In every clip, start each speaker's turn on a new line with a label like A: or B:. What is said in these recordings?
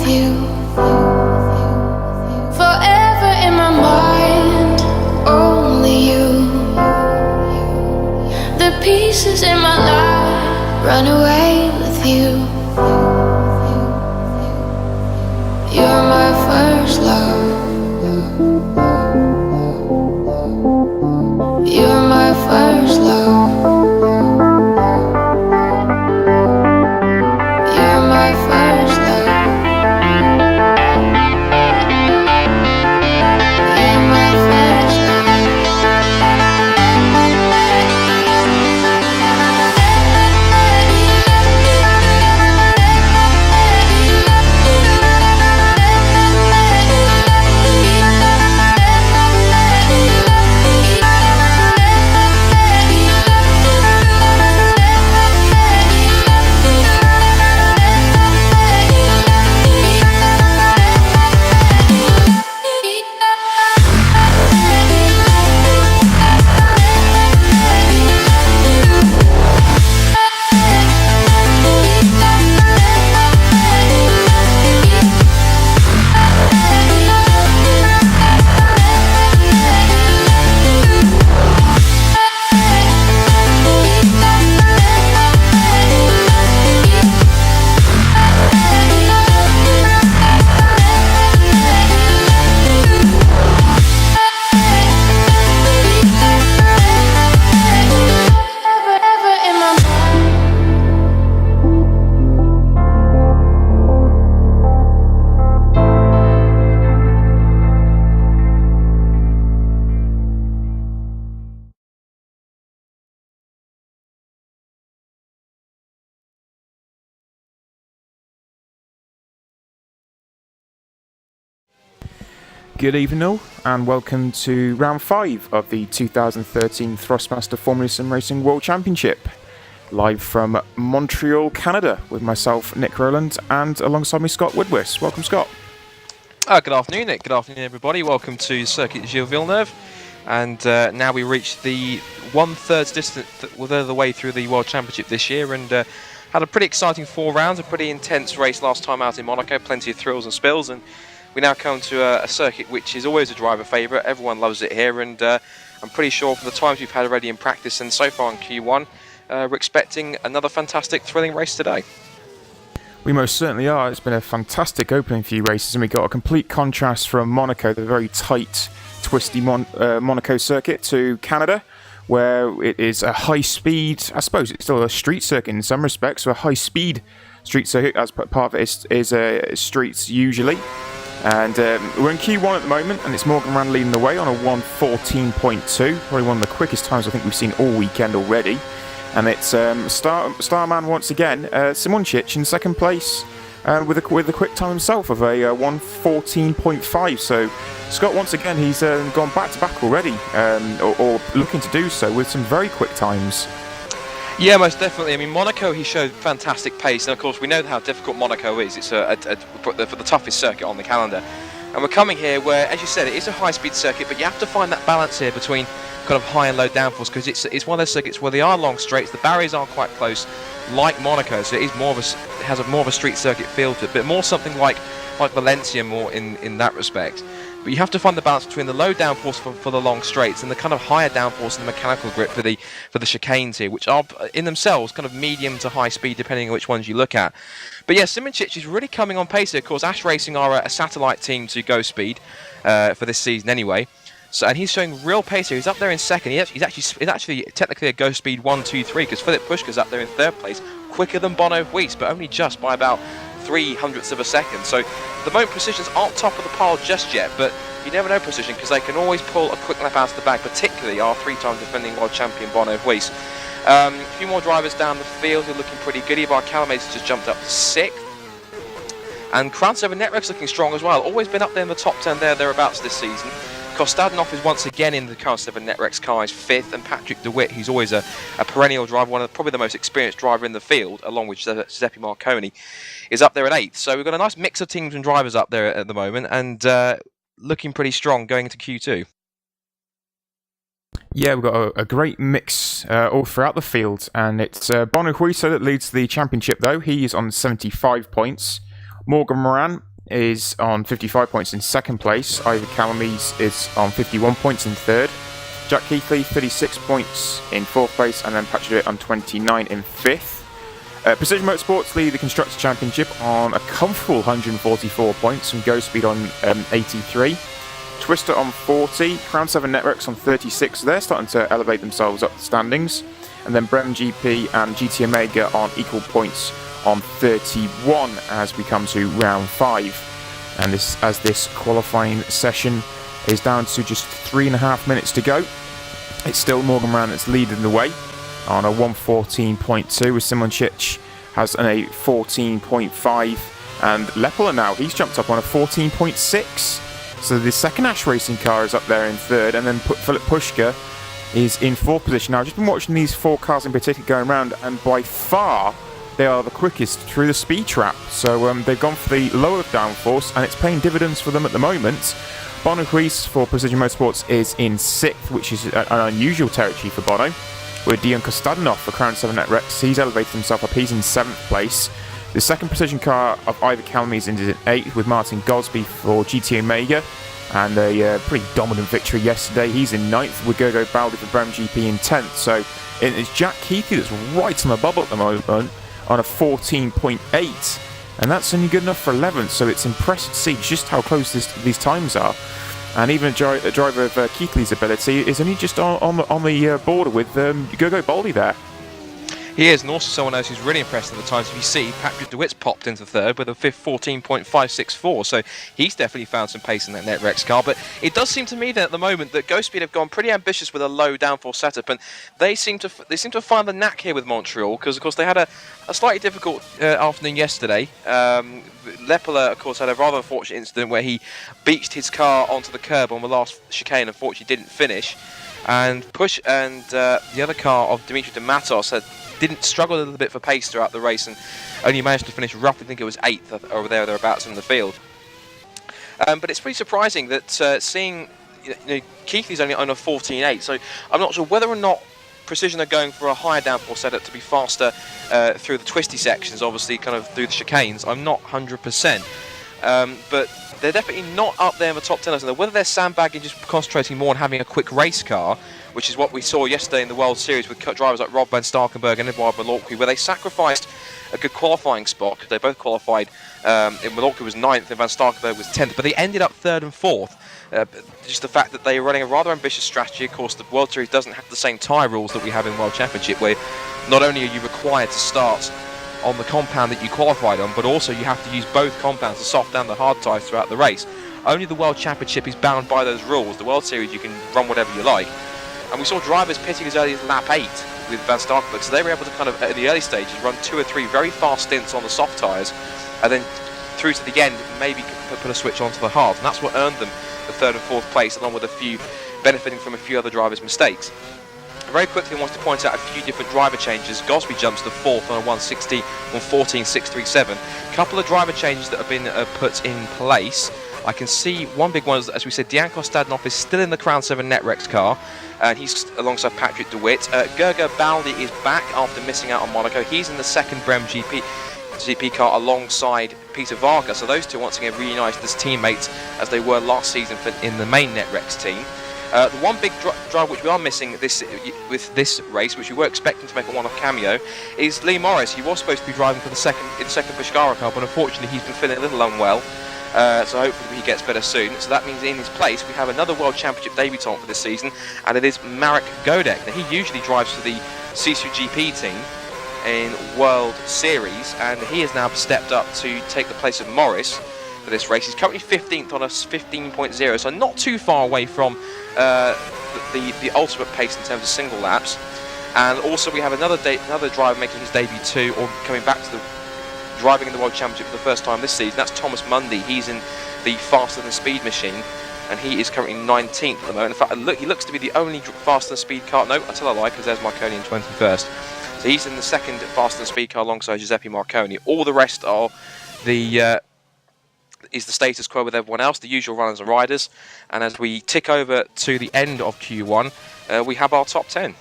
A: you. Forever in my mind, only you. The pieces in my life run away with you. You're my first love. You're my first love. You're my first love. You're my first love.
B: Good evening all, and welcome to round 5 of the 2013 Thrustmaster Formula Sim Racing World Championship. Live from Montreal, Canada, with myself, Nick Rowland, and alongside me, Scott Woodwiss. Welcome, Scott.
C: Good afternoon, Nick. Good afternoon, everybody. Welcome to Circuit Gilles Villeneuve. And now we reach the one-third distance the way through the World Championship this year, and had a pretty exciting 4 rounds, a pretty intense race last time out in Monaco, plenty of thrills and spills, and we now come to a circuit which is always a driver favourite. Everyone loves it here, and I'm pretty sure for the times we've had already in practice and so far in Q1, we're expecting another fantastic, thrilling race today.
B: We most certainly are. It's been a fantastic opening few races, and we got a complete contrast from Monaco, the very tight, twisty Monaco circuit, to Canada, where it is a high-speed, I suppose it's still a street circuit in some respects, so a high-speed street circuit, as part of it is streets usually. And we're in Q1 at the moment, and it's Morgan Rand leading the way on a 1:14.2, probably one of the quickest times I think we've seen all weekend already. And it's Starman once again, Simoncic in second place, with a quick time himself of a 1:14.5. So Scott, once again, he's gone back to back already, or looking to do so with some very quick times.
C: Yeah, most definitely. I mean, Monaco, he showed fantastic pace, and of course we know how difficult Monaco is. It's for the toughest circuit on the calendar. And we're coming here where, as you said, it is a high-speed circuit, but you have to find that balance here between kind of high and low downforce, because it's one of those circuits where they are long straights, the barriers are quite close, like Monaco, so it is it has more of a street circuit feel to it, but more something like Valencia more in that respect. But you have to find the balance between the low downforce for the long straights and the kind of higher downforce and the mechanical grip for the chicanes here, which are in themselves kind of medium to high speed depending on which ones you look at. But yeah, Simoncic is really coming on pace here. Of course, Ash Racing are a satellite team to Go Speed for this season anyway. So, and he's showing real pace here. He's up there in second. He's actually technically a Go Speed 1, 2, 3, because Philip Pushka's up there in third place, quicker than Bono Weiss, but only just by about 0.03 of a second. So the moment Precisions aren't top of the pile just yet, but you never know Precision, because they can always pull a quick lap out of the bag, particularly our 3-time defending world champion Bono Weiss. A few more drivers down the field who are looking pretty good. Ibar Calames just jumped up to 6th. And Krantz over Network's looking strong as well. Always been up there in the top 10 thereabouts this season. Kostadinov is once again in the Car 7 Network's car, is 5th, and Patrick DeWitt, who's always a perennial driver, probably the most experienced driver in the field, along with Giuseppe Marconi, is up there at 8th. So we've got a nice mix of teams and drivers up there at the moment, and looking pretty strong going into Q2.
B: Yeah, we've got a great mix all throughout the field, and it's Bono Huiso that leads the championship, though. He is on 75 points. Morgan Moran is on 55 points in second place. Ivor Calamies is on 51 points in third. Jack Keithley, 36 points in fourth place, and then Patrick DeWitt on 29 in fifth. Precision Motorsports lead the Constructors' Championship on a comfortable 144 points, from Ghostspeed on 83. Twister on 40, Crown 7 Networks on 36. They're starting to elevate themselves up the standings. And then Brem GP and GT Omega on equal points on 31 as we come to round 5. And this qualifying session is down to just 3.5 minutes to go. It's still Morgan Moran that's leading the way on a 114.2, with Simoncic has a 14.5, and Lepela now, he's jumped up on a 14.6. So the second Ash Racing car is up there in third, and then Philip Pushka is in fourth position. Now, I've just been watching these 4 cars in particular going around, and by far they are the quickest through the speed trap. So they've gone for the lower downforce, and it's paying dividends for them at the moment. Bono Ruiz for Precision Motorsports is in sixth, which is an unusual territory for Bono. With Dion Kostadinov for Crown 7 Net Rex, he's elevated himself up, he's in 7th place. The second precision car of Ivor Calamies is in 8th, with Martin Gosby for GT Omega, and a pretty dominant victory yesterday. He's in 9th, with Gergo Baldi for Brem GP in 10th. So it's Jack Keithley that's right on the bubble at the moment on a 14.8, and that's only good enough for 11th, so it's impressive to see just how close these times are. And even a driver of Keithley's ability is only just on the border with Gergo Baldi there.
C: He is, and also someone else who's really impressed at the times. If you see, Patrick DeWitt's popped into third with a 14.564, so he's definitely found some pace in that NetRex car. But it does seem to me that at the moment that Ghostspeed have gone pretty ambitious with a low downforce setup, and they seem to find the knack here with Montreal, because of course they had a slightly difficult afternoon yesterday. Lepela, of course, had a rather unfortunate incident where he beached his car onto the curb on the last chicane, unfortunately didn't finish. And the other car of Dimitri de Matos didn't struggle a little bit for pace throughout the race, and only managed to finish roughly, I think it was 8th over there or thereabouts in the field. But it's pretty surprising that seeing Keithley's only on a 14.8, so I'm not sure whether or not Precision are going for a higher downforce setup to be faster through the twisty sections, obviously kind of through the chicanes. I'm not 100%, but they're definitely not up there in the top 10. Whether they're sandbagging, just concentrating more on having a quick race car, which is what we saw yesterday in the World Series with drivers like Rob Van Starkenberg and Edouard Malorqui, where they sacrificed a good qualifying spot, because they both qualified. Malorqui was 9th and Van Starkenberg was 10th, but they ended up 3rd and 4th. Just the fact that they are running a rather ambitious strategy. Of course, the World Series doesn't have the same tyre rules that we have in World Championship, where not only are you required to start on the compound that you qualified on, but also you have to use both compounds to soft down the hard tyres throughout the race. Only the World Championship is bound by those rules. The World Series, you can run whatever you like. And we saw drivers pitting as early as lap 8 with Van Starkenberg, so they were able to kind of, at the early stages, run 2 or 3 very fast stints on the soft tyres, and then through to the end, maybe put a switch onto the hard. And that's what earned them the 3rd and 4th place, along with benefiting from a few other drivers' mistakes. Very quickly, I want to point out a few different driver changes. Gosby jumps to 4th on a 160 on 14.637. A couple of driver changes that have been put in place. I can see one big one is, as we said, Dion Kostadinov is still in the Crown 7 NetRex car, and he's alongside Patrick DeWitt. Gergo Baldi is back after missing out on Monaco. He's in the second Brem GP car alongside Peter Varga, so those two once again reunited as teammates as they were last season in the main NetRex team. The one big driver which we are missing with this race, which we were expecting to make a one-off cameo, is Lee Morris. He was supposed to be driving for the second Pushkara car, but unfortunately he's been feeling a little unwell. So hopefully he gets better soon. So that means in his place we have another World Championship debutant for this season, and it is Marek Godek. Now, he usually drives for the Sisu GP team in World Series, and he has now stepped up to take the place of Morris for this race. He's currently 15th on a 15.0, so not too far away from the ultimate pace in terms of single laps. And also we have another driver making his debut too, or coming back to the driving in the World Championship for the first time this season. That's Thomas Mundy. He's in the Faster Than Speed machine, and he is currently 19th at the moment. In fact, he looks to be the only Faster Than Speed car. No, I tell a lie, because there's Marconi in 21st. So he's in the second Faster Than Speed car alongside Giuseppe Marconi. All the rest are is the status quo with everyone else, the usual runners and riders. And as we tick over to the end of Q1, we have our top 10.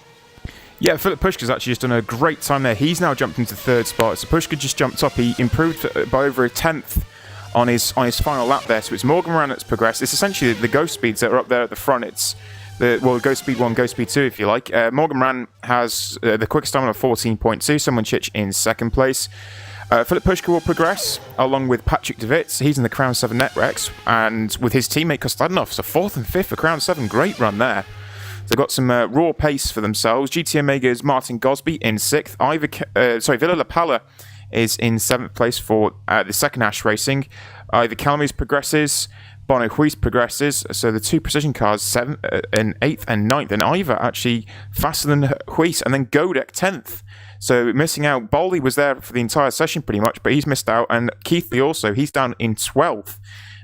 B: Yeah, Philip Pushka's actually just done a great time there. He's now jumped into 3rd spot. So Pushka just jumped up. He improved by over a 10th on his final lap there. So it's Morgan Moran that's progressed. It's essentially the Ghost Speeds that are up there at the front. It's Ghost Speed 1, Ghost Speed 2, if you like. Morgan Moran has the quickest time of 14.2. Simon Chich in second place. Philip Pushka will progress, along with Patrick De Wit. He's in the Crown 7 Netrex, and with his teammate Kostadinov. So 4th and 5th for Crown 7. Great run there. They've got some raw pace for themselves. GT Omega's Martin Gosby in 6th. Villa Lapala is in 7th place for the second Ash Racing. Ivor Calmes progresses. Bono Huis progresses. So the two precision cars, 7th and 8th and 9th. And Ivor actually faster than Huis. And then Godek 10th. So missing out. Baldy was there for the entire session pretty much, but he's missed out. And Keithley also, he's down in 12th.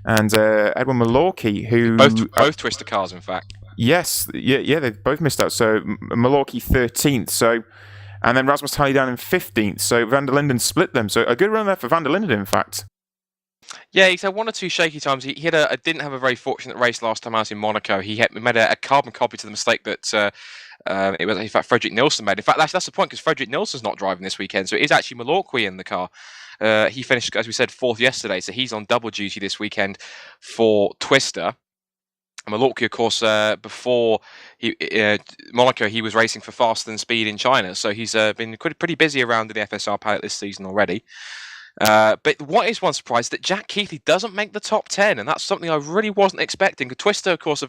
B: And Edwin Malorkey, who...
C: Both Twister cars, in fact.
B: Yes, yeah, they've both missed out. So Malorkey 13th. So, and then Rasmus Talley down in 15th. So Van der Linden split them. So a good run there for Van der Linden, in fact.
C: Yeah, he's had one or two shaky times. He didn't have a very fortunate race last time out in Monaco. He made a carbon copy to the mistake that it was, in fact, Frederick Nilsson made. In fact, that's the point, because Frederick Nilsson's not driving this weekend, so it is actually Malorkey in the car. He finished, as we said, 4th yesterday, so he's on double duty this weekend for Twister. Malorkey, of course, before Monaco, he was racing for Faster Than Speed in China, so he's been pretty busy around in the FSR paddock this season already. But what is one surprise that Jack Keithley doesn't make the top 10, and that's something I really wasn't expecting. Twister, of course,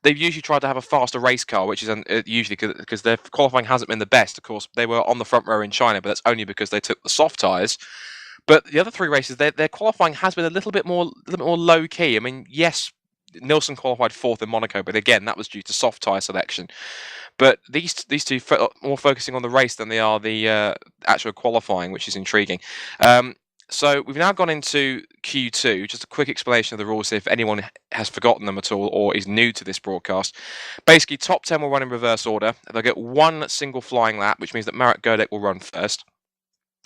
C: they've usually tried to have a faster race car, which is usually because their qualifying hasn't been the best. Of course, they were on the front row in China, but that's only because they took the soft tyres. But the other three races, their qualifying has been a little bit more low key. I mean, yes, Nilsson qualified 4th in Monaco, but again, that was due to soft tyre selection. But these two more focusing on the race than they are the actual qualifying, which is intriguing. So we've now gone into Q2. Just a quick explanation of the rules if anyone has forgotten them at all or is new to this broadcast. Basically, top 10 will run in reverse order. They'll get one single flying lap, which means that Marek Godek will run first.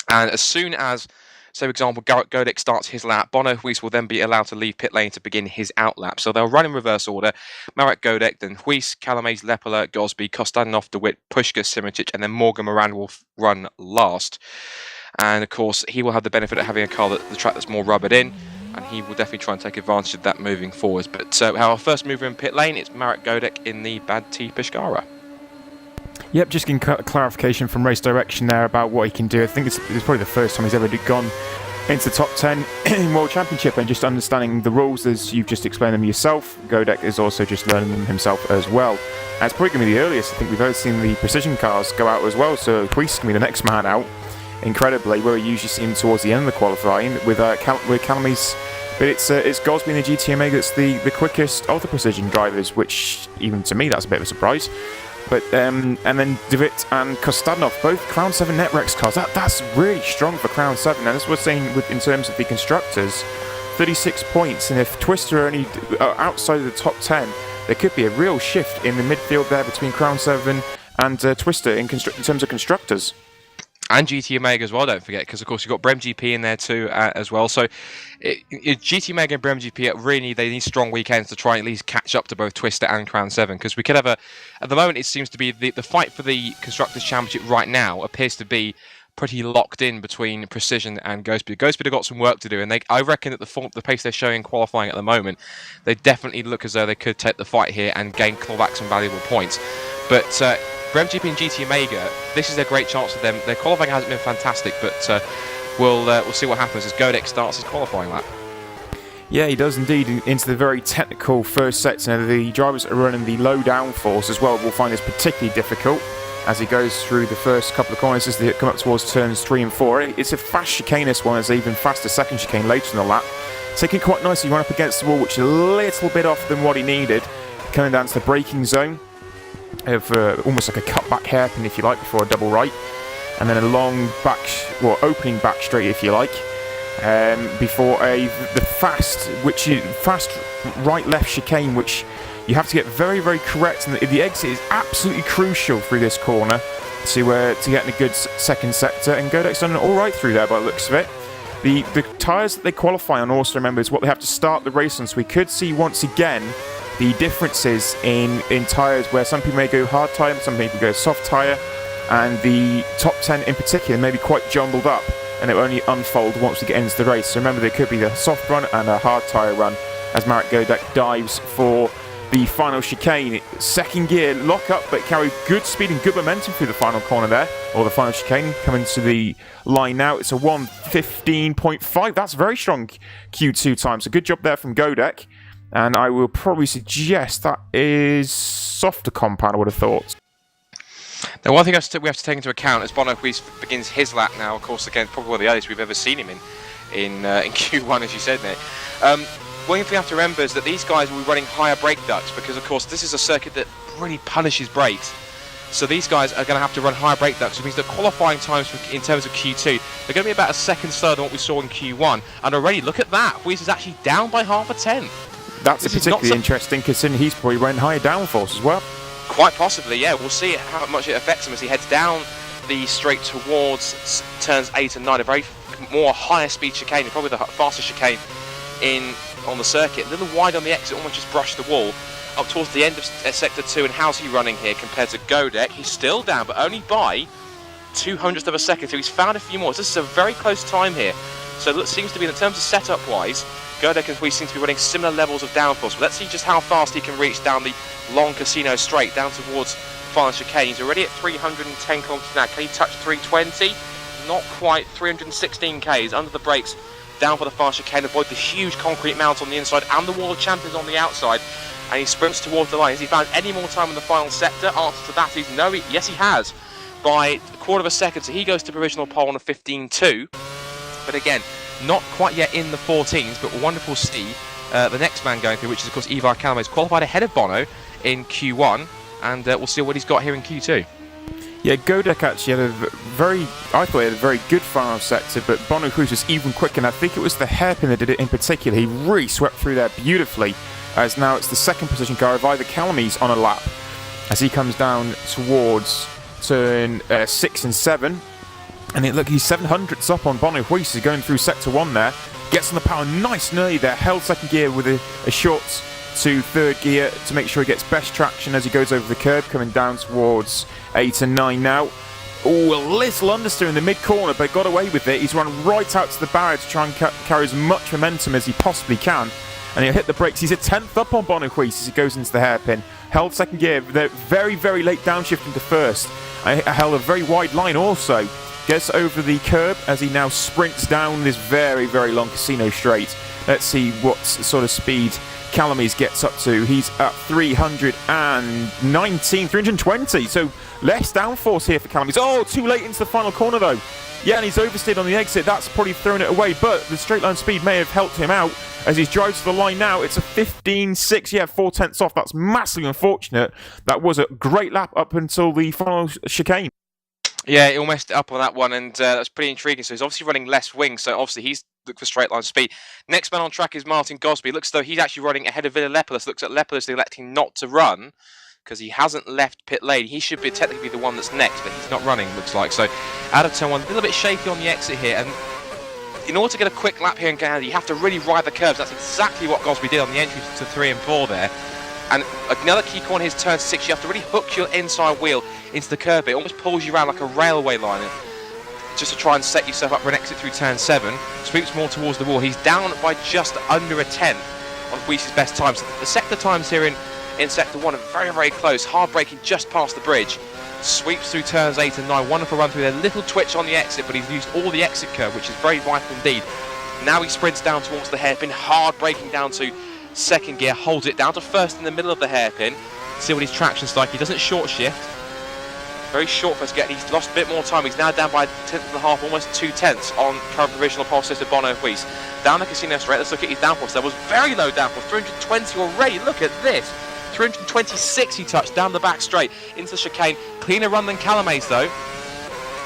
C: And as soon as, say, for example, Garrett Godek starts his lap, Bono Huis will then be allowed to leave pit lane to begin his out lap. So they'll run in reverse order. Marek Godek, then Huis, Calmes, Lepala, Gosby, Kostadinov, De Wit, Pushka, Simičić, and then Morgan Moran will run last. And of course, he will have the benefit of having a car the track that's more rubbered in, and he will definitely try and take advantage of that moving forwards. But our first mover in pit lane, it's Marek Godek in the Bad T Pescara.
B: Yep, just getting clarification from Race Direction there about what he can do. I think it's probably the first time he's ever gone into the top 10 in World Championship, and just understanding the rules as you've just explained them yourself. Godek is also just learning them himself as well. And it's probably going to be the earliest I think we've ever seen the precision cars go out as well, so Huis can be the next man out. Incredibly, where we usually see him towards the end of the qualifying with Calmes, but it's Gosby in the GT Omega that's the quickest of the precision drivers, which even to me that's a bit of a surprise. But and then De Wit and Kostadinov, both Crown 7 Netrex cars. That's really strong for Crown 7. And as we're saying in terms of the constructors, 36 points, and if Twister are only outside of the top 10, there could be a real shift in the midfield there between Crown 7 and Twister in terms of constructors.
C: And GT Omega as well, don't forget, because of course you've got Brem GP in there too as well. So GT Omega and Brem GP really they need strong weekends to try and at least catch up to both Twister and Crown 7, because we could have at the moment it seems to be the fight for the Constructors' Championship right now appears to be pretty locked in between Precision and Ghostbed. Ghostbed have got some work to do, and I reckon that the pace they're showing in qualifying at the moment, they definitely look as though they could take the fight here and claw back some valuable points. But Brem GP and GT Omega, this is a great chance for them. Their qualifying hasn't been fantastic, but we'll see what happens as Godek starts his qualifying lap.
B: Yeah, he does indeed, into the very technical first sets. Now, the drivers that are running the low downforce as well will find this particularly difficult as he goes through the first couple of corners as they come up towards turns 3 and 4. It's a fast chicaneous one, as an even faster second chicane later in the lap. Taking quite nicely, run up against the wall, which is a little bit off than what he needed. Coming down to the braking zone of almost like a cutback hairpin, if you like, before a double right. And then a long back, opening back straight, if you like. Before the fast right-left chicane, which you have to get very, very correct, and the exit is absolutely crucial through this corner to get in a good second sector. And Godek's done all right through there by the looks of it. The tyres that they qualify on, also remember, is what they have to start the race on. So we could see once again the differences in tyres, where some people may go hard tyre, some people go soft tyre, and the top 10 in particular may be quite jumbled up and it will only unfold once we get into the race. So remember, there could be the soft run and a hard tyre run as Marek Godek dives for the final chicane. Second gear lock up, but carry good speed and good momentum through the final corner there, or the final chicane. Coming to the line now, it's a 1:15.5. That's very strong Q2 time, so good job there from Godek. And I will probably suggest that is softer compound, I would have thought.
C: Now, one thing we have to take into account as Bono begins his lap now, of course, again, probably one of the earliest we've ever seen him in Q1, as you said, Nick. One thing we have to remember is that these guys will be running higher brake ducts because, of course, this is a circuit that really punishes brakes. So these guys are going to have to run higher brake ducts, which means that qualifying times in terms of Q2, they're going to be about a second slower than what we saw in Q1. And already, look at that, Woodwiss is actually down by half a tenth.
B: That's particularly interesting, considering he's probably running higher downforce as well.
C: Quite possibly, yeah. We'll see how much it affects him as he heads down the straight towards turns 8 and 9, a very more higher speed chicane, probably the fastest chicane on the circuit. A little wide on the exit, almost just brushed the wall. Up towards the end of sector 2, and how's he running here compared to Godek? He's still down, but only by 200th of a second, so he's found a few more. This is a very close time here. So it seems to be, in terms of setup-wise, Godek and we seem to be running similar levels of downforce. But let's see just how fast he can reach down the long casino straight, down towards final chicane. He's already at 310 kilometers now. Can he touch 320? Not quite. 316 k's under the brakes, down for the final chicane. Avoid the huge concrete mount on the inside and the wall of champions on the outside. And he sprints towards the line. Has he found any more time in the final sector? Answer to that is no. Yes, he has, by a quarter of a second. So he goes to provisional pole on a 15.2. But again, not quite yet in the 14s, but wonderful to see the next man going through, which is, of course, Ivar Kalame, qualified ahead of Bono in Q1, and we'll see what he's got here in Q2.
B: Yeah, Godek actually had I thought he had a very good final sector, but Bono Cruz was even quicker, and I think it was the hairpin that did it in particular. He really swept through there beautifully, as now it's the second position car of Ivar Kalame's on a lap, as he comes down towards turn 6 and 7. And look, he's 700ths up on Bono Woodwiss. He's going through sector 1 there. Gets on the power nice and early there. Held second gear with a short to third gear to make sure he gets best traction as he goes over the curb, coming down towards 8 and 9 now. Oh, a little understeer in the mid-corner, but got away with it. He's run right out to the barrier to try and carry as much momentum as he possibly can. And he'll hit the brakes. He's a 10th up on Bono Woodwiss as he goes into the hairpin. Held second gear. They're very, very late downshift into first. I held a very wide line also. Gets over the curb as he now sprints down this very, very long casino straight. Let's see what sort of speed Calames gets up to. He's at 320, so less downforce here for Calames. Oh, too late into the final corner though. Yeah, and he's oversteered on the exit. That's probably thrown it away, but the straight line speed may have helped him out as he drives to the line now. It's a 15.6, yeah, 4/10 off. That's massively unfortunate. That was a great lap up until the final chicane.
C: Yeah, he almost up on that one, and that's pretty intriguing. So he's obviously running less wings, so obviously he's looking for straight line speed. Next man on track is Martin Gosby. It looks as though he's actually running ahead of Ville Lepolis. Looks at Lepolis electing not to run because he hasn't left pit lane. He should be technically the one that's next, but he's not running, looks like. So out of turn 1, a little bit shaky on the exit here, and in order to get a quick lap here in Canada, you have to really ride the curves. That's exactly what Gosby did on the entry to 3 and 4 there. And another key corner is turn 6. You have to really hook your inside wheel into the curb. It almost pulls you around like a railway line, just to try and set yourself up for an exit through turn 7. Sweeps more towards the wall. He's down by just under a 10th on Woodwiss's best time. So the sector times here in sector 1 are very, very close. Hard braking just past the bridge. Sweeps through turns 8 and 9. Wonderful run through there. Little twitch on the exit, but he's used all the exit curve, which is very vital indeed. Now he sprints down towards the hairpin. Hard braking down to second gear, holds it down to first in the middle of the hairpin. See what his traction's like. He doesn't short shift. Very short first get. He's lost a bit more time. He's now down by a 10th and a half, almost 2/10 on current provisional pole sister Bono Woodwiss. Down the casino straight. Let's look at his downforce. There was very low downforce. 320 already. Look at this. 326 he touched down the back straight into the chicane. Cleaner run than Calame's though.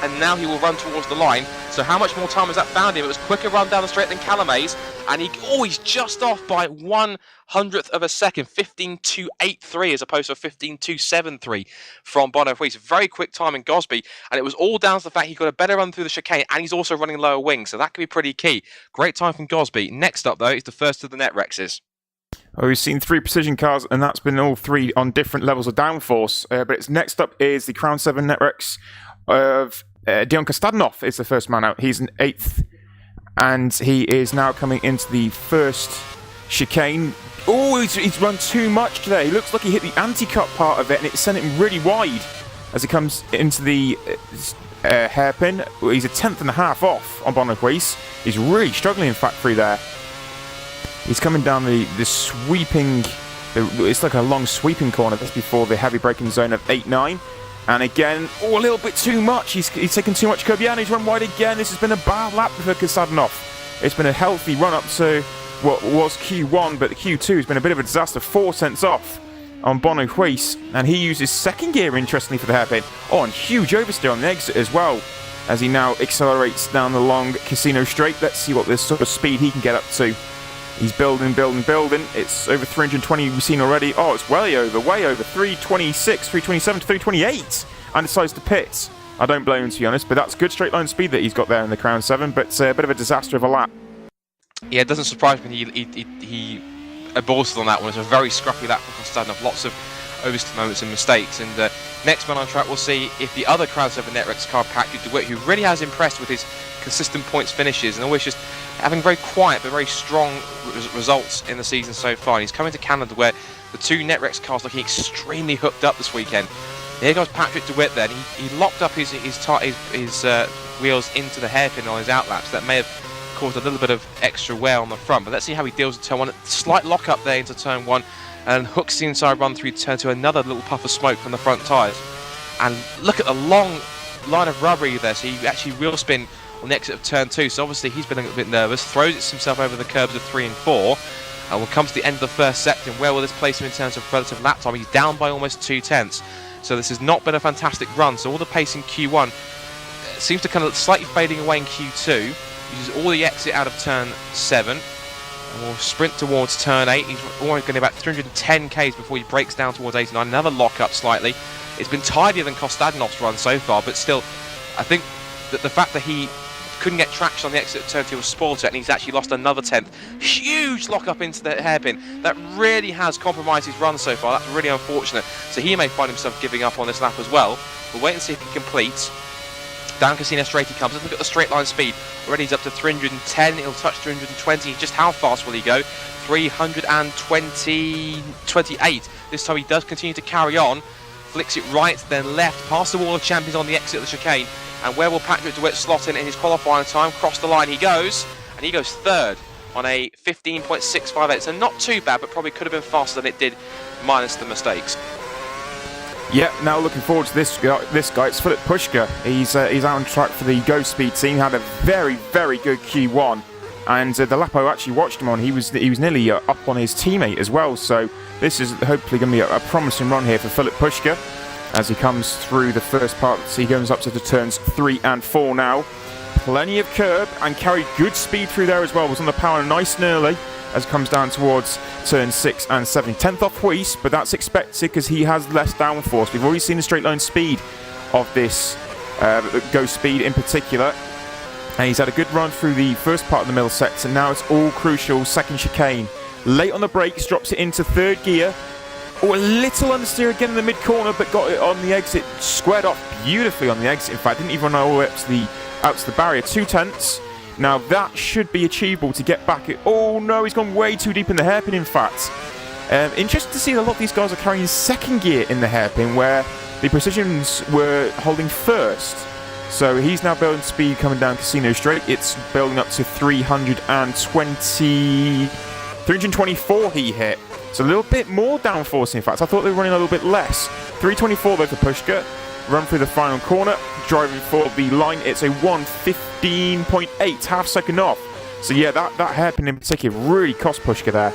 C: And now he will run towards the line. So how much more time has that found him? It was quicker run down the straight than Calame's, and he's just off by 100th of a second, 15.283 as opposed to a 15.273 from Bono Woodwiss. Very quick time in Gosby, and it was all down to the fact he got a better run through the chicane, and he's also running lower wings, so that could be pretty key. Great time from Gosby. Next up though is the first of the net Rexes.
B: Oh, we've seen 3 precision cars, and that's been all 3 on different levels of downforce. But next up is the Crown 7 Netrex of Dion Kostadinov is the first man out. He's in 8th, and he is now coming into the first chicane. Oh, he's run too much today. He looks like he hit the anti-cut part of it, and it sent him really wide as he comes into the hairpin. He's a 10th and a half off on Woodwiss. He's really struggling, in fact, through there. He's coming down the sweeping... It's like a long sweeping corner. That's before the heavy braking zone of 8-9. And again, a little bit too much. He's taken too much curb. Yeah, and he's run wide again. This has been a bad lap for Kostadinov. It's been a healthy run up to what was Q1, but the Q2 has been a bit of a disaster. 4 cents off on Woodwiss, and he uses second gear, interestingly, for the hairpin. Oh, and huge oversteer on the exit as well, as he now accelerates down the long Casino Straight. Let's see what this sort of speed he can get up to. He's building. It's over 320 we've seen already. Oh, it's way over. 326, 327 to 328. And decides to pit. I don't blame him, to be honest, but that's good straight line speed that he's got there in the Crown 7, but a bit of a disaster of a lap.
C: Yeah, it doesn't surprise me he aborted on that one. It's a very scruffy lap for Kostadinov. Lots of oversteer moments and mistakes. And next man on track, we'll see if the other Crown 7 Netrex car, Patrick DeWitt, who really has impressed with his consistent points finishes and always just having very quiet but very strong results in the season so far. And he's coming to Canada where the two Netrex cars looking extremely hooked up this weekend. Here goes Patrick DeWitt then. He locked up his wheels into the hairpin on his outlaps. That may have caused a little bit of extra wear on the front, but let's see how he deals with turn 1. Slight lock up there into turn 1 and hooks the inside run through turn to another little puff of smoke from the front tyres. And look at the long line of rubbery there, so he actually wheel spin on the exit of turn 2, so obviously he's been a little bit nervous, throws himself over the curbs of 3 and 4, and we'll come to the end of the first sector. Where will this place him in terms of relative lap time? He's down by almost 2 tenths, so this has not been a fantastic run. So all the pace in Q1 seems to kind of slightly fading away in Q2. Uses all the exit out of turn 7, and we'll sprint towards turn 8. He's only going about 310 k's before he breaks down towards 89. Another lock up slightly. It's been tidier than Kostadinov's run so far, but still, I think that the fact that he couldn't get traction on the exit of turn 2 was spoiled it, and he's actually lost another 10th. Huge lock up into the hairpin. That really has compromised his run so far. That's really unfortunate. So he may find himself giving up on this lap as well. We'll wait and see if he completes. Down Casino Straight he comes. Let's look at the straight line speed. Already he's up to 310. He'll touch 320. Just how fast will he go? 328. This time he does continue to carry on. Flicks it right, then left, past the wall of champions on the exit of the chicane. And where will Patrick DeWitt slot in his qualifying time? Cross the line he goes, and he goes third on a 15.658. So not too bad, but probably could have been faster than it did, minus the mistakes.
B: Yeah, now looking forward to this guy. It's Philip Pushka. He's out on track for the Go Speed team. Had a very, very good Q1, and the lap I actually watched him on, he was nearly up on his teammate as well. So this is hopefully going to be a promising run here for Philip Pushka as he comes through the first part. So he goes up to the turns 3 and 4 now. Plenty of curb and carried good speed through there as well. Was on the power nice and early as it comes down towards turn 6 and 7. 10th off Weiss, but that's expected because he has less downforce. We've already seen the straight line speed of this Go Speed in particular. And he's had a good run through the first part of the middle sector. Now it's all crucial. Second chicane. Late on the brakes, drops it into third gear. Oh, a little understeer again in the mid-corner, but got it on the exit. Squared off beautifully on the exit. In fact, didn't even run all the way out to the barrier. 2 tenths. Now that should be achievable to get back. Oh no, he's gone way too deep in the hairpin, in fact. Interesting to see that a lot of these guys are carrying second gear in the hairpin, where the Precisions were holding first. So he's now building speed coming down Casino Straight. It's building up to 324 he hit. So a little bit more downforce, in fact. I thought they were running a little bit less. 324 though for Pushka. Run through the final corner, driving for the line. It's a 1:15.8, half second off. So yeah, that hairpin in particular really cost Pushka there.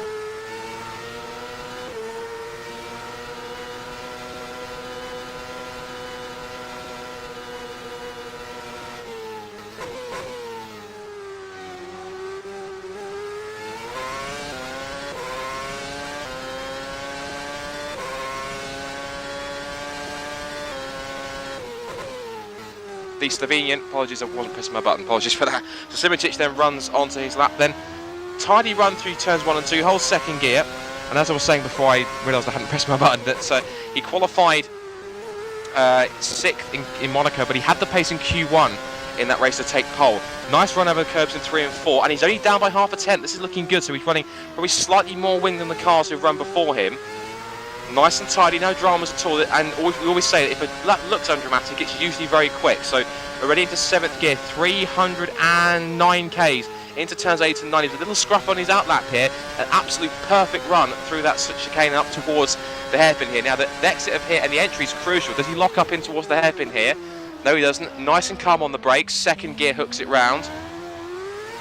C: The Slovenian, apologies I wasn't pressing my button, apologies for that. So Simitic then runs onto his lap then. Tidy run through turns 1 and 2, holds second gear. And as I was saying before I realised I hadn't pressed my button, that he qualified 6th in Monaco, but he had the pace in Q1 in that race to take pole. Nice run over the curbs in 3 and 4, and he's only down by half a tenth. This is looking good, so he's running probably slightly more wing than the cars who've run before him. Nice and tidy, no dramas at all, and we always say that if a lap looks undramatic, it's usually very quick. So we're ready into 7th gear, 309 Ks into turns 8 and 9. He's a little scruff on his outlap here, an absolute perfect run through that chicane and up towards the hairpin here. Now the exit of here and the entry is crucial. Does he lock up in towards the hairpin here? No, he doesn't. Nice and calm on the brakes. 2nd gear hooks it round.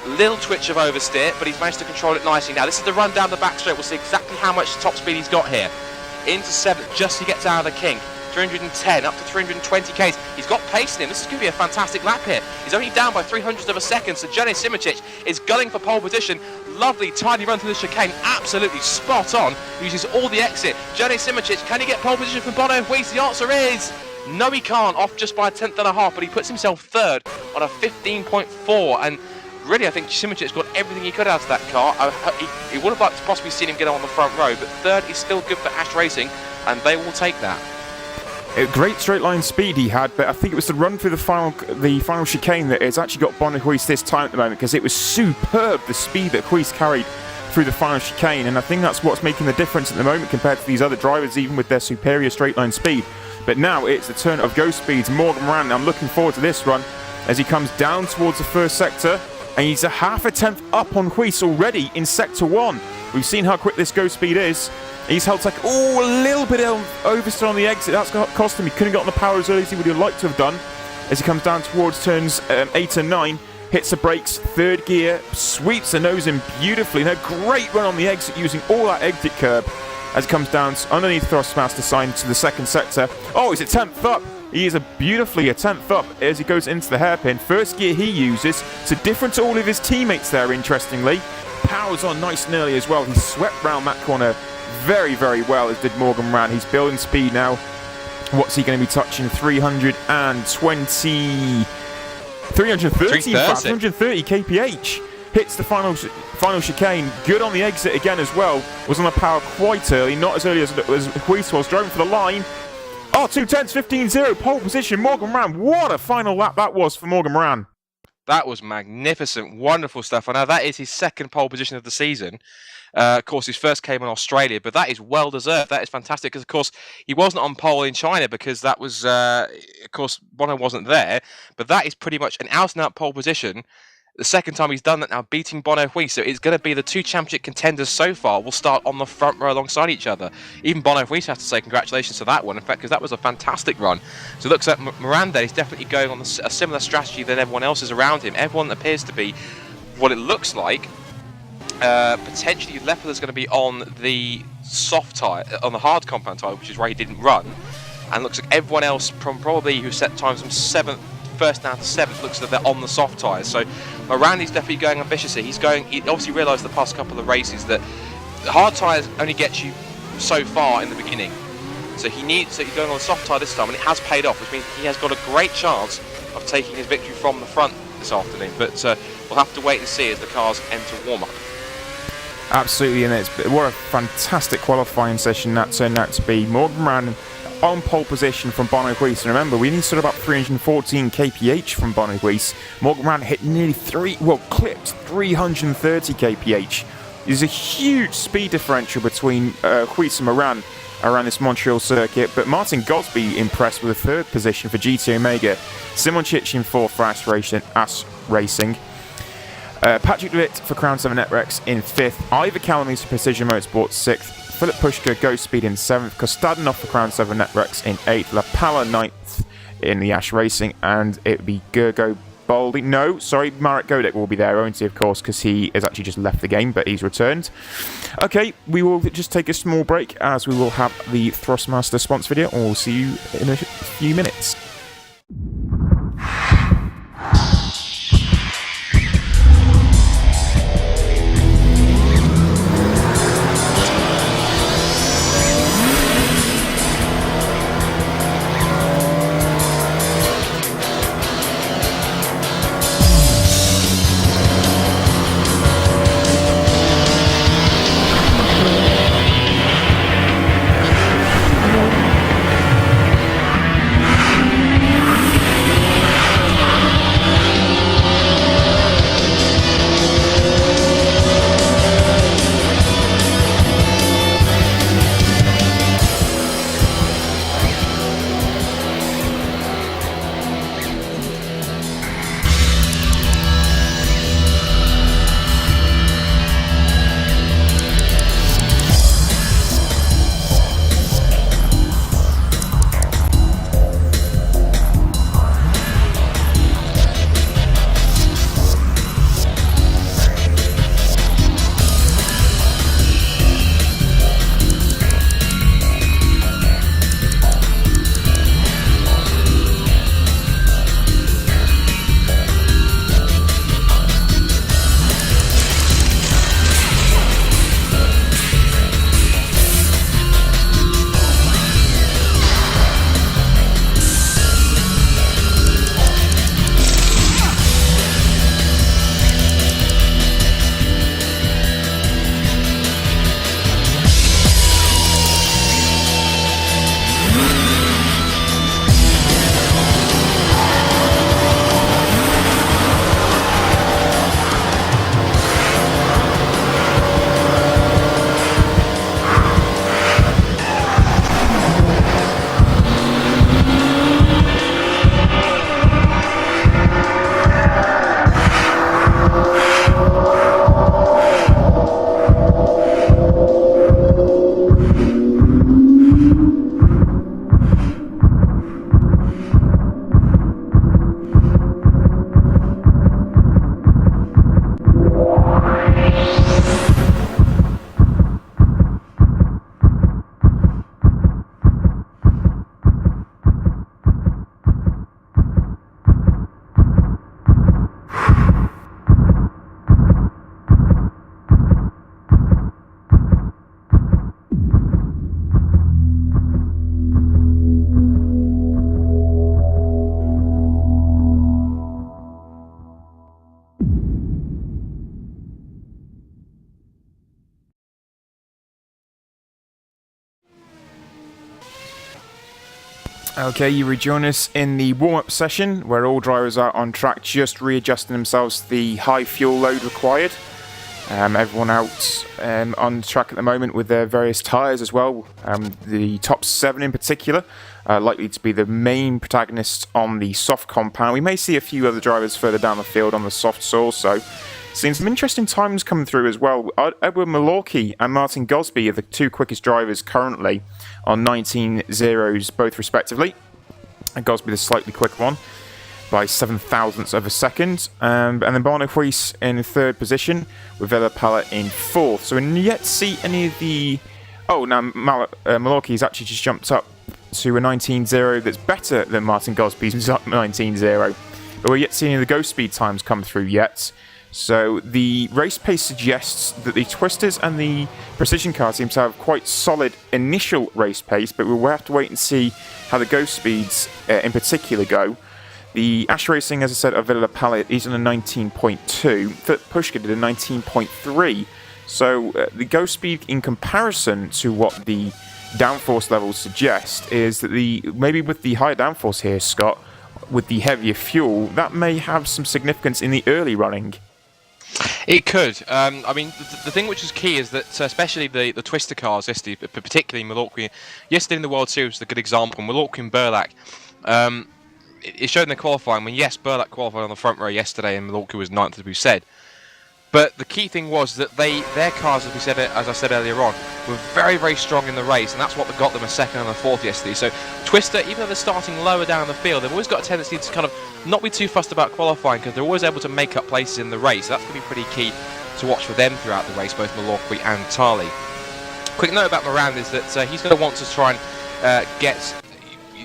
C: Little twitch of oversteer, but he's managed to control it nicely. Now this is the run down the back straight. We'll see exactly how much top speed he's got here. Into 7th, just he gets out of the kink. 310 up to 320 Ks. He's got pace in him. This is going to be a fantastic lap here. He's only down by 300ths of a second, so Jaakko Simičić is gunning for pole position. Lovely, tidy run through the chicane, absolutely spot on. Uses all the exit. Jaakko Simičić, can he get pole position from Bono Woodwiss? The answer is no, he can't. Off just by a tenth and a half, but he puts himself 3rd on a 15.4. And really, I think Simičić got everything he could out of that car. He would have liked to possibly seen him get on the front row, but 3rd is still good for Ash Racing, and they will take that.
B: A great straight line speed he had, but I think it was the run through the final chicane that has actually got Bono Woodwiss this time at the moment, because it was superb, the speed that Woodwiss carried through the final chicane, and I think that's what's making the difference at the moment compared to these other drivers, even with their superior straight line speed. But now it's the turn of Ghost Speed's Morgan Moran. I'm looking forward to this run as he comes down towards the first sector, and he's a half a tenth up on Woodwiss already in sector 1. We've seen how quick this Ghost Speed is. He's held like, a little bit of oversteer on the exit. That's cost him. He couldn't get on the power as early as he would have liked to have done. As he comes down towards turns 8 and 9, hits the brakes, 3rd gear, sweeps the nose in beautifully. And a great run on the exit using all that exit curb as he comes down underneath Thrustmaster sign to the 2nd sector. Oh, he's a 10th up. He is beautifully a 10th up as he goes into the hairpin. 1st gear he uses, so different to all of his teammates there, interestingly. Powers on nice and early as well. He swept round that corner very, very well, as did Morgan Moran. He's building speed now. What's he going to be touching? 330 kph. Hits the final chicane. Good on the exit again as well. Was on the power quite early, not as early as Woodwiss was. Driving for the line. Oh, 2/10, 15-0, pole position. Morgan Moran. What a final lap that was for Morgan Moran.
C: That was magnificent, wonderful stuff. I know that is his 2nd pole position of the season. Of course, his first came in Australia, but that is well deserved. That is fantastic because, of course, he wasn't on pole in China because that was, of course, Bono wasn't there. But that is pretty much an out-and-out pole position. The 2nd time he's done that now, beating Bono Woodwiss. So it's going to be the 2 championship contenders so far will start on the front row alongside each other. Even Bono Woodwiss has to say congratulations to that one, in fact, because that was a fantastic run. So it looks like Moran is definitely going on a similar strategy than everyone else is around him. Everyone appears to be what it looks like. Potentially Lepper's going to be on the soft tyre, on the hard compound tyre, which is where he didn't run. And looks like everyone else probably who set times from 7th, 1st down to 7th, looks like they're on the soft tyres. So Moran is definitely going ambitiously. He obviously realised the past couple of races that the hard tyres only get you so far in the beginning. So he's going on the soft tyre this time, and it has paid off, which means he has got a great chance of taking his victory from the front this afternoon. But we'll have to wait and see as the cars enter warm-up.
B: Absolutely, and what a fantastic qualifying session that turned out to be. Morgan Moran on pole position from Bono Woodwiss. And remember, we only saw about 314 kph from Bono Woodwiss. Morgan Moran hit nearly clipped 330 kph. There's a huge speed differential between Woodwiss and Moran around this Montreal circuit, but Martin Gosby impressed with a 3rd position for GT Omega. Simičić in 4th for Ash Racing. Patrick DeWitt for Crown 7 Netrex in 5th. Ivor Calamise for Precision Motorsport 6th. Philip Pushka Ghost Speed in 7th. Kostadinov for Crown 7 Netrex in 8th. La Pala 9th in the Ash Racing. And it would be Gergo Baldi. No, sorry, Marek Godek will be there, won't he, of course, because he has actually just left the game, but he's returned. Okay, we will just take a small break as we will have the Thrustmaster sponsor video, and we'll see you in a few minutes. Okay, you rejoin us in the warm-up session where all drivers are on track just readjusting themselves to the high fuel load required. Everyone out on track at the moment with their various tyres as well. The top 7 in particular are likely to be the main protagonists on the soft compound. We may see a few other drivers further down the field on the softs also. Seeing some interesting times coming through as well. Edward Malorky and Martin Gosby are the 2 quickest drivers currently on 19.0s both respectively. And Gosby the slightly quick one by 0.07 of a second. And then Bono Huis in 3rd position with Vela Pala in 4th. So we're yet to see any of the... Oh, now Malorky's actually just jumped up to a 19.0 that's better than Martin Gosby's 19.0. But we're yet to see any of the ghost speed times come through yet. So the race pace suggests that the Twisters and the Precision car seem to have quite solid initial race pace, but we'll have to wait and see how the ghost speeds in particular go. The Ash Racing, as I said, of Villa Pallet is on a 19.2. Pushka did a 19.3. So the ghost speed in comparison to what the downforce levels suggest is that maybe with the higher downforce here, Scott, with the heavier fuel, that may have some significance in the early running.
C: It could. I mean, the thing which is key is that, especially the Twister cars, yesterday, particularly Malorky, yesterday in the World Series was a good example. Malorky and Burlak, it showed in the qualifying when, yes, Burlak qualified on the front row yesterday and Malorky was 9th, as we said. But the key thing was that their cars, as I said earlier on, were very, very strong in the race, and that's what got them a 2nd and a 4th yesterday. So Twister, even though they're starting lower down the field, they've always got a tendency to kind of not be too fussed about qualifying because they're always able to make up places in the race. So that's going to be pretty key to watch for them throughout the race, both Malorky and Tali. Quick note about Moran is that he's going to want to try and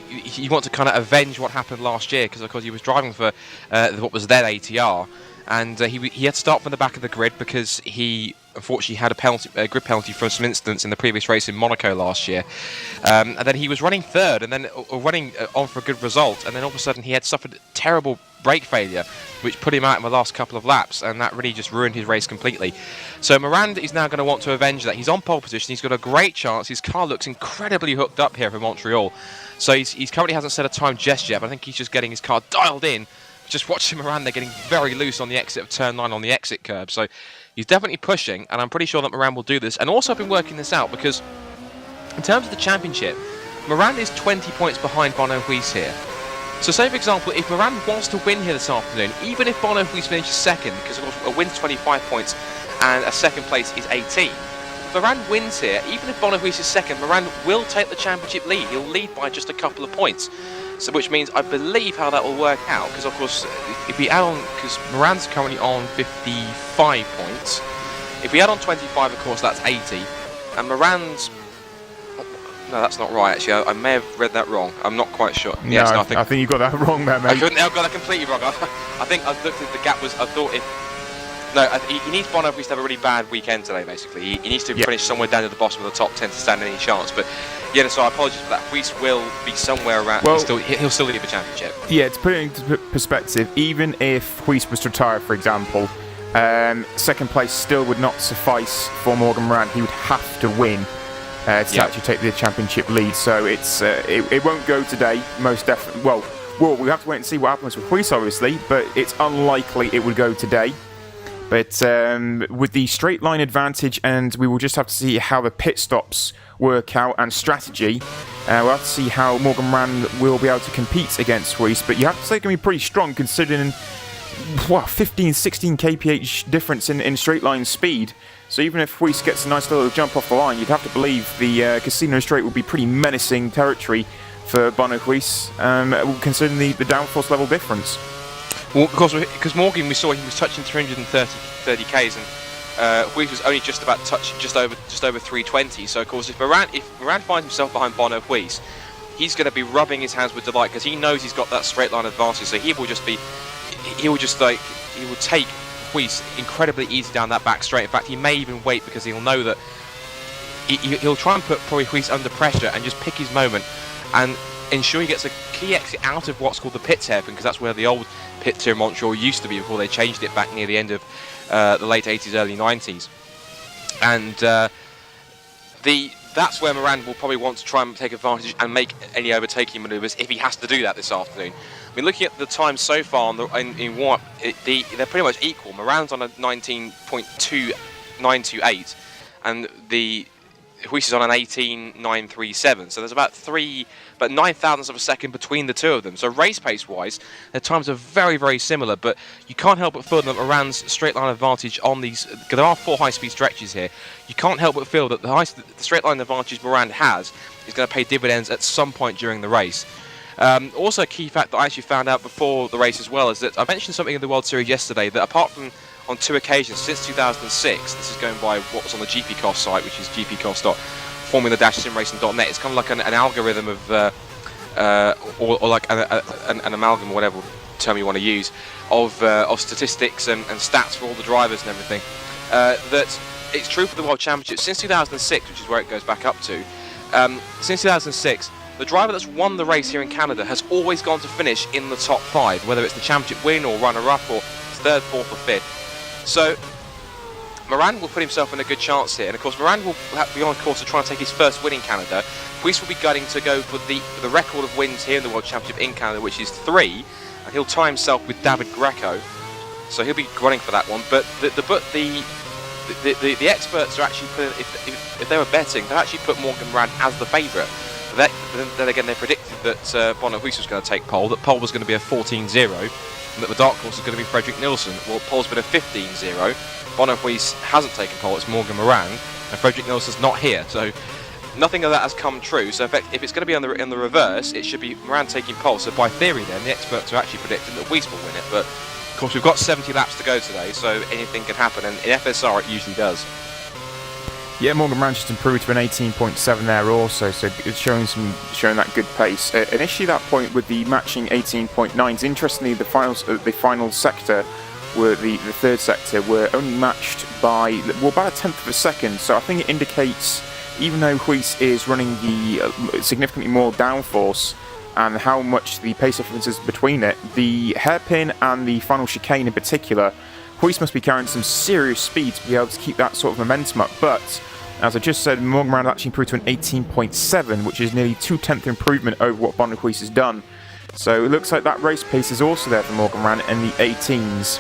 C: you want to kind of avenge what happened last year because, of course, he was driving for what was then ATR. And he had to start from the back of the grid because he unfortunately had a grid penalty for some incidents in the previous race in Monaco last year. And then he was running 3rd and then running on for a good result. And then all of a sudden he had suffered terrible brake failure, which put him out in the last couple of laps. And that really just ruined his race completely. So Miranda is now going to want to avenge that. He's on pole position. He's got a great chance. His car looks incredibly hooked up here for Montreal. So he's currently hasn't set a time just yet, but I think he's just getting his car dialed in. Just watching Moran, they're getting very loose on the exit of turn 9 on the exit curb. So he's definitely pushing, and I'm pretty sure that Moran will do this. And also I've been working this out because in terms of the championship, Moran is 20 points behind Bono Huis here. So say, for example, if Moran wants to win here this afternoon, even if Bono Huis finishes 2nd, because of course a win's 25 points and a 2nd place is 18, if Moran wins here, even if Bono Huis is 2nd, Moran will take the championship lead. He'll lead by just a couple of points. So which means I believe how that will work out, because of course if we add on, because Moran's currently on 55 points, if we add on 25 of course that's 80, and Moran's, no that's not right actually, I may have read that wrong, I'm not quite sure.
B: No, yes, I think you got that wrong there, mate.
C: I've got that completely wrong. I think I looked at the gap was, I thought he needs Bono to have a really bad weekend today basically. He needs to finish somewhere down at the bottom of the top 10 to stand any chance, but yeah, so I apologise for that. Huis will be somewhere around. Well, he'll still lead the championship.
B: Yeah, to put it into perspective, even if Huis was to retire, for example, 2nd place still would not suffice for Morgan Moran. He would have to win to actually take the championship lead. So it won't go today, most definitely. Well, we have to wait and see what happens with Huis, obviously, but it's unlikely it would go today. But with the straight line advantage, and we will just have to see how the pit stops work out and strategy. We'll have to see how Morgan Moran will be able to compete against Huis, but you have to say it's going to be pretty strong considering 15, 16 kph difference in straight line speed. So even if Huis gets a nice little jump off the line, you'd have to believe the Casino Straight would be pretty menacing territory for Bono Huis, considering the downforce level difference.
C: Well, of course, because Morgan, we saw he was touching 330 k's, and Huis was only just about touching just over 320. So, of course, if Moran finds himself behind Bono Huis, he's going to be rubbing his hands with delight because he knows he's got that straight line advantage. So he will take Huis incredibly easy down that back straight. In fact, he may even wait because he'll know that he'll try and put probably Huis under pressure and just pick his moment and ensure he gets a key exit out of what's called the pits hairpin, because that's where the old pits here in Montreal used to be before they changed it back near the end of the late 80s, early 90s. And the that's where Moran will probably want to try and take advantage and make any overtaking manoeuvres if he has to do that this afternoon. I mean, looking at the time so far in warm-up, they're pretty much equal. Moran's on a 19.2928, and the Woodwiss is on an 18.937. So there's about 9 thousandths of a second between the two of them. So race pace-wise, their times are very, very similar. But you can't help but feel that Moran's straight line advantage on these, because there are 4 high-speed stretches here. You can't help but feel that the straight line advantage Moran has is going to pay dividends at some point during the race. Also, a key fact that I actually found out before the race as well is that I mentioned something in the World Series yesterday that apart from on 2 occasions since 2006, this is going by what was on the GPCOS site, which is gpcos.formula-simracing.net. It's kind of like an algorithm of, or like an amalgam, whatever term you want to use, of statistics and stats for all the drivers and everything. That it's true for the World Championship since 2006, which is where it goes back up to. Since 2006. The driver that's won the race here in Canada has always gone to finish in the top 5, whether it's the championship win or runner-up or 3rd, 4th or 5th. So Moran will put himself in a good chance here, and of course Moran will be on course to try and take his first win in Canada. Woodwiss will be gunning to go for the record of wins here in the World Championship in Canada, which is 3, and he'll tie himself with David Greco. So he'll be running for that one. But the experts are actually if they were betting, they'll actually put Morgan Moran as the favourite. Then again, they predicted that Woodwiss was going to take pole, that pole was going to be a 14.0, and that the dark horse was going to be Fredrik Nilsson. Well, pole's been a 15.0. Woodwiss hasn't taken pole, it's Morgan Moran, and Fredrik Nilsson's not here. So nothing of that has come true. So if it's going to be in the reverse, it should be Moran taking pole. So by theory, then the experts are actually predicting that Woodwiss will win it. But of course, we've got 70 laps to go today, so anything can happen. And in FSR, it usually does.
B: Yeah, Morgan Moran just improved to an 18.7 there also, so it's showing that good pace. Initially, that point with the matching 18.9s. Interestingly, the final sector, the third sector, were only matched by about a 1/10 of a second. So I think it indicates, even though Woodwiss is running the significantly more downforce and how much the pace difference is between it, the hairpin and the final chicane in particular, Woodwiss must be carrying some serious speed to be able to keep that sort of momentum up. But as I just said, Morgan Moran actually improved to an 18.7, which is nearly 2/10 improvement over what Woodwiss has done. So it looks like that race pace is also there for Morgan Moran in the 18s.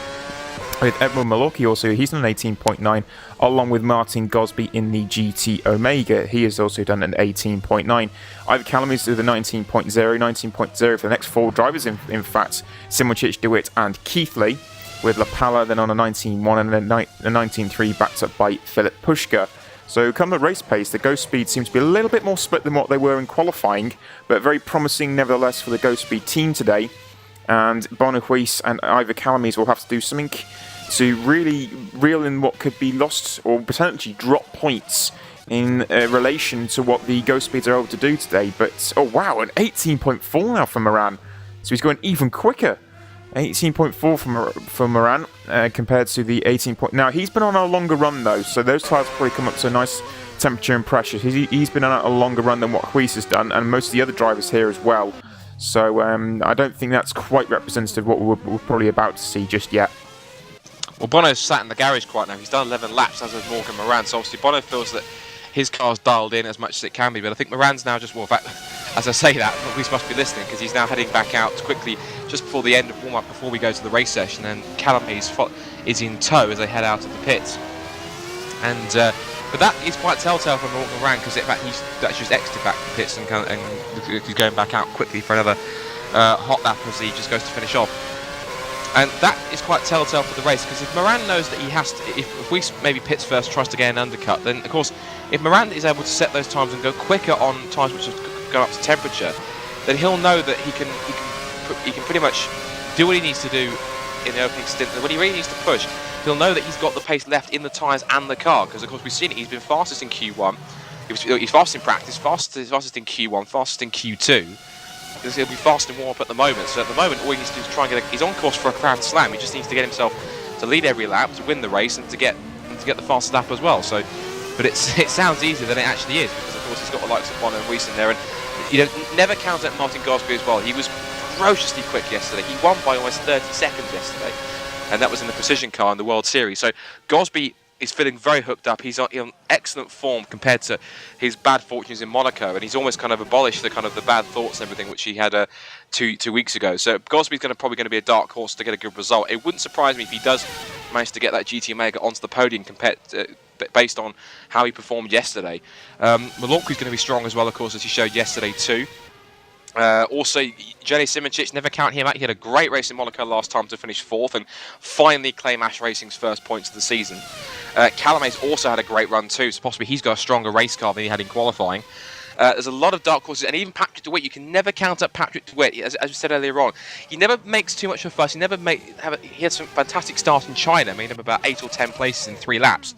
B: With Edmund Malocki also, he's done an 18.9, along with Martin Gosby in the GT Omega. He has also done an 18.9. Ivor Calamese with a 19.0, 19.0 for the next 4 drivers, in fact, Simocic, DeWitt and Keithley, with Lapala then on a 19.1 and a 19.3 backed up by Philip Pushka. So come the race pace, the Ghost Speed seems to be a little bit more split than what they were in qualifying, but very promising nevertheless for the Ghost Speed team today. And Woodwiss and Ivor Calamese will have to do something to really reel in what could be lost or potentially drop points in relation to what the Ghost Speeds are able to do today. But, oh wow, an 18.4 now from Moran. So he's going even quicker. 18.4 from Moran compared to the 18. Now, he's been on a longer run though, so those tyres probably come up to a nice temperature and pressure. He's been on a longer run than what Woodwiss has done, and most of the other drivers here as well. So I don't think that's quite representative of what we're probably about to see just yet.
C: Well, Bono's sat in the garage quite now. He's done 11 laps, as has Morgan Moran. So obviously Bono feels that his car's dialed in as much as it can be. But I think Moran's now just, well, in fact, as I say that, Woodwiss must be listening, because he's now heading back out quickly just before the end of warm-up, before we go to the race session. And Calamese is in tow as they head out of the pits. And but that is quite telltale for Morgan Moran, because in fact he's actually just exited back the pits and he's going back out quickly for another hot lap as he just goes to finish off. And that is quite telltale for the race, because if Moran knows that he has to, if Woodwiss maybe pits first, tries to get an undercut, then of course if Moran is able to set those times and go quicker on times which have gone up to temperature, then he'll know that he can pretty much do what he needs to do in the opening stint. And when he really needs to push, he'll know that he's got the pace left in the tyres and the car, because of course we've seen it. He's been fastest in Q1, he's fastest in practice, fastest in Q1, fastest in Q2. He'll be fast in warm-up at the moment. So at the moment, all he needs to do is try and he's on course for a Grand Slam. He just needs to get himself to lead every lap, to win the race, and to get the fastest lap as well. So, but it sounds easier than it actually is, because of course he's got the likes of Bono and Woodwiss in there, and you know, never count out Martin Gosby as well. He was ferociously quick yesterday. He won by almost 30 seconds yesterday, and that was in the precision car in the World Series. So Gosby He's feeling very hooked up. He's on excellent form compared to his bad fortunes in Monaco, and he's almost kind of abolished the bad thoughts and everything which he had two weeks ago. So Gosby's probably going to be a dark horse to get a good result. It wouldn't surprise me if he does manage to get that GT Omega onto the podium based on how he performed yesterday. Malorku's going to be strong as well, of course, as he showed yesterday too. Also, Jenny Simoncic, never count him out. He had a great race in Monaco last time to finish 4th and finally claim Ash Racing's first points of the season. Calame's also had a great run too, so possibly he's got a stronger race car than he had in qualifying. There's a lot of dark horses, and even Patrick DeWitt, you can never count up Patrick DeWitt, as we said earlier on. He never makes too much of a fuss. He had some fantastic starts in China, made up about 8 or 10 places in 3 laps.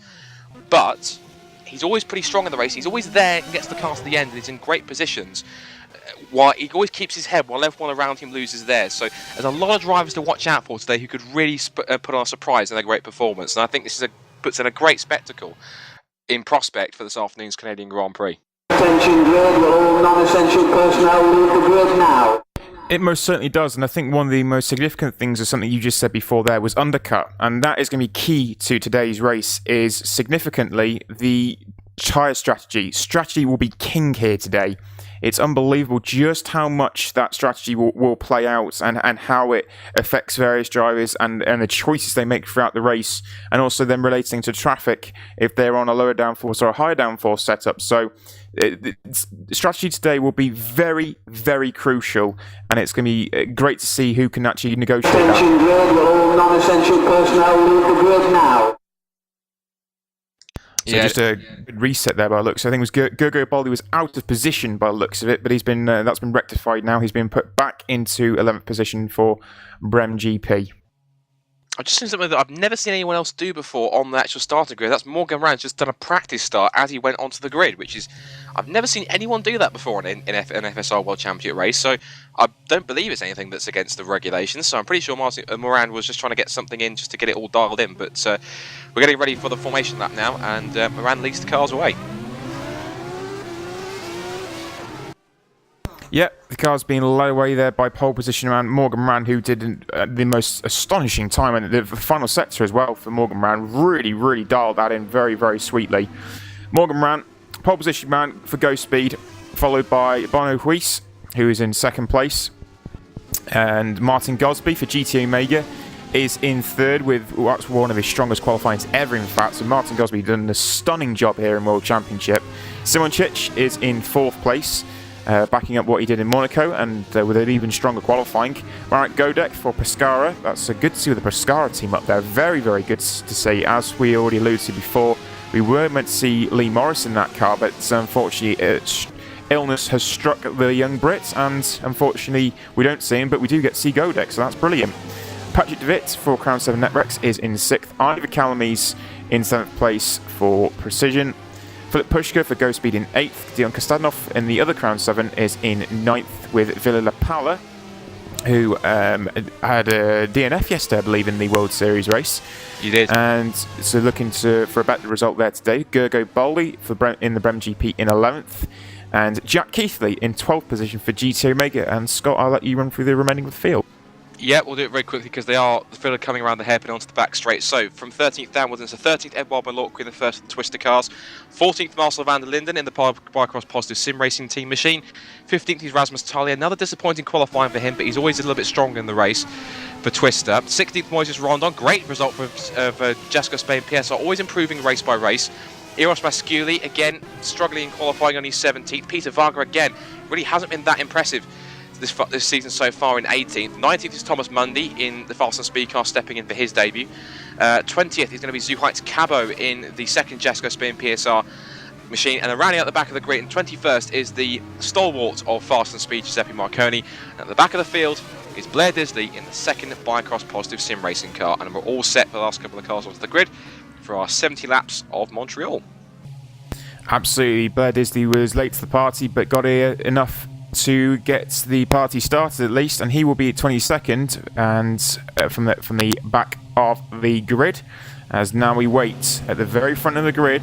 C: But he's always pretty strong in the race. He's always there and gets the car to the end, and he's in great positions. While he always keeps his head while everyone around him loses theirs. So there's a lot of drivers to watch out for today who could really put on a surprise and a great performance. And I think this puts in a great spectacle in prospect for this afternoon's Canadian Grand Prix.
D: Attention grid, all non-essential personnel leave the grid now.
B: It most certainly does, and I think one of the most significant things is something you just said before there was undercut, and that is going to be key to today's race, is significantly the tyre strategy. Strategy will be king here today. It's unbelievable just how much that strategy will play out and how it affects various drivers and the choices they make throughout the race, and also then relating to traffic if they're on a lower downforce or a higher downforce setup. So the strategy today will be very, very crucial, and it's going to be great to see who can actually negotiate that.
D: Attention grid, all non-essential personnel leave the grid now.
B: So just a good reset there by the looks. I think it was Gergo Baldi was out of position by the looks of it, but he's been that's been rectified now. He's been put back into 11th position for Brem GP.
C: I've just seen something that I've never seen anyone else do before on the actual starter grid. That's Morgan Rand's just done a practice start as he went onto the grid, which is, I've never seen anyone do that before in an FSR World Championship race. So I don't believe it's anything that's against the regulations. So I'm pretty sure Moran was just trying to get something in just to get it all dialed in. But we're getting ready for the formation lap now, and Moran leads the cars away.
B: Yep, the car's being led away there by pole position around Morgan Rand, who did the most astonishing time, and the final sector as well for Morgan Rand really, really dialed that in very, very sweetly. Morgan Rand, pole position man for Go Speed, followed by Bono Huis, who is in 2nd place, and Martin Gosby for GT Omega is in 3rd with what's one of his strongest qualifyings ever, in fact. So Martin Gosby done a stunning job here in World Championship. Simoncic is in 4th place, backing up what he did in Monaco, and with an even stronger qualifying. Marek Godek for Pescara. That's good to see with the Pescara team up there. Very, very good to see. As we already alluded to before, we were meant to see Lee Morris in that car, but unfortunately illness has struck the young Brit, and unfortunately we don't see him, but we do get to see Godek, so that's brilliant. Patrick DeWitt for Crown 7 Netrex is in 6th. Ivor Calames in 7th place for Precision. Philip Pushka for Go Speed in 8th. Dion Kostadinov in the other Crown 7 is in 9th with Villa La Pala, who had a DNF yesterday, I believe, in the World Series race.
C: You did.
B: And so looking for a better result there today. Gergo Baldi in the Brem GP in 11th. And Jack Keithley in 12th position for GT Omega. And Scott, I'll let you run through the remaining of the field.
C: Yeah, we'll do it very quickly because the field are coming around the hairpin onto the back straight. So from 13th downwards, it's the 13th Edouard Malorque in the first of the Twister cars. 14th Marcel van der Linden in the Bicross Positive Sim Racing Team machine. 15th is Rasmus Talia. Another disappointing qualifying for him, but he's always a little bit stronger in the race for Twister. 16th Moises Rondon. Great result for Jasco Spain PSR, always improving race by race. Eros Masculi, again, struggling in qualifying on his 17th. Peter Varga, again, really hasn't been that impressive this season so far in 18th. 19th is Thomas Mundy in the Fast and Speed car, stepping in for his debut. 20th is going to be Zuhaitz Cabo in the second Jasco Spin PSR machine. And then rounding out the back of the grid, and 21st is the stalwart of Fast and Speed, Giuseppe Marconi. And at the back of the field is Blair Disley in the second Bicross Positive Sim Racing car. And we're all set for the last couple of cars onto the grid for our 70 laps of Montreal.
B: Absolutely. Blair Disley was late to the party, but got here enough to get the party started at least, and he will be 22nd and from the back of the grid, as now we wait at the very front of the grid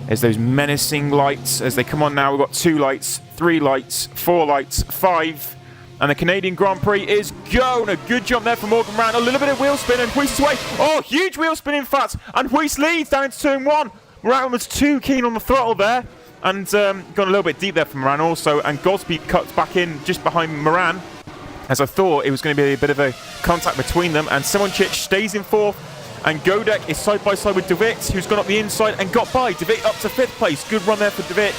B: as those menacing lights as they come on now. We've got 2 lights, 3 lights, 4 lights, 5, And the Canadian Grand Prix is going. A good jump there from Morgan Moran. A little bit of wheel spin and Weiss is away. Oh, huge wheel spin in fact. And Weiss leads down into turn 1. Moran was too keen on the throttle there. And gone a little bit deep there for Moran also. And Gosby cuts back in just behind Moran. As I thought it was going to be a bit of a contact between them. And Simoncic stays in 4th. And Godek is side by side with De Wit, who's gone up the inside and got by. De Wit up to 5th place. Good run there for De Wit.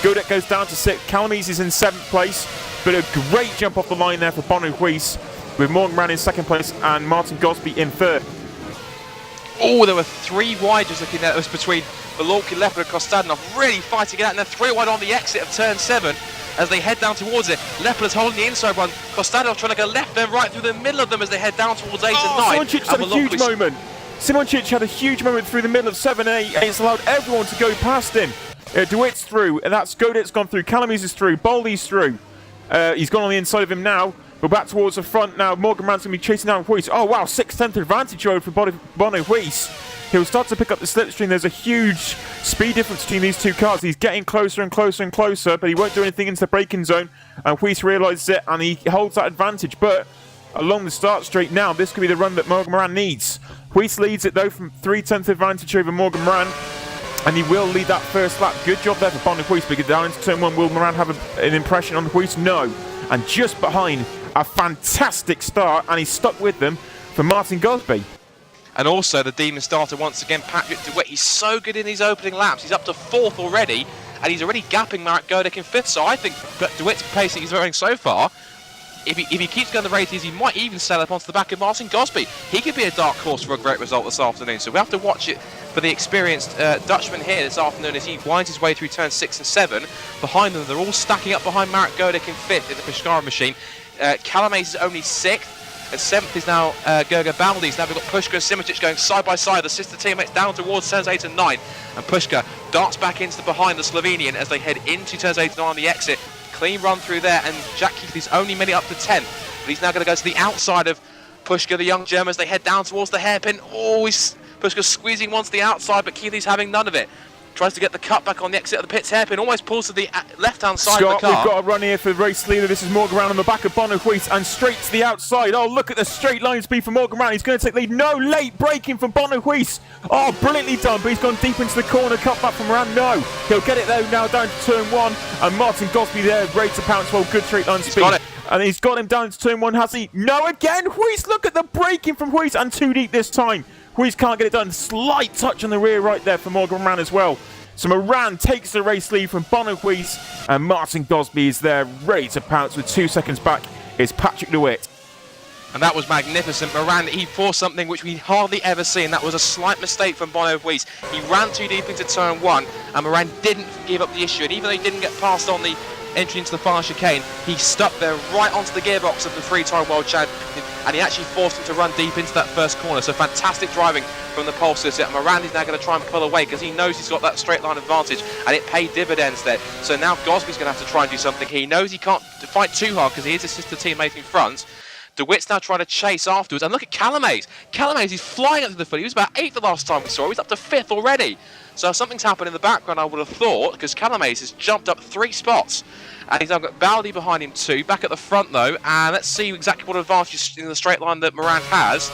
B: Godek goes down to 6th. Calamise is in 7th place. But a great jump off the line there for Bono Weiss, with Morgan Moran in 2nd place and Martin Gosby in 3rd.
C: Oh, there were 3 wide just looking at. It was between Belorki, Leopard and Kostanov really fighting it out, and then 3 wide on the exit of turn 7 as they head down towards it. Leopard is holding the inside one. Kostanov trying to go left and right through the middle of them as they head down towards 8 and 9.
B: Simoncic had a huge moment. Simoncic had a huge moment through the middle of 7-8, and it's allowed everyone to go past him. De Wit's through, and that's Godet's gone through. Calamise is through. Baldy's through. He's gone on the inside of him now. We're back towards the front now. Morgan Moran's going to be chasing down Weiss. Oh, wow. 6/10 advantage over for Bono Weiss. He'll start to pick up the slipstream. There's a huge speed difference between these two cars. He's getting closer and closer and closer, but he won't do anything into the braking zone. And Weiss realises it, and he holds that advantage. But along the start straight now, this could be the run that Morgan Moran needs. Weiss leads it, though, from 3/10 advantage over Morgan Moran. And he will lead that first lap. Good job there for Bono Weiss. But down into turn 1, will Moran have an impression on Weiss? No. And just behind, a fantastic start, and he's stuck with them for Martin Gosby.
C: And also the Demon starter once again, Patrick De Wit. He's so good in these opening laps. He's up to 4th already, and he's already gapping Marek Godek in 5th. So I think that De Wit's pace that he's running so far, if he keeps going the rate he might even sail up onto the back of Martin Gosby. He could be a dark horse for a great result this afternoon. So we have to watch it for the experienced Dutchman here this afternoon as he winds his way through turns 6 and 7. Behind them, they're all stacking up behind Marek Godek in 5th in the Pescara machine. Calamise is only 6th. And 7th is now Gerga Baldes. Now we've got Pushka and Simoncic going side by side. The sister teammates down towards turns 8 and 9. And Pushka darts back into the behind the Slovenian as they head into turns 8 and 9 on the exit. Clean run through there, and Jack Keithley's only minute up to 10th. But he's now going to go to the outside of Pushka, the young German, as they head down towards the hairpin. Oh, Pushka's squeezing once the outside, but Keithley's having none of it. Tries to get the cut back on the exit of the pits hairpin, almost pulls to the left-hand side of the car.
B: We've got a run here for the race leader. This is Morgan Moran on the back of Bono Weiss and straight to the outside. Oh, look at the straight line speed from Morgan Moran. He's going to take the lead. No, late braking from Bono Weiss. Oh, brilliantly done, but he's gone deep into the corner. Cut back from Moran. No, he'll get it though now down to turn 1. And Martin Gosby there, ready to pounce. Well, good straight line speed.
C: He's got it.
B: And he's got him down to turn 1, has he? No, again, Weiss. Look at the braking from Weiss, and too deep this time. Weiss can't get it done. Slight touch on the rear right there for Morgan Moran as well. So Moran takes the race lead from Bono Weiss, and Martin Gosby is there, ready to pounce with 2 seconds back. Is Patrick De Wit.
C: And that was magnificent. Moran, he forced something which we hardly ever see, and that was a slight mistake from Bono Weiss. He ran too deep into turn 1, and Moran didn't give up the issue. And even though he didn't get past on the entry into the far chicane, he stuck there right onto the gearbox of the 3-time world champion, and he actually forced him to run deep into that first corner. So fantastic driving from the pole sitter. And Moran is now going to try and pull away because he knows he's got that straight line advantage, and it paid dividends there. So now Gosby's going to have to try and do something. He knows he can't fight too hard because he is his sister teammate in front. De Wit's now trying to chase afterwards, and look at Calamise. Calamise is flying up to the field. He was about 8th the last time we saw him. He's up to 5th already. So something's happened in the background, I would have thought, because Calamise has jumped up 3 spots. And he's now got Baldy behind him too, back at the front though, and let's see exactly what advantage in the straight line that Moran has.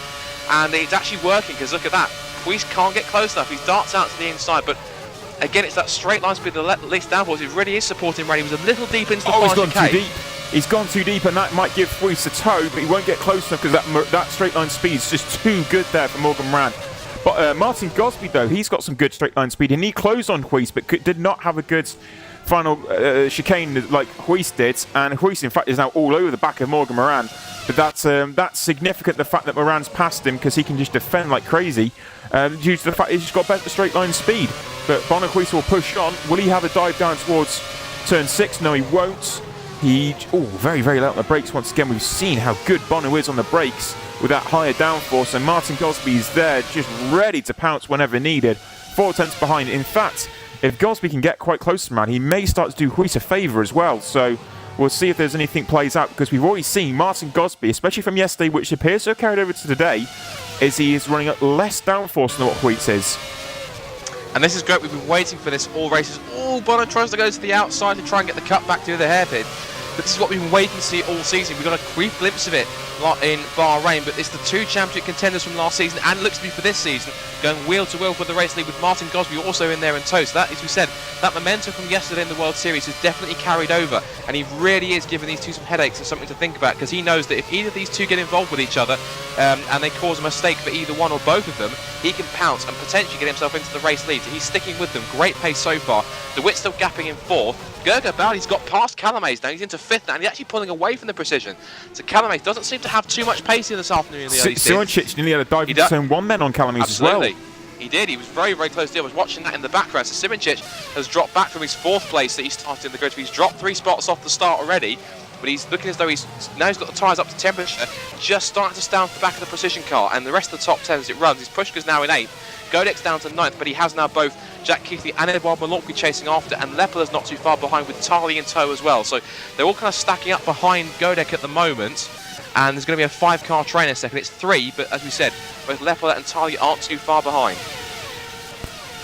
C: And it's actually working, because look at that. Weiss can't get close enough. He darts out to the inside, but again, it's that straight line speed that least downforce. It really is supporting Moran. He was a little deep into the
B: he's
C: far
B: gone
C: chicane.
B: too deep. He's gone too deep, and that might give Weiss a tow, but he won't get close enough because that straight line speed is just too good there for Morgan Moran. But Martin Gosby, though, he's got some good straight line speed, and he closed on Weiss, but did not have a good final chicane like Weiss did. And Weiss, in fact, is now all over the back of Morgan Moran. But that's significant, the fact that Moran's passed him, because he can just defend like crazy due to the fact he's just got better straight line speed. But Bono Weiss will push on. Will he have a dive down towards turn 6? No, he won't. Very, very low on the brakes once again. We've seen how good Bono is on the brakes with that higher downforce, and Martin Gosby is there just ready to pounce whenever needed. 4 tenths behind. In fact, if Gosby can get quite close to Moran, he may start to do Weiss a favour as well. So we'll see if there's anything plays out, because we've already seen Martin Gosby, especially from yesterday, which appears to have carried over to today, is he is running at less downforce than what Weiss is.
C: And this is great. We've been waiting for this all races. Oh, Bono tries to go to the outside to try and get the cut back to the hairpin. But this is what we've been waiting to see all season. We got a brief glimpse of it in Bahrain, but it's the two championship contenders from last season and looks to be for this season, going wheel to wheel for the race lead with Martin Gosby also in there in tow. So that, as we said, that momentum from yesterday in the World Series has definitely carried over, and he really is giving these two some headaches and something to think about, because he knows that if either of these two get involved with each other and they cause a mistake for either one or both of them, he can pounce and potentially get himself into the race lead. So he's sticking with them. Great pace so far. DeWitt still gapping in fourth. Gergo Baldi's got past Calamaze now. He's into fifth now, and he's actually pulling away from the precision. So Calamaze doesn't seem to have too much pace in this afternoon in the early
B: Simoncic nearly had a dive into turn one then on Calamaze as well.
C: He did. He was very, very close to it. I was watching that in the background. So Simoncic has dropped back from his fourth place that he started in the grid. He's dropped 3 spots off the start already, but he's looking as though he's got the tyres up to temperature, just starting to stand off the back of the precision car, and the rest of the top 10 as it runs. His Pushka's now in 8th. Godek's down to 9th, but he has now both Jack Keithley and Edouard Malorky chasing after, and Lepela's not too far behind with Tarley in tow as well. So they're all kind of stacking up behind Godek at the moment, and there's going to be a 5-car train in a second. It's 3, but as we said, both Lepela and Tarley aren't too far behind.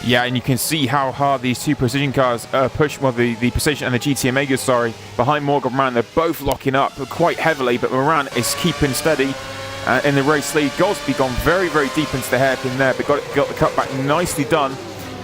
B: Yeah, and you can see how hard these two precision cars push, well, the Precision and the GT Omega, sorry, behind Morgan Moran. They're both locking up quite heavily, but Moran is keeping steady in the race lead. Gosby gone very, very deep into the hairpin there, but got the cutback nicely done,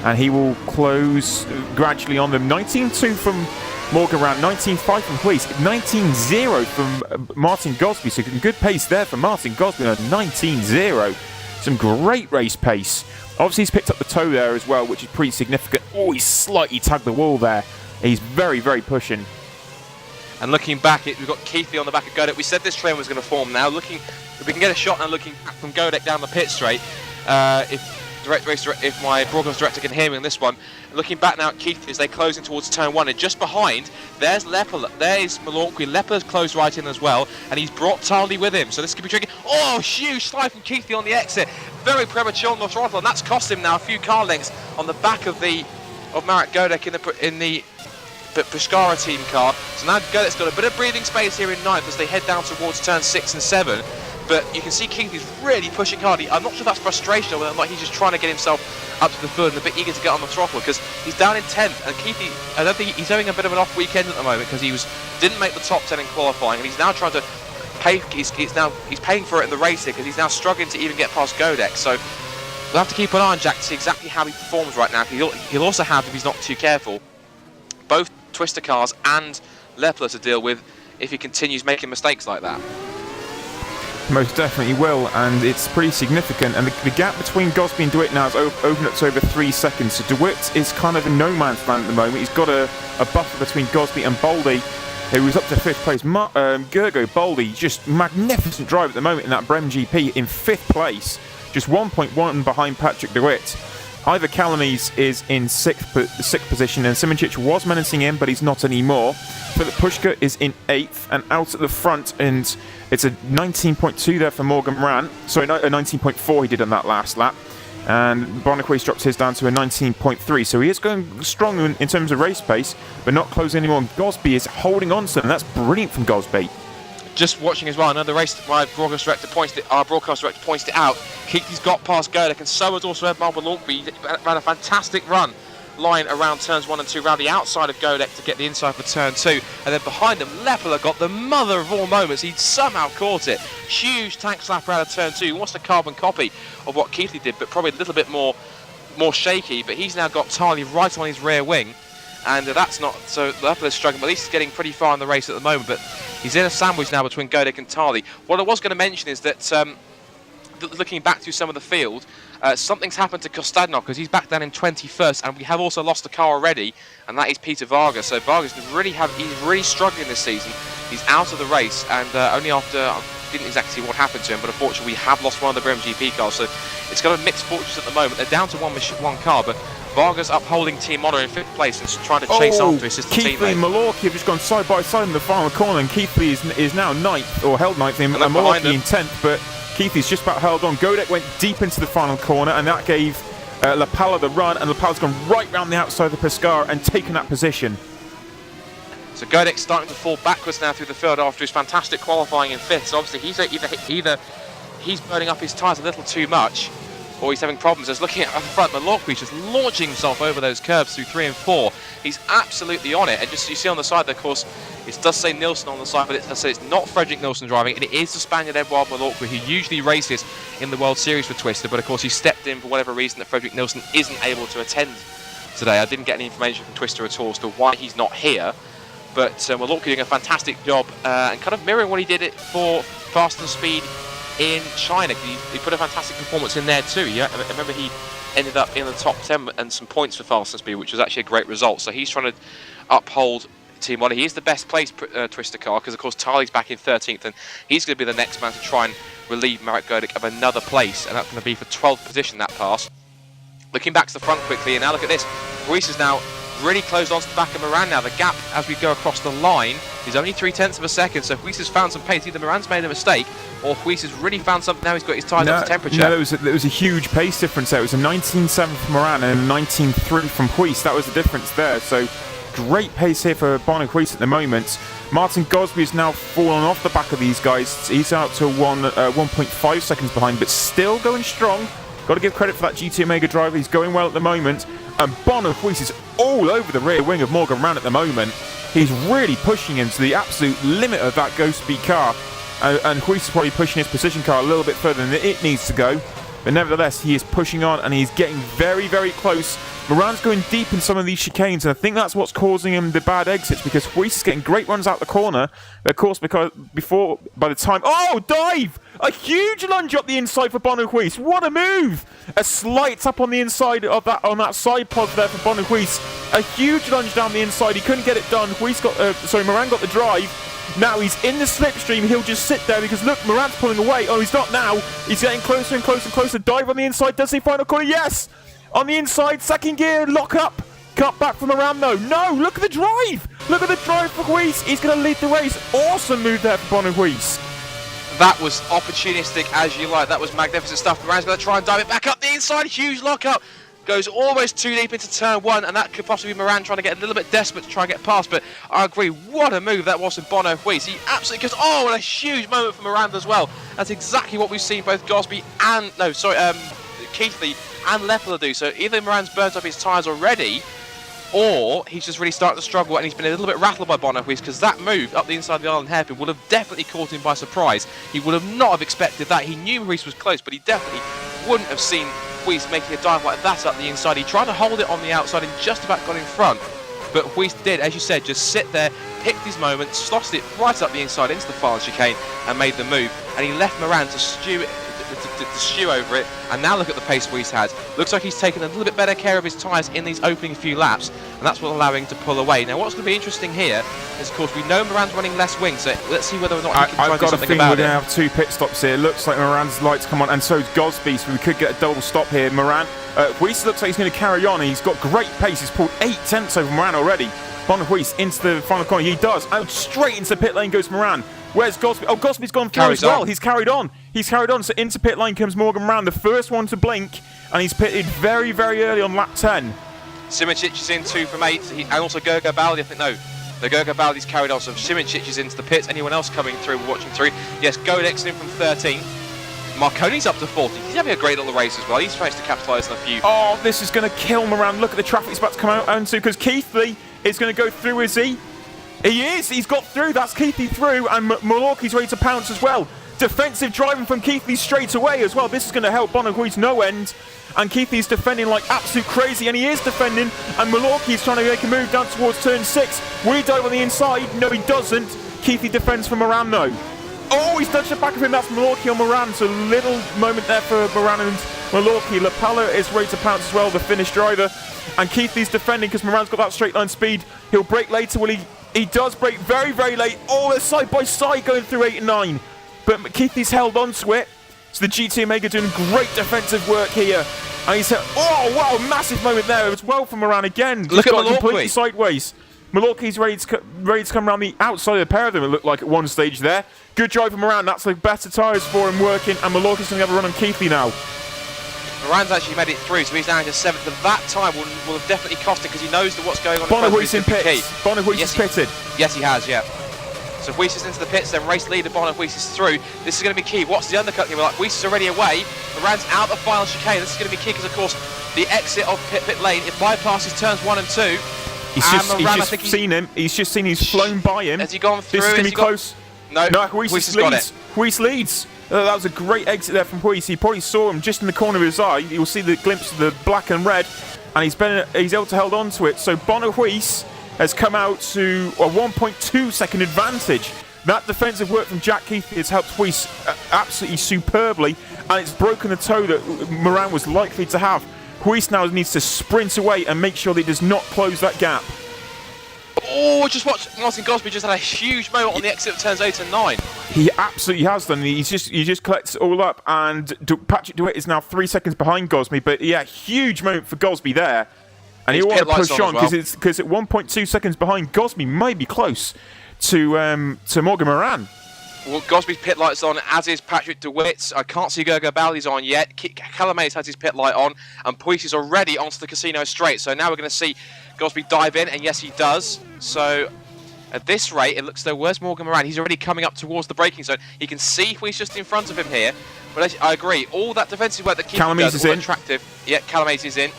B: and he will close gradually on them. 19.2 from Morgan Moran, 19.5 from Huis, 19.0 from Martin Gosby, so good pace there for Martin Gosby at 19.0. Some great race pace. Obviously, he's picked up the toe there as well, which is pretty significant. Oh, he's slightly tagged the wall there. He's very, very pushing.
C: And looking back, we've got Keithley on the back of Godek. We said this train was going to form now. If we can get a shot now looking back from Godek down the pit straight, if my broadcast director can hear me on this one. Looking back now at Keithley as they close in towards turn 1, and just behind, there's Lepela, there's Malorky. Lepela's closed right in as well, and he's brought Tarley with him, so this could be tricky. Oh, huge slide from Keithley on the exit. Very premature on the throttle, and that's cost him now a few car lengths on the back of Marek Godek in the Pescara team car. So now Godek's got a bit of breathing space here in 9th as they head down towards turn 6 and 7. But you can see Keithley's really pushing hard. I'm not sure if that's frustration or whether he's just trying to get himself up to the foot and a bit eager to get on the throttle, because he's down in 10th, and Keithley, I don't think he's having a bit of an off weekend at the moment because he didn't make the top 10 in qualifying, and he's now trying to pay. He's paying for it in the race here because he's now struggling to even get past Godek. So we'll have to keep an eye on Jack to see exactly how he performs right now. He'll also have, if he's not too careful, both Twister cars and Lepela to deal with if he continues making mistakes like that.
B: Most definitely will, and it's pretty significant. And the gap between Gosby and DeWitt now has opened up to over 3 seconds. So DeWitt is kind of in no man's land at the moment. He's got a buffer between Gosby and Baldi, who was up to 5th place. Gergo Baldi, just magnificent drive at the moment in that Brem GP in 5th place, just 1.1 behind Patrick DeWitt. Ivor Calamaze is in 6th position, and Simoncic was menacing him, but he's not anymore. Philip Pushka is in 8th and out at the front, and it's a 19.2 there for Morgan Moran. Sorry, a 19.4 he did on that last lap. And Barnaquist drops his down to a 19.3, so he is going strong in terms of race pace, but not closing anymore. Gosby is holding on to them, and that's brilliant from Gosby.
C: Just watching as well, I know the race, our broadcast director points it out. Keithley's got past Godek, and so has also Edouard Malorky. He ran a fantastic run line around turns 1 and 2, around the outside of Godek to get the inside for turn 2, and then behind them Lepela got the mother of all moments. He somehow caught it. Huge tank slapper out of turn 2. He wants a carbon copy of what Keithley did, but probably a little bit more shaky. But he's now got Tarley right on his rear wing, and that's not so. Lepela's struggling, but at least he's getting pretty far in the race at the moment. But he's in a sandwich now between Godek and Tarley. What I was going to mention is that looking back through some of the field, something's happened to Kostadinov because he's back down in 21st, and we have also lost a car already, and that is Peter Vargas. So Vargas he's really struggling this season. He's out of the race, and only after, I didn't exactly see what happened to him, but unfortunately we have lost one of the Brem GP cars, so it's got a mixed fortunes at the moment. They're down to one car, but Vargas upholding team honour in 5th place and trying to chase after his assistant teammate.
B: Keithley and Malorky have just gone side by side in the final corner, and Keithley is now 9th, or held 9th, and Malorky in 10th, but Keithley's just about held on. Godek went deep into the final corner, and that gave Lepela the run, and Lepela's gone right round the outside of the Pescara and taken that position.
C: So Godek's starting to fall backwards now through the field after his fantastic qualifying in 5th. So obviously either he's burning up his tyres a little too much, or he's having problems. As looking at the front, Malorquis just launching himself over those curves through 3 and 4. He's absolutely on it. And just you see on the side, of course, it does say Nilsson on the side, but it does say it's not Fredrik Nilsson driving, and it is the Spaniard Eduard Malorquis, who usually races in the World Series for Twister, but of course he stepped in for whatever reason that Fredrik Nilsson isn't able to attend today. I didn't get any information from Twister at all as to why he's not here, but Malorquis doing a fantastic job and kind of mirroring what he did it for Fast and Speed in China. He put a fantastic performance in there too. Yeah, I remember he ended up in the top 10 and some points for Fast and Speed, which was actually a great result. So he's trying to uphold Team One. He is the best placed Twister car because of course Tali's back in 13th, and he's going to be the next man to try and relieve Marek Godic of another place, and that's going to be for 12th position, that pass. Looking back to the front quickly, and now look at this. Ruiz is now really closed onto the back of Moran now. The gap as we go across the line is only 0.3 of a second, so Ruiz has found some pace. Either Moran's made a mistake or Ruiz has really found something. Now he's got his tyres up to temperature.
B: No, there was a huge pace difference there. It was a 19.7 from Moran and a 19.3 from Ruiz. That was the difference there. So great pace here for Bono Ruiz at the moment. Martin Gosby is now fallen off the back of these guys. He's out to 1.5 seconds behind, but still going strong. Got to give credit for that GT Omega driver. He's going well at the moment. And Bono Ruiz is all over the rear wing of Morgan Moran at the moment. He's really pushing him to the absolute limit of that Ghost Speed car. And Ruiz is probably pushing his position car a little bit further than it needs to go. But nevertheless, he is pushing on and he's getting very, very close. Moran's going deep in some of these chicanes, and I think that's what's causing him the bad exits, because Ruiz is getting great runs out the corner. But of course, by the time... Oh, dive! A huge lunge up the inside for Bono Ruiz. What a move! A slight tap on the inside of that, on that side pod there for Bono Ruiz. A huge lunge down the inside. He couldn't get it done. Moran got the drive. Now he's in the slipstream. He'll just sit there because look, Moran's pulling away. Oh, he's not now. He's getting closer and closer and closer. Dive on the inside. Does he final corner? Yes! On the inside, second gear, lock up. Cut back from Moran though. No, look at the drive. Look at the drive for Ruiz. He's going to lead the race. Awesome move there for Bono Ruiz.
C: That was opportunistic as you like. That was magnificent stuff. Moran's going to try and dive it back up the inside. Huge lock up. Goes almost too deep into turn 1, and that could possibly be Moran trying to get a little bit desperate to try and get past, but I agree, what a move that was from Bono Ruiz. He absolutely goes, oh, and a huge moment for Moran as well. That's exactly what we've seen both Gosby and, Keithley and Lepela do. So either Moran's burnt up his tyres already, or he's just really starting to struggle, and he's been a little bit rattled by Bono Ruiz, because that move up the inside of the island hairpin would have definitely caught him by surprise. He would have not have expected that. He knew Ruiz was close, but he definitely wouldn't have seen Ruiz making a dive like that up the inside. He tried to hold it on the outside and just about got in front, but Ruiz did, as you said, just sit there, picked his moment, slotted it right up the inside into the final chicane and made the move, and he left Moran to stew over it. And now look at the pace Ruiz has. Looks like he's taken a little bit better care of his tyres in these opening few laps, and that's what allowing him to pull away. Now what's going to be interesting here is, of course, we know Moran's running less wings, so let's see whether or not he can try and do something about it.
B: I've got a feeling we're going to have 2 pit stops here. Looks like Moran's lights come on, and so is Gosby, so we could get a double stop here. Moran, Ruiz looks like he's going to carry on. He's got great pace. He's pulled 8/10 over Moran already. Bono Ruiz into the final corner. He does. Out straight into the pit lane goes Moran. Where's Gosby? Oh, Gosby's gone through as well. He's carried on. He's carried on. So into pit lane comes Morgan Moran, the first one to blink, and he's pitted very, very early on lap 10.
C: Simincic is in 2 from 8, and also Gergo Baldi, I think, no. The Gergo Baldi's carried on, so Simincic is into the pits. Anyone else coming through, watching through? Yes, Godek's in from 13. Marconi's up to 40. He's having a great little race as well. He's managed to capitalise on a few.
B: Oh, this is going to kill Moran. Look at the traffic he's about to come out onto, because Keithley is going to go through, is he? He is! He's got through! That's Keithley through, and Malorqui's ready to pounce as well. Defensive driving from Keithley straight away as well. This is going to help Bono Ruiz no end. And Keithley's defending like absolute crazy, and he is defending, and Malorqui's trying to make a move down towards turn 6. Will he dive on the inside? No, he doesn't. Keithley defends for Moran though. Oh, he's touched the back of him. That's Malorqui on Moran. So little moment there for Moran and Malorqui. Lepela is ready to pounce as well, the Finnish driver. And Keithley's defending because Moran's got that straight line speed. He'll brake later, will he? He does brake very, very late. Oh, they're side by side going through 8 and 9. But Keithley's held on to it. So the GT Omega doing great defensive work here. And he's oh, wow, massive moment there as well from Moran again.
C: Look at Malorqui.
B: Completely sideways. Malorqui's ready to come around the outside of the pair of them, it looked like at one stage there. Good drive from Moran. That's like better tyres for him working. And Malorqui's going to have a run on Keithley now.
C: Moran's actually made it through, so he's down to 7th. And that time will have definitely cost him because he knows that what's going on.
B: Bono Ruiz in pits. Bono Ruiz is pitted.
C: Yes, he has, yeah. So Woodwiss is into the pits, then race leader Woodwiss is through. This is going to be key. What's the undercut going to be like? Woodwiss is already away. Moran's out the final chicane. This is going to be key because, of course, the exit of pit lane, it bypasses turns 1 and 2.
B: He's just seen him. He's just seen he's flown by him.
C: Has he gone through?
B: This is going to be close.
C: No,
B: Woodwiss leads. Woodwiss leads. That was a great exit there from Woodwiss. He probably saw him just in the corner of his eye. You'll see the glimpse of the black and red, and he's able to hold on to it. So Woodwiss has come out to a 1.2 second advantage. That defensive work from Jack Keith has helped Woodwiss absolutely superbly, and it's broken the toe that Moran was likely to have. Woodwiss now needs to sprint away and make sure that he does not close that gap.
C: Oh, just watch. Martin Gosby just had a huge moment on the exit of turns 8 and 9.
B: He absolutely has done. He just collects it all up, and Patrick DeWitt is now 3 seconds behind Gosby. But yeah, huge moment for Gosby there. And he'll want to push on because at 1.2 seconds behind, Gosby may be close to Morgan Moran.
C: Well, Gosby's pit light's on, as is Patrick DeWitt's. I can't see Gergo Baldi's on yet. Calamaze has his pit light on, and Woodwiss is already onto the casino straight. So now we're going to see Gosby dive in, and yes, he does. So at this rate, it looks though, where's Morgan Moran? He's already coming up towards the braking zone. You can see Woodwiss just in front of him here. But I agree, all that defensive work that Keith does, all attractive. Yeah, Calamaze is in.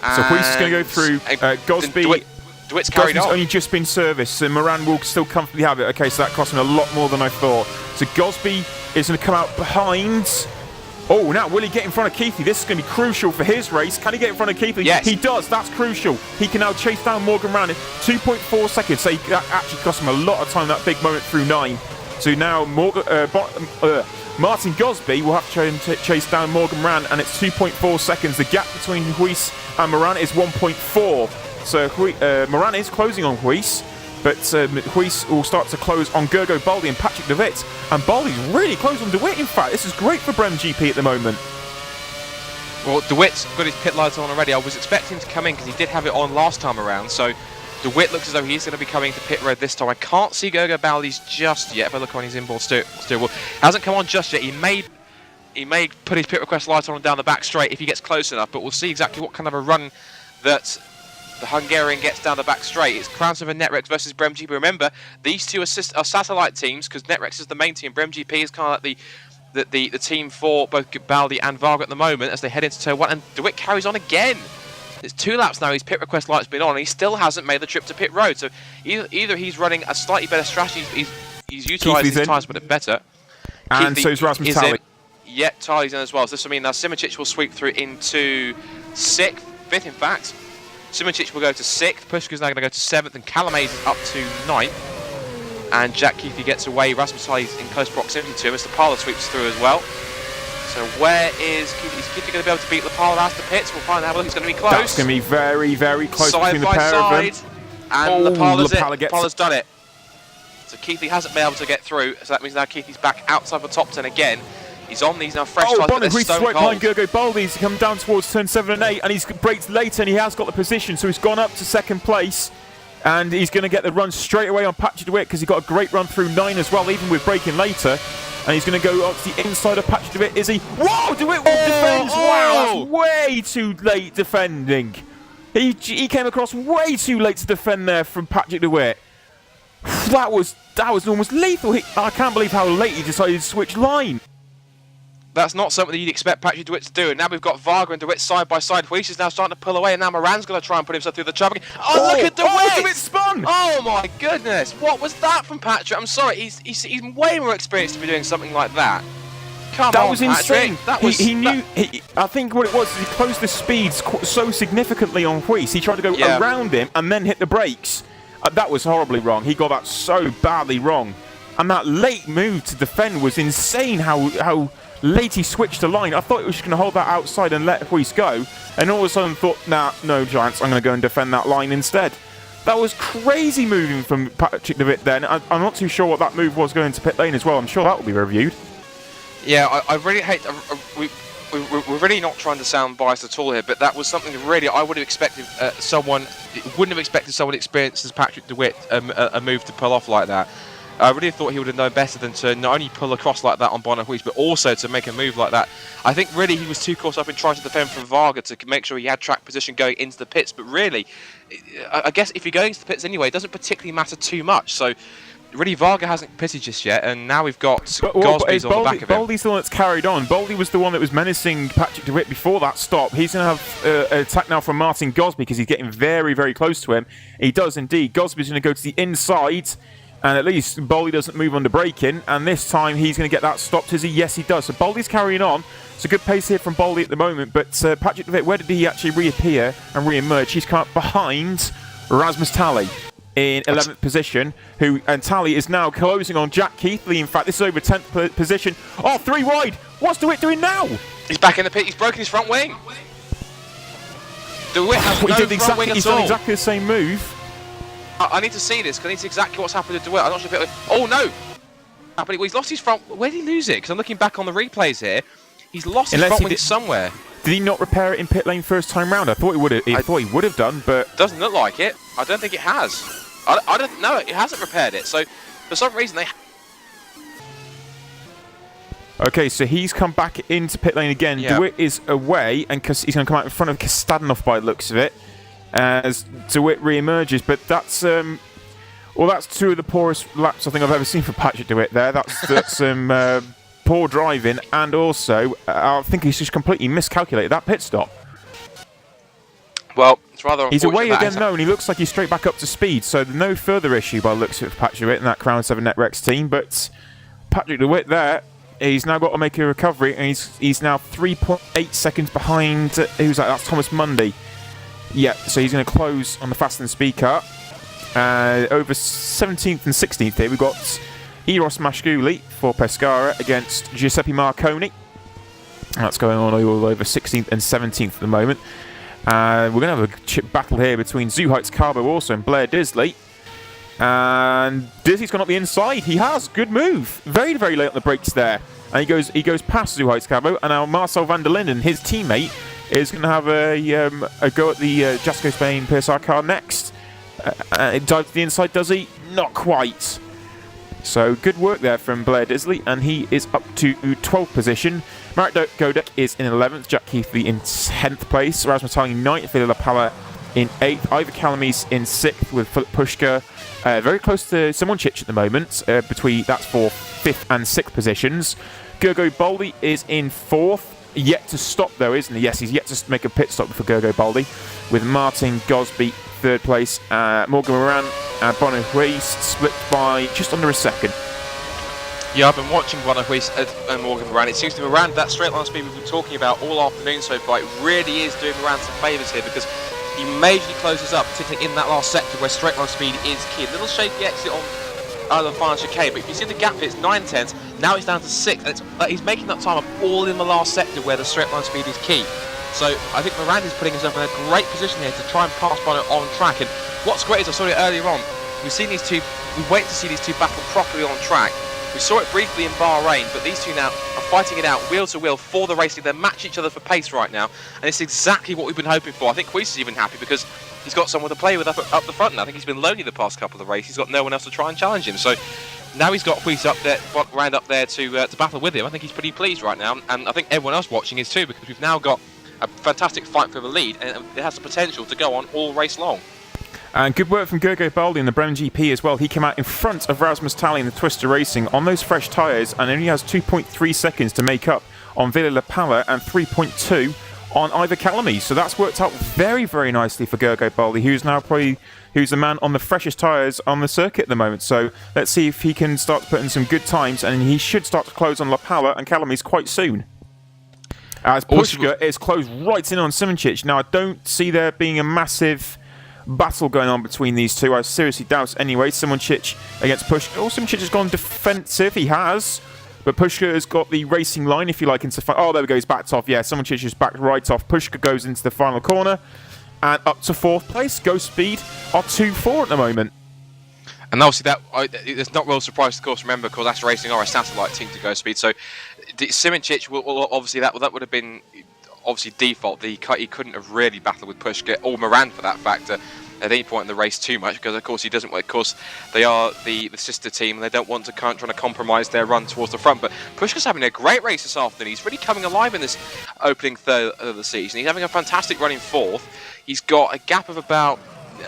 B: So Woodwiss is going to go through. Gosby.
C: DeWitt's carried on.
B: Only just been serviced, so Moran will still comfortably have it. Okay, so that cost him a lot more than I thought. So Gosby is going to come out behind. Oh, now will he get in front of Keithy? This is going to be crucial for his race. Can he get in front of Keithy?
C: Yes.
B: He does. That's crucial. He can now chase down Morgan Moran in 2.4 seconds. So that actually cost him a lot of time, that big moment through 9. So now Martin Gosby will have to try and chase down Morgan Moran, and it's 2.4 seconds. The gap between Woodwiss and Moran is 1.4. So Moran is closing on Woodwiss, but Woodwiss will start to close on Gergo Baldi and Patrick DeWitt. And Baldi's really close on DeWitt, in fact. This is great for Brem GP at the moment.
C: Well, DeWitt's got his pit lights on already. I was expecting him to come in because he did have it on last time around. So DeWitt looks as though he's going to be coming to pit road this time. I can't see Gergo Baldi's just yet. If I look on his inboard steering wheel, hasn't come on just yet. He may put his pit request light on down the back straight if he gets close enough, but we'll see exactly what kind of a run that the Hungarian gets down the back straight. It's Clouds and Netrex versus Brem GP. Remember, these two are satellite teams because Netrex is the main team. Brem GP is kind of like the team for both Baldi and Varga at the moment as they head into turn 1. And DeWitt carries on again. It's 2 laps now. His pit request light's been on, and he still hasn't made the trip to pit road. So either he's running a slightly better strategy, he's utilising his tyres a bit better.
B: And so is Rasmus Talley.
C: Yeah, Talley's in as well. So this will mean now Simoncic will sweep through into 5th in fact. Simoncic will go to 6th, Pushka's now going to go to 7th, and Calamaze is up to 9th. And Jack Keithy gets away, Rasmus Talley is in close proximity to him as Lapala sweeps through as well. So where is Keithy? Is Keithy going to be able to beat Lapala out the pits? We'll find out. It's going to be close.
B: That's going to be very, very close between the pair of them.
C: And Lapala's done it. So Keithy hasn't been able to get through, so that means now Keithy's back outside the top 10 again. He's on these now fresh tyres, but they're stone cold.
B: Behind Gergo Baldi. He's come down towards turn 7 and 8, and he's braked later, and he has got the position, so he's gone up to 2nd place, and he's going to get the run straight away on Patrick DeWitt because he got a great run through 9 as well, even with braking later. And he's going to go up to the inside of Patrick DeWitt. Is he? Whoa! DeWitt defends. Wow, that's way too late defending. He came across way too late to defend there from Patrick DeWitt. That was almost lethal. I can't believe how late he decided to switch line.
C: That's not something that you'd expect Patrick DeWitt to do. And now we've got Varga and DeWitt side by side. Woodwiss is now starting to pull away, and now Moran's going to try and put himself through the traffic. Oh, look at DeWitt!
B: DeWitt spun!
C: Oh my goodness! What was that from Patrick? I'm sorry, he's way more experienced to be doing something like that. Come on,
B: that was insane.
C: Patrick.
B: He knew. I think what it was is he closed the speeds so significantly on Woodwiss. He tried to go around him and then hit the brakes. That was horribly wrong. He got that so badly wrong. And that late move to defend was insane. How late he switched the line. I thought he was just going to hold that outside and let Woodwiss go, and all of a sudden thought, nah, no Giants, I'm going to go and defend that line instead. That was crazy moving from Patrick DeWitt then. I'm not too sure what that move was going to pit lane as well. I'm sure that will be reviewed.
C: Yeah, I really hate... We're really not trying to sound biased at all here, but that was something that really I would have expected someone experienced as Patrick DeWitt a move to pull off like that. I really thought he would have known better than to not only pull across like that on Woodwiss, but also to make a move like that. I think really he was too caught up in trying to defend from Varga to make sure he had track position going into the pits. But really, I guess if you're going into the pits anyway, it doesn't particularly matter too much. So really Varga hasn't pitted just yet, and now we've got
B: Gosby's
C: on the back of him.
B: Baldy's the one that's carried on. Baldy was the one that was menacing Patrick DeWitt before that stop. He's going to have an attack now from Martin Gosby because he's getting very, very close to him. He does indeed. Gosby's going to go to the inside, and at least Baldy doesn't move under braking, and this time he's going to get that stopped, is he? Yes, he does. So Baldy's carrying on. It's a good pace here from Baldy at the moment, but Patrick DeWitt, where did he actually reappear and re-emerge? He's come up behind Rasmus Tally in 11th position, and Tally is now closing on Jack Keithley. In fact, this is over 10th position. Oh, 3 wide. What's DeWitt doing now?
C: He's back in the pit. He's broken his front wing. DeWitt has no front wing at all.
B: He's done exactly the same move.
C: I need to see this because I need to see exactly what's happened to DeWitt. I'm not sure if it... Oh, no. But he's lost his front... Where did he lose it? Because I'm looking back on the replays here. He's lost his front wing somewhere.
B: Did he not repair it in pit lane first time round? I thought he would have. I thought he would have done, but
C: doesn't look like it. I don't think it has. I don't know. It hasn't repaired it. So for some reason they.
B: Okay, so he's come back into pit lane again.
C: Yeah.
B: DeWitt is away, and he's going to come out in front of Kostadinov by the looks of it, as DeWitt re-emerges. But that's well, that's 2 of the poorest laps I think I've ever seen for Patrick DeWitt. There, that's some. Poor driving, and also I think he's just completely miscalculated that pit stop.
C: Well, it's rather
B: he's away again
C: now,
B: and he looks like he's straight back up to speed, so no further issue by the looks of it for Patrick DeWitt and that Crown 7 NetRex team, but Patrick DeWitt there, he's now got to make a recovery, and he's now 3.8 seconds behind, who's that? That's Thomas Mundy. Yeah, so he's going to close on the fast and speed car. Over 17th and 16th here, we've got Eros Mashguli for Pescara against Giuseppe Marconi. That's going on all over 16th and 17th at the moment. We're going to have a chip battle here between Zuheights Carbo also and Blair Disley. And Disley's gone up the inside. He has. Good move. Very, very late on the brakes there. And he goes past Zuheights Carbo. And now Marcel van der Linden, his teammate, is going to have a go at the Jasco Spain PSR car next. It dives to the inside, does he? Not quite. So good work there from Blair Disley, and he is up to 12th position. Marek Godek is in 11th, Jack Keithley in 10th place, Rasmus Tally 9th, Vila Pala in 8th, Ivor Calamise in 6th with Filip Pushka, very close to Simončić at the moment, that's for 5th and 6th positions. Gergo Baldi is in 4th, yet to stop though, isn't he? Yes, he's yet to make a pit stop for Gergo Baldi, with Martin Gosby 3rd place, Morgan Moran and Bono Huist split by just under a second.
C: Yeah, I've been watching Bono Huist and Morgan Moran. It seems to be Moran, that straight line speed we've been talking about all afternoon so far, it really is doing Moran some favours here because he majorly closes up, particularly in that last sector where straight line speed is key. A little shaky exit on the final chicane, but if you see the gap here, it's 9 tenths, now it's down to 6, and he's making that time up all in the last sector where the straight line speed is key. So I think Moran is putting himself in a great position here to try and pass Bono on track. And what's great is I saw it earlier on. We've seen these two. We've waited to see these two battle properly on track. We saw it briefly in Bahrain, but these two now are fighting it out wheel to wheel for the racing. They match each other for pace right now, and it's exactly what we've been hoping for. I think Huist is even happy because he's got someone to play with up the front now. I think he's been lonely the past couple of races. He's got no one else to try and challenge him. So now he's got Huist up there, round up there to battle with him. I think he's pretty pleased right now, and I think everyone else watching is too because we've now got a fantastic fight for the lead, and it has the potential to go on all race long.
B: And good work from Gergo Baldi in the Bremen GP as well. He came out in front of Rasmus Tally in the Twister Racing on those fresh tyres and only has 2.3 seconds to make up on Villa Pala and 3.2 on Ivor Calamise. So that's worked out very, very nicely for Gergo Baldi, who's the man on the freshest tyres on the circuit at the moment. So let's see if he can start to put in some good times, and he should start to close on La Pala and Calamise quite soon. As Pushka is closed right in on Simončić. Now, I don't see there being a massive battle going on between these two. I seriously doubt anyway. Simončić against Pushka. Oh, Simončić has gone defensive. He has. But Pushka has got the racing line, if you like, into... Oh, there we go. He's backed off. Yeah, Simončić is backed right off. Pushka goes into the final corner. And up to 4th place. Go Speed are 2-4 at the moment.
C: And obviously, it's not real surprise, of course, remember, because Astra Racing are a satellite team to Go Speed. So Simončić will obviously, that would have been obviously default. He couldn't have really battled with Pushka or Moran for that factor at any point in the race too much, because of course he doesn't. Of course, they are the sister team, and they don't want to trying to compromise their run towards the front. But Pushka's having a great race this afternoon. He's really coming alive in this opening third of the season. He's having a fantastic run in 4th. He's got a gap of about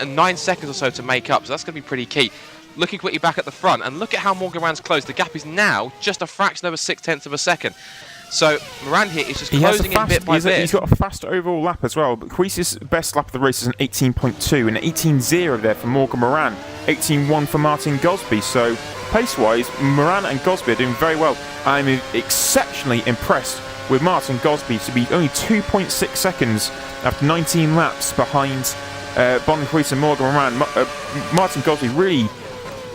C: 9 seconds or so to make up, so that's going to be pretty key. looking quickly back at the front, and look at how Morgan Moran's closed. The gap is now just a fraction over 0.6 of a second. So Moran here is just closing in bit by bit.
B: He's got a fast overall lap as well. But Huis's best lap of the race is an 18.2 and 18.0 there for Morgan Moran. 18.1 for Martin Gosby. So pace-wise, Moran and Gosby are doing very well. I'm exceptionally impressed with Martin Gosby to be only 2.6 seconds after 19 laps behind Huis and Morgan Moran. Martin Gosby really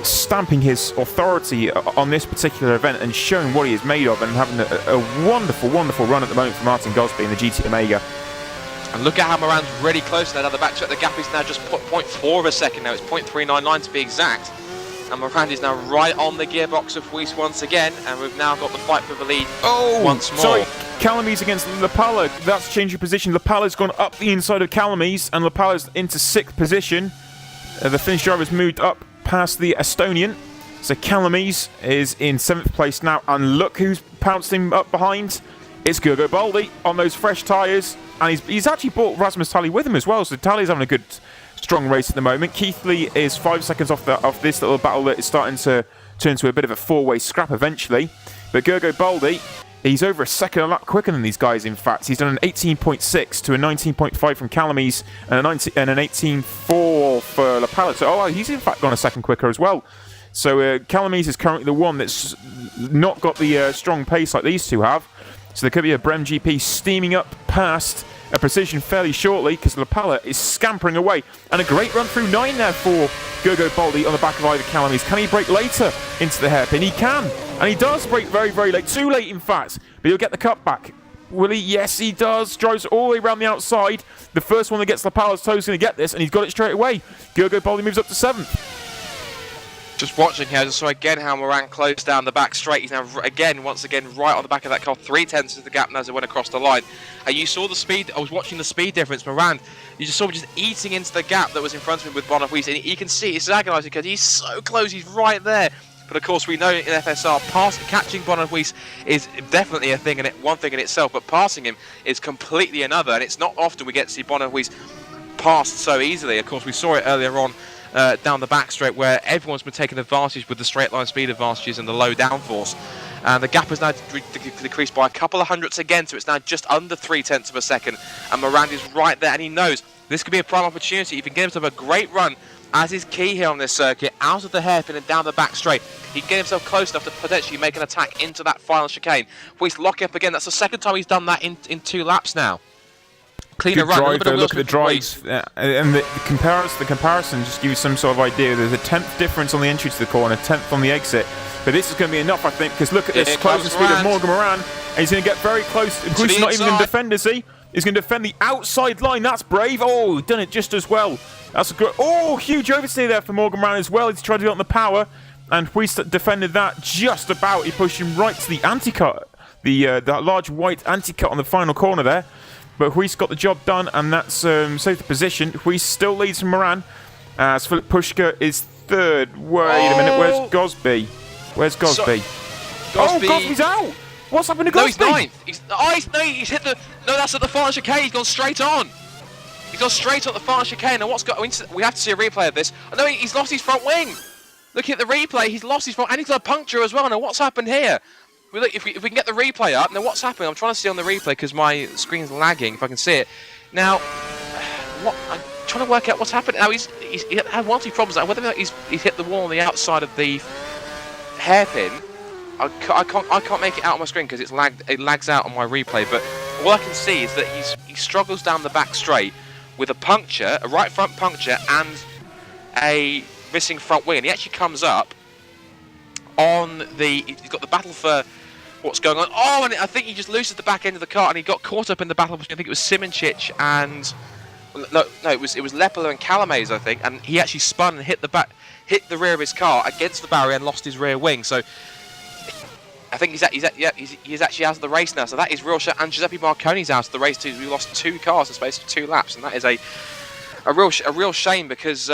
B: stamping his authority on this particular event and showing what he is made of, and having a wonderful, wonderful run at the moment for Martin Gosby in the GT Omega.
C: And look at how Moran's really close now. The back track, the gap is now just 0.4 of a second now. It's 0.399 to be exact. And Moran is now right on the gearbox of Huis once again, and we've now got the fight for the lead once more.
B: Sorry, Calamies against Lapala. That's changed your position. Lapala's gone up the inside of Calamies, and Lapala's into 6th position. The Finnish driver's moved up past the Estonian. So Calamies is in 7th place now, and look who's pounced him up behind. It's Gergo Baldi on those fresh tyres, and he's actually brought Rasmus Tally with him as well, so Tally's having a good, strong race at the moment. Keith Lee is 5 seconds off this little battle that is starting to turn to a bit of a four-way scrap eventually. But Gergo Baldi, he's over a second a lap quicker than these guys, in fact. He's done an 18.6 to a 19.5 from Calamies and an 18.4 for Lapala. So, he's in fact gone a second quicker as well. So Calamies is currently the one that's not got the strong pace like these two have. So there could be a Brem GP steaming up past a Precision fairly shortly, because Lapala is scampering away. And a great run through 9 there for Gergo Baldi on the back of either Calamies. Can he brake later into the hairpin? He can. And he does brake very, very late. Too late, in fact. But he'll get the cut back. Will he? Yes, he does. Drives all the way around the outside. The first one that gets Lapala's toe is going to get this, and he's got it straight away. Gergo Baldi moves up to 7th.
C: Just watching here, I just saw again how Moran closed down the back straight. He's now once again right on the back of that car. 0.3 of the gap now as it went across the line. And you saw the speed. I was watching the speed difference. Moran, you just saw him just eating into the gap that was in front of him with Huis, and you can see it's agonising because he's so close. He's right there. But of course, we know in FSR, catching Huis is definitely one thing in itself. But passing him is completely another. And it's not often we get to see Huis passed so easily. Of course, we saw it earlier on. Down the back straight, where everyone's been taking advantage with the straight line speed advantages and the low downforce. And the gap has now decreased by a couple of hundredths again, so it's now just under 0.3 of a second. And Moran is right there, and he knows this could be a prime opportunity. If he can get himself a great run, as is key here on this circuit, out of the hairpin and down the back straight, he can get himself close enough to potentially make an attack into that final chicane. Huis locking up again. That's the second time he's done that in 2 laps now. Cleaner run.
B: Drive, though. Look at the drive, and the comparison just gives you some sort of idea. There's a 10th difference on the entry to the corner, 10th on the exit. But this is going to be enough, I think, because look at this closing speed of Morgan Moran, and he's going to get very close. Huis not even going to defend, is he? He's going to defend the outside line. That's brave. Oh, done it just as well. That's a good. Oh, huge oversteer there for Morgan Moran as well. He's tried to do it on the power, and Huis defended that just about. He pushed him right to the anti-cut, that large white anti-cut on the final corner there. But Huis got the job done, and that's saved the position. Huis still leads from Moran, as Philip Pushka is 3rd. Wait a minute, where's Gosby? Where's Gosby? Gosby's out! What's happened to Gosby?
C: No, he's 9th. He's hit the... No, that's at the final chicane. He's gone straight on. He's gone straight on the final chicane. And we have to see a replay of this. No, he's lost his front wing. Looking at the replay, he's lost his front... And he's got a puncture as well. Now, what's happened here? Look, if we can get the replay up, now what's happening? I'm trying to see on the replay because my screen's lagging, if I can see it. Now, I'm trying to work out what's happened. Now, he had 1 or 2 problems. Whether or not he's hit the wall on the outside of the hairpin, I can't make it out on my screen because it lags out on my replay. But all I can see is that he struggles down the back straight with a puncture, a right front puncture, and a missing front wing. And he actually comes up on he's got the battle for what's going on. Oh, and I think he just loses the back end of the car, and he got caught up in the battle between, I think it was Simoncic and no, it was Lepolo and Calamies, I think, and he actually spun and hit the rear of his car against the barrier and lost his rear wing. So I think he's actually out of the race now. So that is real shame. And Giuseppe Marconi's out of the race too. We lost 2 cars in the space of 2 laps, and that is a real shame because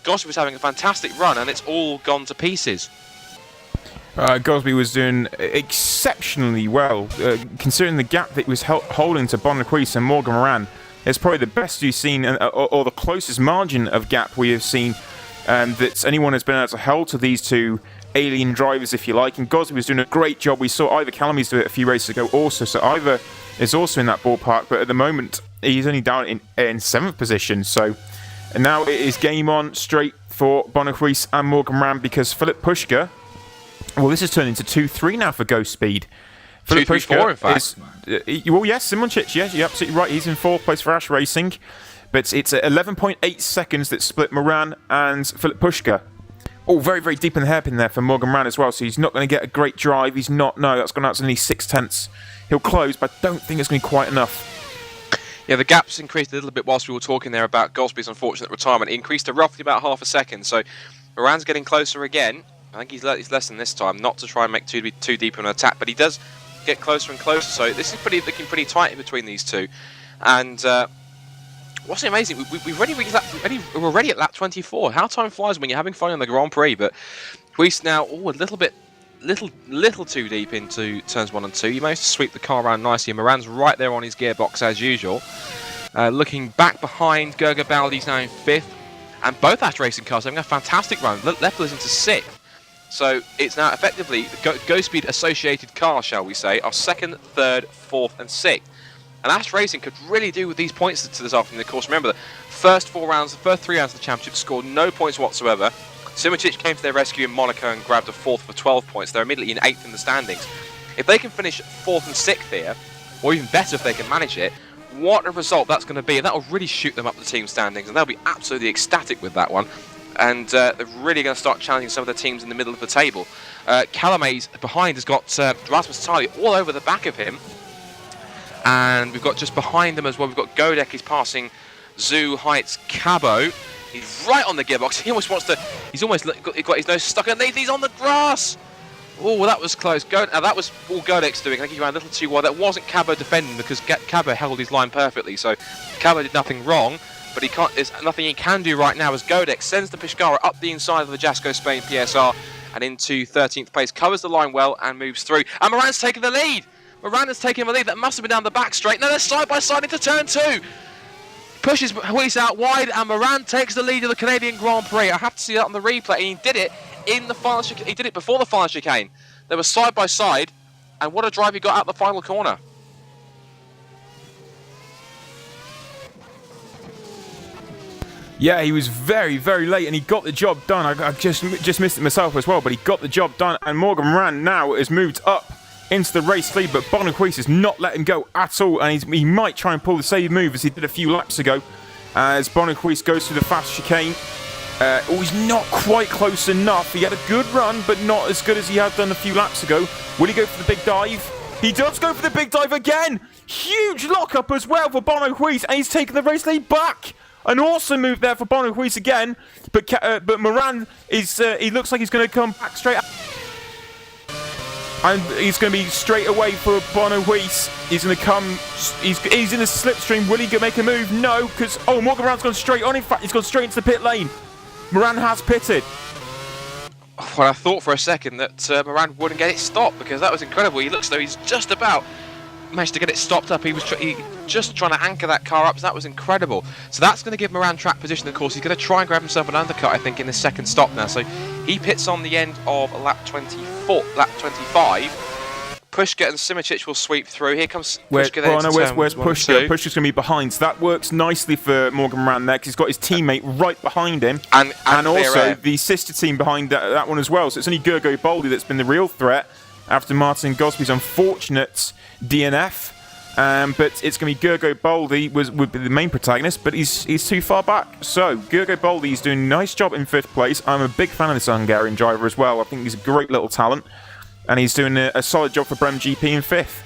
C: Gosby was having a fantastic run, and it's all gone to pieces.
B: Gosby was doing exceptionally well, considering the gap that he was holding to Huis and Morgan Moran. It's probably the best you've seen, or the closest margin of gap we have seen that anyone has been able to hold to these two alien drivers, if you like, and Gosby was doing a great job. We saw Ivor Calamies do it a few races ago also, so Ivor is also in that ballpark, but at the moment he's only down in 7th position. So and now it is game on straight for Woodwiss and Morgan Ram, because Philip Pushka, well, this has turned into 2-3 now for Ghost Speed. Philip
C: 2-3-4 in fact.
B: Well, yes, Simončić, yes, you're absolutely right. He's in 4th place for Ash Racing, but it's at 11.8 seconds that split Moran and Philip Pushka. Oh, very, very deep in the hairpin there for Morgan Ram as well, so he's not going to get a great drive. He's not, no, that's gone out to only 6/10. He'll close, but I don't think it's going to be quite enough.
C: Yeah, the gap's increased a little bit whilst we were talking there about Gosby's unfortunate retirement. It increased to roughly about half a second, so Moran's getting closer again. I think he's less than this time, not to try and make too deep in an attack, but he does get closer and closer, so this is looking pretty tight between these two. And what's amazing, we're already at lap 24. How time flies when you're having fun in the Grand Prix, but Woodwiss now a little too deep into turns 1 and 2. He managed to sweep the car around nicely, and Moran's right there on his gearbox as usual. Looking back behind, Gerger Baldi's now in 5th, and both Ash Racing cars having a fantastic run. Lepler's into 6th. So it's now effectively the Ghost Speed associated cars, shall we say, are 2nd, 3rd, 4th and 6th. And Ash Racing could really do with these points to this afternoon. Of course, remember, the first 3 rounds of the championship scored no points whatsoever. Simončić came to their rescue in Monaco and grabbed a 4th for 12 points. They're immediately in 8th in the standings. If they can finish 4th and 6th here, or even better if they can manage it, what a result that's going to be. And that'll really shoot them up the team standings, and they'll be absolutely ecstatic with that one. And they're really going to start challenging some of the teams in the middle of the table. Calamies behind has got Rasmus Tali all over the back of him. And we've got just behind them as well, we've got Godek. He's passing Zoo Heights Cabo. He's right on the gearbox. He almost wants to. He's almost got his nose stuck underneath. He's on the grass. Oh, that was close. That was all Godek's doing. I think he ran a little too wide. That wasn't Cabo defending, because Cabo held his line perfectly. So Cabo did nothing wrong, but he can't. There's nothing he can do right now as Godek sends the Piscara up the inside of the Jaakko Spain PSR and into 13th place. Covers the line well and moves through. And Moran's taken the lead. Moran has taken the lead. That must have been down the back straight. No, they're side by side into turn 2. Pushes Woodwiss out wide, and Moran takes the lead of the Canadian Grand Prix. I have to see that on the replay, and he did it in the final chicane. He did it before the final chicane. They were side by side, and what a drive he got out the final corner.
B: Yeah, he was very, very late, and he got the job done. I just missed it myself as well, but he got the job done, and Morgan Ram now has moved up into the race lead, but Woodwiss has not let him go at all, and he might try and pull the same move as he did a few laps ago, as Woodwiss goes through the fast chicane. He's not quite close enough. He had a good run, but not as good as he had done a few laps ago. Will he go for the big dive? He does go for the big dive again! Huge lockup as well for Woodwiss, and he's taken the race lead back! An awesome move there for Woodwiss again, but Moran is, he looks like he's going to come back straight out. And he's going to be straight away for Woodwiss. He's going to come. He's in a slipstream. Will he make a move? No, because Morgan Ram's gone straight on. In fact, he's gone straight into the pit lane. Moran has pitted.
C: Well, I thought for a second that Moran wouldn't get it stopped, because that was incredible. He looks though he's just about managed to get it stopped up. He was just trying to anchor that car up, so that was incredible. So that's going to give Moran track position. Of course, he's going to try and grab himself an undercut, I think, in the second stop now. So he pits on the end of lap 25. Pushka and Simončić will sweep through. Here comes Pushka.
B: Where's Pushka? Pushka's going to be behind. So that works nicely for Morgan Ram there, because he's got his teammate right behind him. And also the sister team behind that one as well. So it's only Gergo Baldi that's been the real threat after Martin Gosby's unfortunate DNF. But it's going to be Gergo Baldi would be the main protagonist, but he's too far back. So Gergo Baldi is doing a nice job in 5th place. I'm a big fan of this Hungarian driver as well. I think he's a great little talent, and he's doing a solid job for Brem GP in 5th.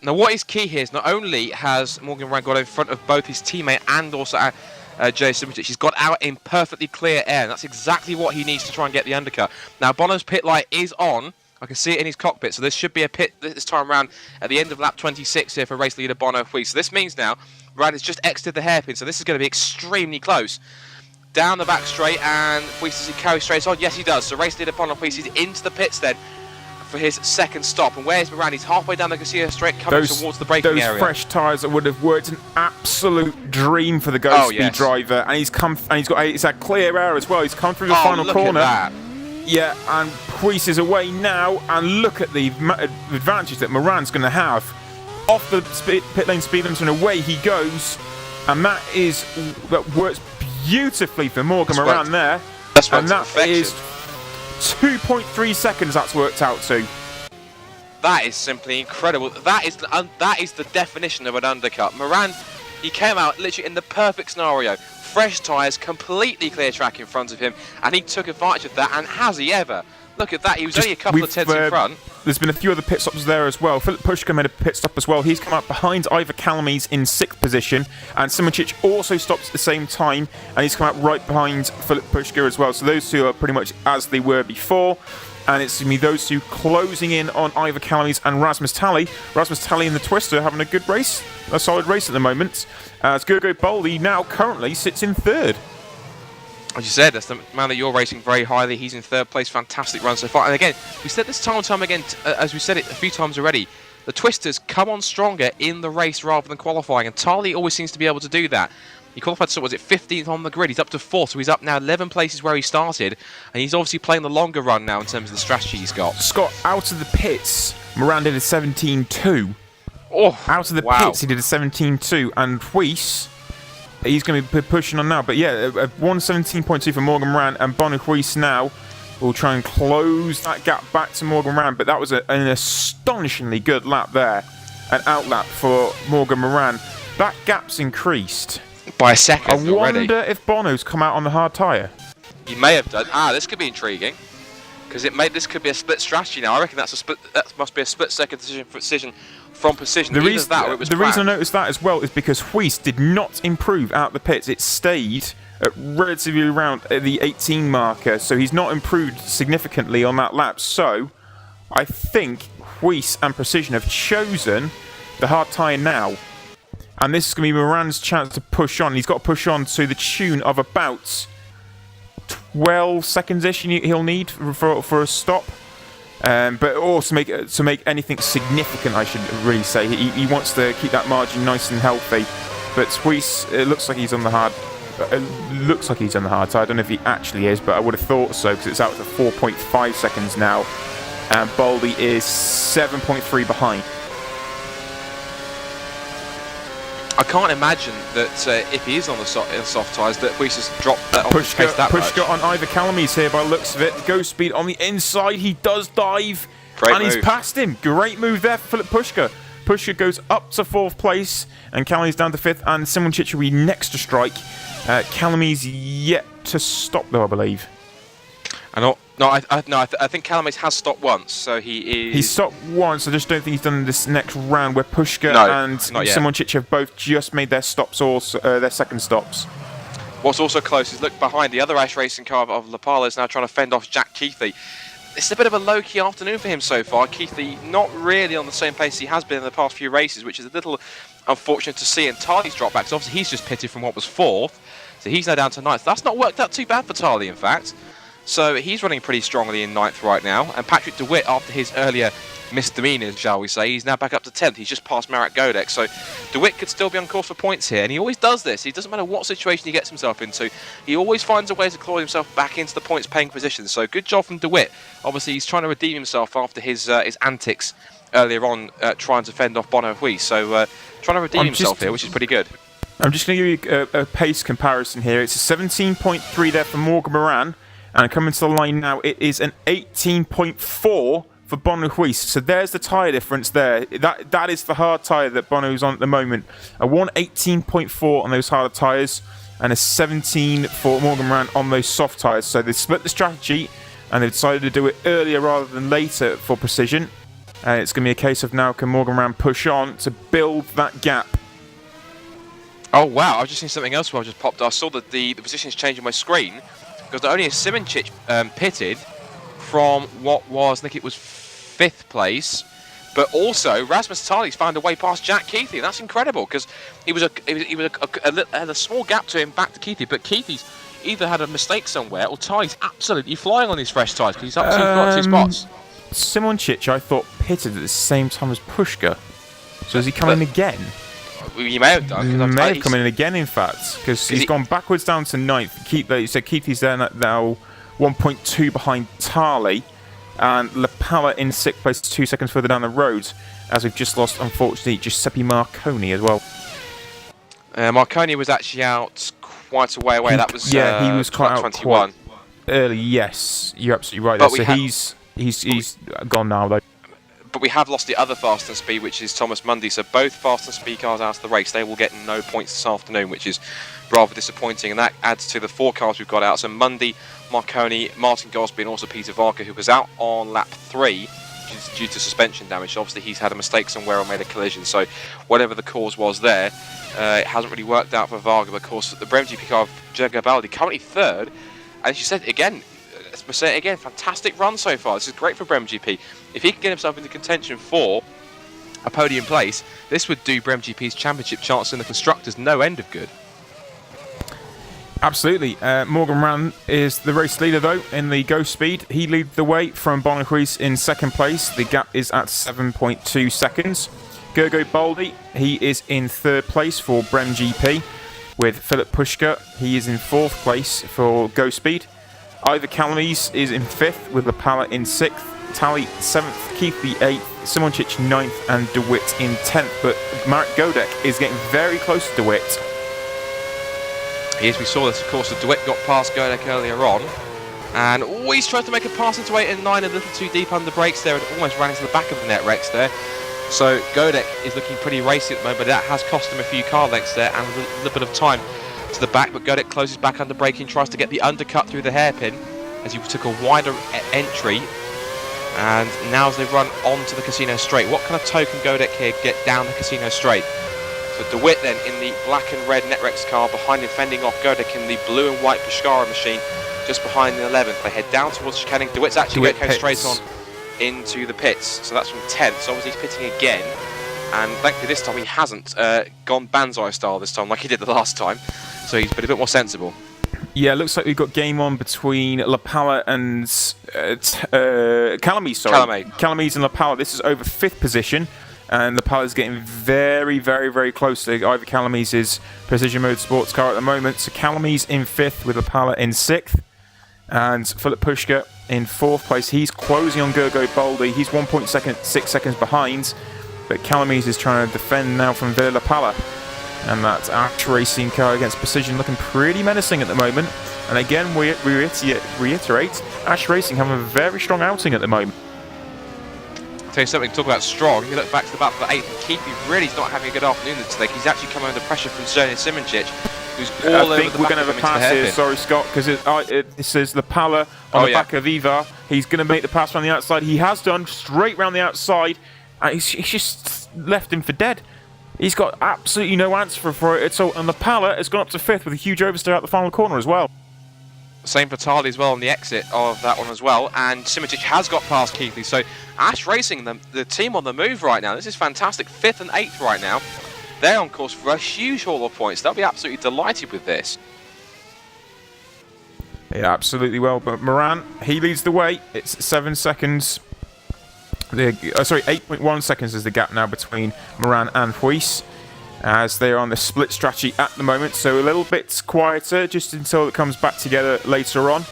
C: Now what is key here is not only has Morgan Ram got in front of both his teammate and also Jay Simončić, he's got out in perfectly clear air, and that's exactly what he needs to try and get the undercut. Now Bono's pit light is on. I can see it in his cockpit, so this should be a pit this time around at the end of lap 26 here for race leader Woodwiss. So this means now Rad has just exited the hairpin, so this is going to be extremely close. Down the back straight, and Woodwiss, does he carry straight on? Yes, he does. So race leader Woodwiss is into the pits then. for his second stop. And where's Moran? He's halfway down the Garcia straight, coming towards the braking area.
B: Those fresh tyres would have worked an absolute dream for the Ghost Speed driver, and he's had clear air as well. He's come through the final corner.
C: At that.
B: Yeah, and Woodwiss is away now, and look at the advantage that Moran's going to have. Off the pit lane speed limiter and away he goes, and that works beautifully for Morgan Moran there. And that is 2.3 seconds that's worked out to.
C: That is simply incredible. That is the definition of an undercut. Moran, he came out literally in the perfect scenario. Fresh tyres, completely clear track in front of him, and he took advantage of that, and has he ever? Look at that, he was only a couple of tenths in front.
B: There's been a few other pit stops there as well. Filip Puška made a pit stop as well. He's come up behind Ivar Kalamies in 6th position, and Simoncic also stops at the same time, and he's come out right behind Filip Puška as well. So those two are pretty much as they were before. And it's going to be those two closing in on Ivar Kalamies and Rasmus Tally. Rasmus Tally in the Twister having a good race, a solid race at the moment. As Gergo Boldi now currently sits in 3rd.
C: As you said, that's the man that you're racing very highly. He's in 3rd place. Fantastic run so far. And again, we said this time and time again, as we said it a few times already, the Twisters come on stronger in the race rather than qualifying. And Tally always seems to be able to do that. He qualified, so was it 15th on the grid? He's up to 4th, so he's up now 11 places where he started. And he's obviously playing the longer run now in terms of the strategy he's got.
B: Scott, out of the pits, Moran did a 17.2.
C: Oh,
B: out of the pits, he did a 17.2. And Woodwiss, he's going to be pushing on now. But yeah, 1:17.2 for Morgan Moran, and Woodwiss now will try and close that gap back to Morgan Moran. But that was an astonishingly good lap there. An outlap for Morgan Moran. That gap's increased
C: by a second
B: already.
C: I
B: wonder if Bono's come out on the hard tyre.
C: He may have done. This could be intriguing, because this could be a split strategy now. I reckon that must be a split-second decision from Precision.
B: The reason I noticed that as well is because Woodwiss did not improve out the pits. It stayed at relatively around the 18 marker, so he's not improved significantly on that lap. So I think Woodwiss and Precision have chosen the hard tyre now. And this is going to be Moran's chance to push on. He's got to push on to the tune of about 12 seconds-ish he'll need for a stop. But also to make anything significant, I should really say. He wants to keep that margin nice and healthy. But Woodwiss, it looks like he's on the hard. So I don't know if he actually is, but I would have thought so, because it's out to 4.5 seconds now. And Boldi is 7.3 behind.
C: I can't imagine that if he is on the soft tyres, that Woodwiss has dropped that on his pace that much.
B: Puška on Ivar Kalamies here by the looks of it. Ghost Speed on the inside. He does dive. And he's past him. Great move there for Filip Puška. Puška goes up to 4th place, and Kalamies down to 5th, and Simoncic will be next to strike. Kalamies yet to stop though, I believe.
C: I think Kalamies has stopped once, so he
B: stopped once. I just don't think he's done this next round where Puška and Simoncic have both just made their stops, also their second stops.
C: What's also close is look behind the other Ash racing car of Lapala is now trying to fend off Jack Keithley. It's a bit of a low-key afternoon for him so far. Keithley not really on the same pace he has been in the past few races, which is a little unfortunate to see. And Tarly's dropped back, so obviously he's just pitted from what was 4th, so he's now down to 9th. That's not worked out too bad for Tarly, in fact. So he's running pretty strongly in 9th right now. And Patrick DeWitt, after his earlier misdemeanours, shall we say, he's now back up to 10th. He's just past Marek Godek. So DeWitt could still be on course for points here. And he always does this. It doesn't matter what situation he gets himself into. He always finds a way to claw himself back into the points-paying position. So good job from DeWitt. Obviously, he's trying to redeem himself after his antics earlier on, trying to fend off Bono Woodwiss. So trying to redeem himself here, which is pretty good.
B: I'm just going to give you a pace comparison here. It's a 17.3 there for Morgan Moran. And coming to the line now, it is an 18.4 for Bono Woodwiss. So there's the tyre difference there. That is the hard tyre that Bono's on at the moment. A 1:18.4 on those harder tyres, and a 17 for Morgan Moran on those soft tyres. So they split the strategy, and they've decided to do it earlier rather than later for Precision. And it's going to be a case of now can Morgan Moran push on to build that gap.
C: Oh wow, I've just seen something else while I just popped. I saw that the positions changed on my screen. Because not only is Simoncic pitted from what was, I think it was 5th place, but also Rasmus Tali's found a way past Jack Keithley. That's incredible, because he was had a small gap to him back to Keithley, but Keithley's either had a mistake somewhere or Tali's absolutely flying on his fresh tyres because he's up to 2 spots.
B: Simoncic, I thought, pitted at the same time as Pushka. So is he coming in again?
C: He may have done.
B: He may have come in again, in fact, because he's gone backwards down to 9th. You said Keithy's there now 1.2 behind Tarley, and Lapala in 6th place 2 seconds further down the road, as we've just lost, unfortunately, Giuseppe Marconi as well.
C: Marconi was actually out quite a way away. That was
B: he was quite out
C: 21.
B: Quite early. Yes, you're absolutely right.
C: But
B: There. So he's gone now though.
C: But we have lost the other fast and speed, which is Thomas Mundy. So both fast and speed cars out of the race. They will get no points this afternoon, which is rather disappointing. And that adds to the 4 cars we've got out. So Mundy, Marconi, Martin Gosby, and also Peter Varka, who was out on lap 3 due to suspension damage. Obviously, he's had a mistake somewhere or made a collision. So whatever the cause was there, it hasn't really worked out for Varga. Of course, the Brem GP car of Jaakko Baldi currently 3rd. As you said again, fantastic run so far. This is great for Brem GP. If he can get himself into contention for a podium place, this would do Brem GP's championship chance in the constructors no end of good.
B: Absolutely. Morgan Ran is the race leader though in the Ghost Speed. He leads the way from Bonahuis in 2nd place. The gap is at 7.2 seconds. Gergo Baldi, he is in 3rd place for Brem GP with Philip Pushka. He is in 4th place for Ghost Speed. Ivor Calamise is in 5th with Lapala in 6th. Tally 7th, Keith the 8th, Simoncic 9th, and DeWitt in 10th. But Marek Godek is getting very close to DeWitt.
C: Yes, we saw this, of course. DeWitt got past Godek earlier on, and always tries to make a pass into 8 and 9, a little too deep under brakes there, and almost ran into the back of the net Rex there. So Godek is looking pretty racy at the moment, but that has cost him a few car lengths there and a little bit of time to the back. But Godek closes back under braking, tries to get the undercut through the hairpin as he took a wider entry. And now as they run onto the Casino Straight, what kind of toe can Godek here get down the Casino Straight? So DeWitt then in the black and red Netrex car, behind him fending off Godek in the blue and white Pescara machine, just behind the 11th. They head down towards chicaning. DeWitt's actually going straight on into the pits, so that's from 10th. So obviously he's pitting again, and thankfully this time he hasn't gone Banzai style this time like he did the last time, so he's been a bit more sensible. Yeah,
B: looks like we've got game on between Lapala and Calamise, sorry. Calamise and Lapala. This is over 5th position, and Lapala is getting very, very, very close to Ivor Calamise's Precision Mode Sports car at the moment. So Calamise in 5th with Lapala in 6th, and Philip Pushka in 4th place. He's closing on Gergo Baldi. He's 1.6 seconds behind, but Calamise is trying to defend now from Villa Lapala. And that Ash Racing car against Precision looking pretty menacing at the moment. And again, we reiterate, Ash Racing have a very strong outing at the moment.
C: I'll tell you something, talk about strong. You look back to the battle for 8th, and Keithy really is not having a good afternoon today. He's actually coming under pressure from Zernin Simoncic, who's all over the back. I think we're going to have a pass here, sorry Scott, because it says Lapala on the back of Ivar. He's going to make the pass around the outside. He has done, straight round the outside. He's just left him for dead. He's got absolutely no answer for it. So, and Lapala has gone up to 5th with a huge oversteer out the final corner as well. Same for Tarley as well on the exit of that one as well. And Simoncic has got past Keithley. So Ash Racing, the team on the move right now. This is fantastic. 5th and 8th right now. They're on course for a huge haul of points. They'll be absolutely delighted with this.
B: Yeah, absolutely well. But Moran, he leads the way. It's 7 seconds. 8.1 seconds is the gap now between Moran and Huis, as they are on the split strategy at the moment. So a little bit quieter just until it comes back together later on,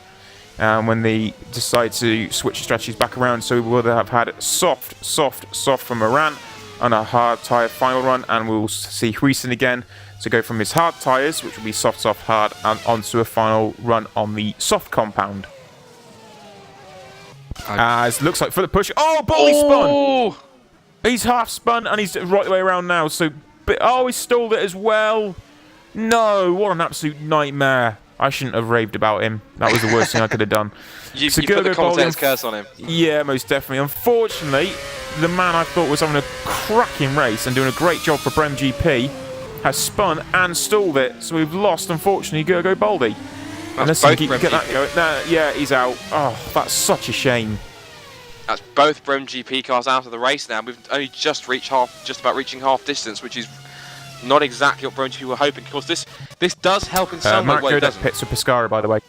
B: when they decide to switch strategies back around. So we will have had soft from Moran on a hard tyre final run, and we'll see Huisen again to go from his hard tyres, which will be soft, hard, and onto a final run on the soft compound. As looks like Philip Push. Oh, Bolly spun! He's half spun and he's right the way around now. So, he stalled it as well. No, what an absolute nightmare. I shouldn't have raved about him. That was the worst thing I could have done.
C: You put the commentator's curse on him.
B: Yeah, most definitely. Unfortunately, the man I thought was having a cracking race and doing a great job for Brem GP has spun and stalled it. So we've lost, unfortunately, Gergo Baldi. Unless he can get that going. Nah, yeah, he's out. Oh, that's such a shame.
C: That's both Brem GP cars out of the race now. We've only just about reaching half distance, which is not exactly what Brem GP were hoping. Of course, this does help in some way.
B: Mark Godek pits for Pescara, by the way.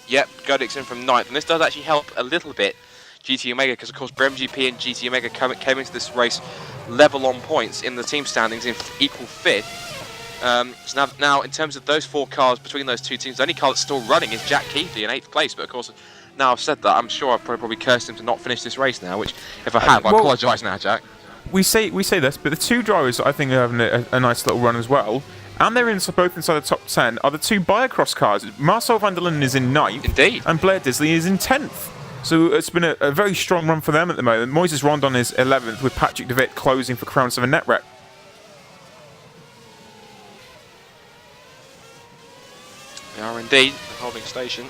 C: Yep, Godek's in from 9th, and this does actually help a little bit, GT Omega, because of course BremGP and GT Omega came into this race level on points in the team standings in equal fifth. So now, in terms of those 4 cars between those 2 teams, the only car that's still running is Jack Keithley in 8th place. But of course, now I've said that, I'm sure I've probably cursed him to not finish this race now. Which, if I have, I apologise now, Jack.
B: We say this, but the 2 drivers I think are having a nice little run as well, and they're both inside the top 10, are the 2 Biocross cars. Marcel van der Linden is in 9th.
C: Indeed.
B: And Blair Disley is in 10th. So it's been a very strong run for them at the moment. Moises Rondon is 11th, with Patrick De Witt closing for Crown 7 net rep.
C: They are indeed the holding station.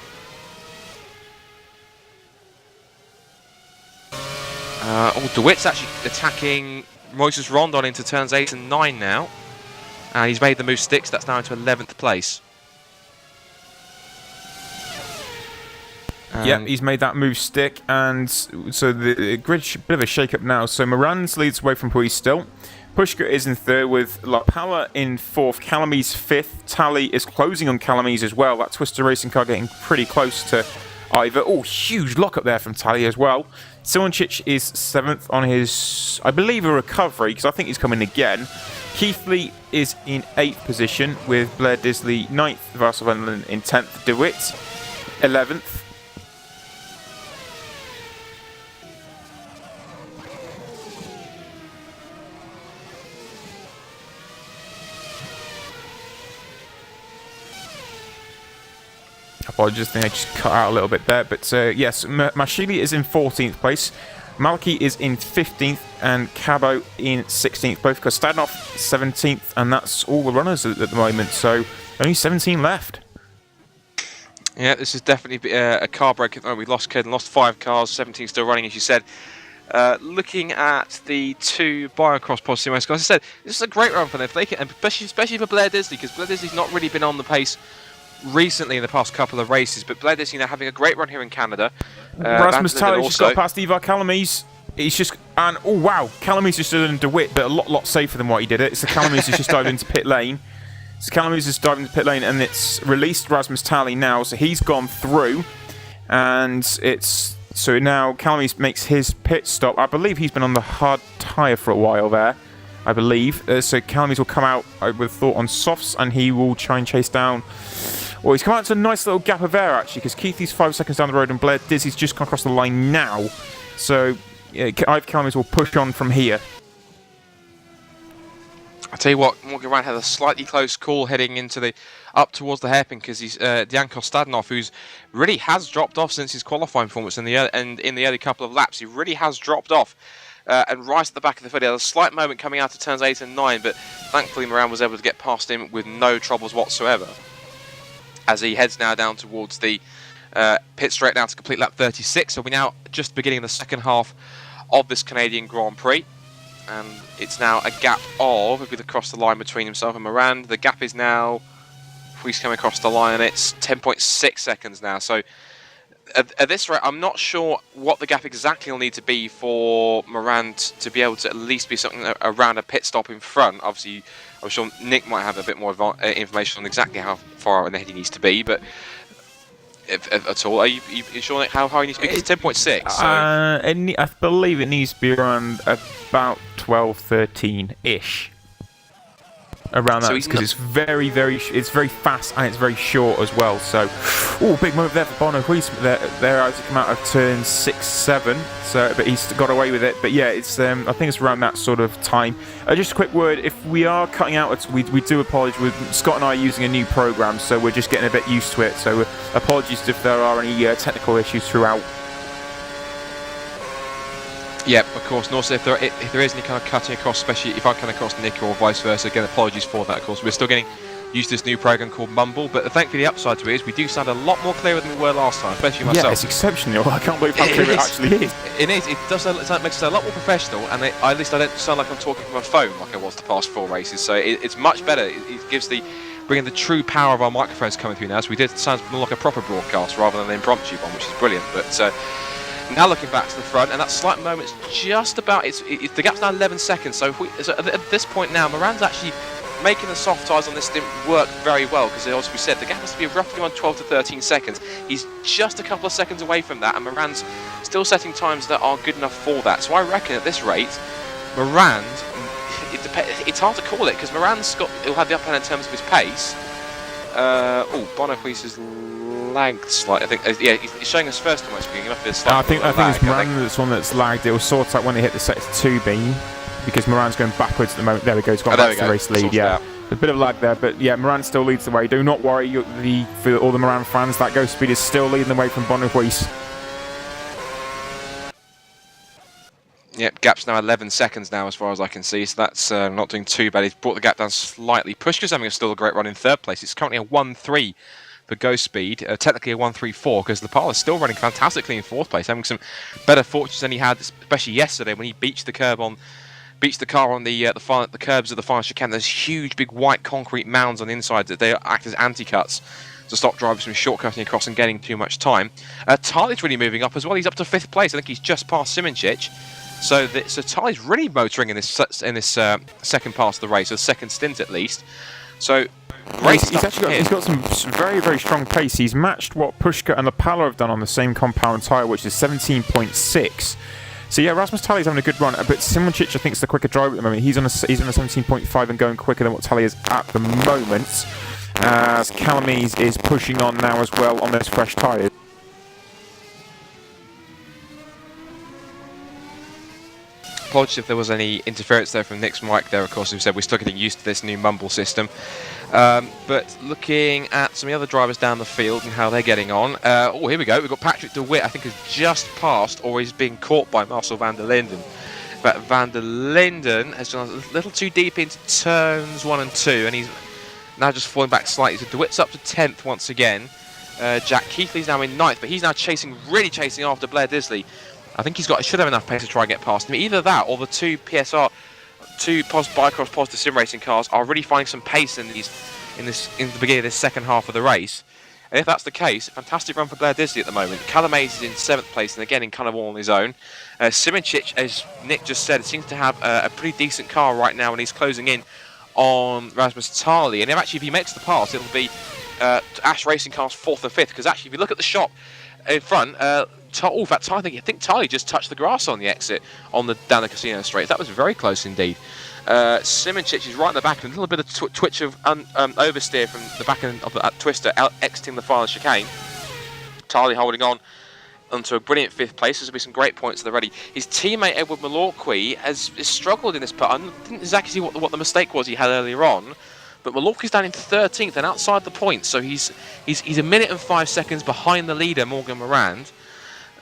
C: De Witt's actually attacking Moises Rondon into turns 8 and 9 now. And he's made the move sticks, that's now into 11th place.
B: Yeah, he's made that move stick, and so the grid bit of a shake-up now. So Morans leads away from Puig still. Pushka is in 3rd with La Pala in 4th, Calamise 5th. Tally is closing on Calamise as well. That Twister racing car getting pretty close to Ivor. Oh, huge lock up there from Tally as well. Simonchich is 7th on his, I believe, a recovery, because I think he's coming again. Keithley is in 8th position with Blair Disley 9th, Varsel van der Linden in 10th, De Witt 11th. Apologies, I think I just cut out a little bit there. But yes, Mashili is in 14th place. Malky is in 15th and Cabo in 16th. Both Kostadinov 17th, and that's all the runners at the moment. So only 17 left.
C: Yeah, this is definitely a car break. Oh, we lost 5 cars, 17 still running, as you said. Looking at the 2 Biocross positive race cars, as I said, this is a great run for them. If they can, especially for Blair Disley, because Blair Disley's not really been on the pace recently in the past couple of races, but Blair Disley now having a great run here in Canada.
B: Rasmus Tally just got past Ivar Calamise. He's just, and oh wow, Calamise just did De Witt, but a lot safer than what he did it. So Calamise has just dived into pit lane. So Calamise has dived into pit lane, and it's released Rasmus Tally now, so he's gone through, and it's so now Calamise makes his pit stop. I believe he's been on the hard tyre for a while there. I believe so. Calamise will come out, I would have thought, on softs, and he will try and chase down. Well, he's come out to a nice little gap of air, actually, because Keithley's 5 seconds down the road and Blair Disley's just come across the line now. So, yeah, Ivor Calamise will push on from here.
C: I tell you what, Morgan Rand had a slightly close call heading into up towards the hairpin, because he's Dejan Kostadinov, who's really has dropped off since his qualifying performance in the early couple of laps. He really has dropped off. And right at the back of the field, he had a slight moment coming out of turns 8 and 9, but thankfully Moran was able to get past him with no troubles whatsoever, as he heads now down towards the pit straight now to complete lap 36. So we're now just beginning the second half of this Canadian Grand Prix, and it's now a gap of, if we look across the line between himself and Moran, the gap is now, if we come across the line, it's 10.6 seconds now. So at this rate, I'm not sure what the gap exactly will need to be for Moran to be able to at least be something around a pit stop in front. Obviously, I'm sure Nick might have a bit more information on exactly how far ahead he needs to be, but if at all, are you sure, Nick, how high he needs to be? It's 10.6. So.
B: I believe it needs to be around about 12, 13-ish. Around that, because it's very fast and it's very short as well. So, oh, big move there for Bono Huis there as he come out of turn 6, 7. So, but he's got away with it. But yeah, it's I think it's around that sort of time. Just a quick word: if we are cutting out, we do apologise. Scott and I are using a new program, so we're just getting a bit used to it. So, apologies if there are any technical issues throughout.
C: Yep, of course, and also if there is any kind of cutting across, especially if I come across Nick or vice versa, again, apologies for that, of course. We're still getting used to this new program called Mumble, but thankfully the upside to it is we do sound a lot more clearer than we were last time, especially myself.
B: Yeah, it's exceptional. I can't believe how clear it actually is.
C: It is. It does sound, it makes it sound a lot more professional, and at least I don't sound like I'm talking from a phone like I was the past 4 races, so it's much better. It gives bringing the true power of our microphones coming through now, so we did sound more like a proper broadcast rather than an impromptu one, which is brilliant. But now looking back to the front, and that slight moment's just about, the gap's now 11 seconds, so at this point now, Moran's actually making the soft tyres on this didn't work very well because, as we said, the gap has to be roughly on 12 to 13 seconds. He's just a couple of seconds away from that, and Moran's still setting times that are good enough for that. So I reckon at this rate, Moran, it's hard to call it because he'll have the upper hand in terms of his pace. Woodwiss is lagged slightly. I think, yeah, he's showing us first almost beginning. I think it's
B: Moran that's one that's lagged. It will sort out when they hit the sector 2 beam because Moran's going backwards at the moment. There we go. He's got back to the race lead. Yeah, a bit of lag there, but yeah, Moran still leads the way. Do not worry, for all the Moran fans. That Ghost Speed is still leading the way from Woodwiss.
C: Yep, gap's now 11 seconds now as far as I can see, so that's not doing too bad. He's brought the gap down slightly. Pushka's having still a great run in third place. It's currently a 1-3 for Ghost Speed, technically a 1-3-4 because Lapala is still running fantastically in fourth place, having some better fortunes than he had, especially yesterday when he beached the car on the curbs of the final chicane. There's huge, big white concrete mounds on the inside that they act as anti-cuts to stop drivers from shortcutting across and getting too much time. Tarly's really moving up as well. He's up to 5th place. I think he's just past Simoncic. So Tarly's really motoring in this second pass of the race, or second stint at least. So
B: he's got some very, very strong pace. He's matched what Pushka and Lapala have done on the same compound tyre, which is 17.6. So yeah, Rasmus Tarly's having a good run, but Simoncic I think is the quicker driver at the moment. He's on a 17.5 and going quicker than what Tarly is at the moment. As Calamise is pushing on now as well on those fresh tyres.
C: Apologies if there was any interference there from Nick's mic there, of course, who said we're still getting used to this new mumble system. But looking at some of the other drivers down the field and how they're getting on. Here we go. We've got Patrick de Witt, I think, has just passed, or he's being caught by Marcel van der Linden. But van der Linden has gone a little too deep into turns 1 and 2, and he's now just falling back slightly. So de Witt's up to 10th once again. Jack Keithley's now in 9th, but he's now really chasing after Blair Disley. I think he should have enough pace to try and get past him. Either that or the two PSR, Bicross positive sim racing cars are really finding some pace in the beginning of this second half of the race. And if that's the case, fantastic run for Blair Disley at the moment. Calamise is in 7th place and again in kind of all on his own. Simoncic, as Nick just said, seems to have a pretty decent car right now and he's closing in on Rasmus Tarly. And if he makes the pass, it'll be Ash Racing Cars 4th or 5th. Because actually, if you look at the shot in front, I think Tarly just touched the grass on the exit down the casino straight. That was very close indeed. Simoncic is right in the back, and a little bit of twitch of oversteer from the back end of the twister, exiting the final chicane. Tarly holding on onto a brilliant 5th place. There's going to be some great points at the ready. His teammate Edward Malorqui has struggled in this part. I didn't exactly see what the mistake was he had earlier on. But Malorqui's down in 13th and outside the points, so he's a minute and 5 seconds behind the leader, Morgan Morand.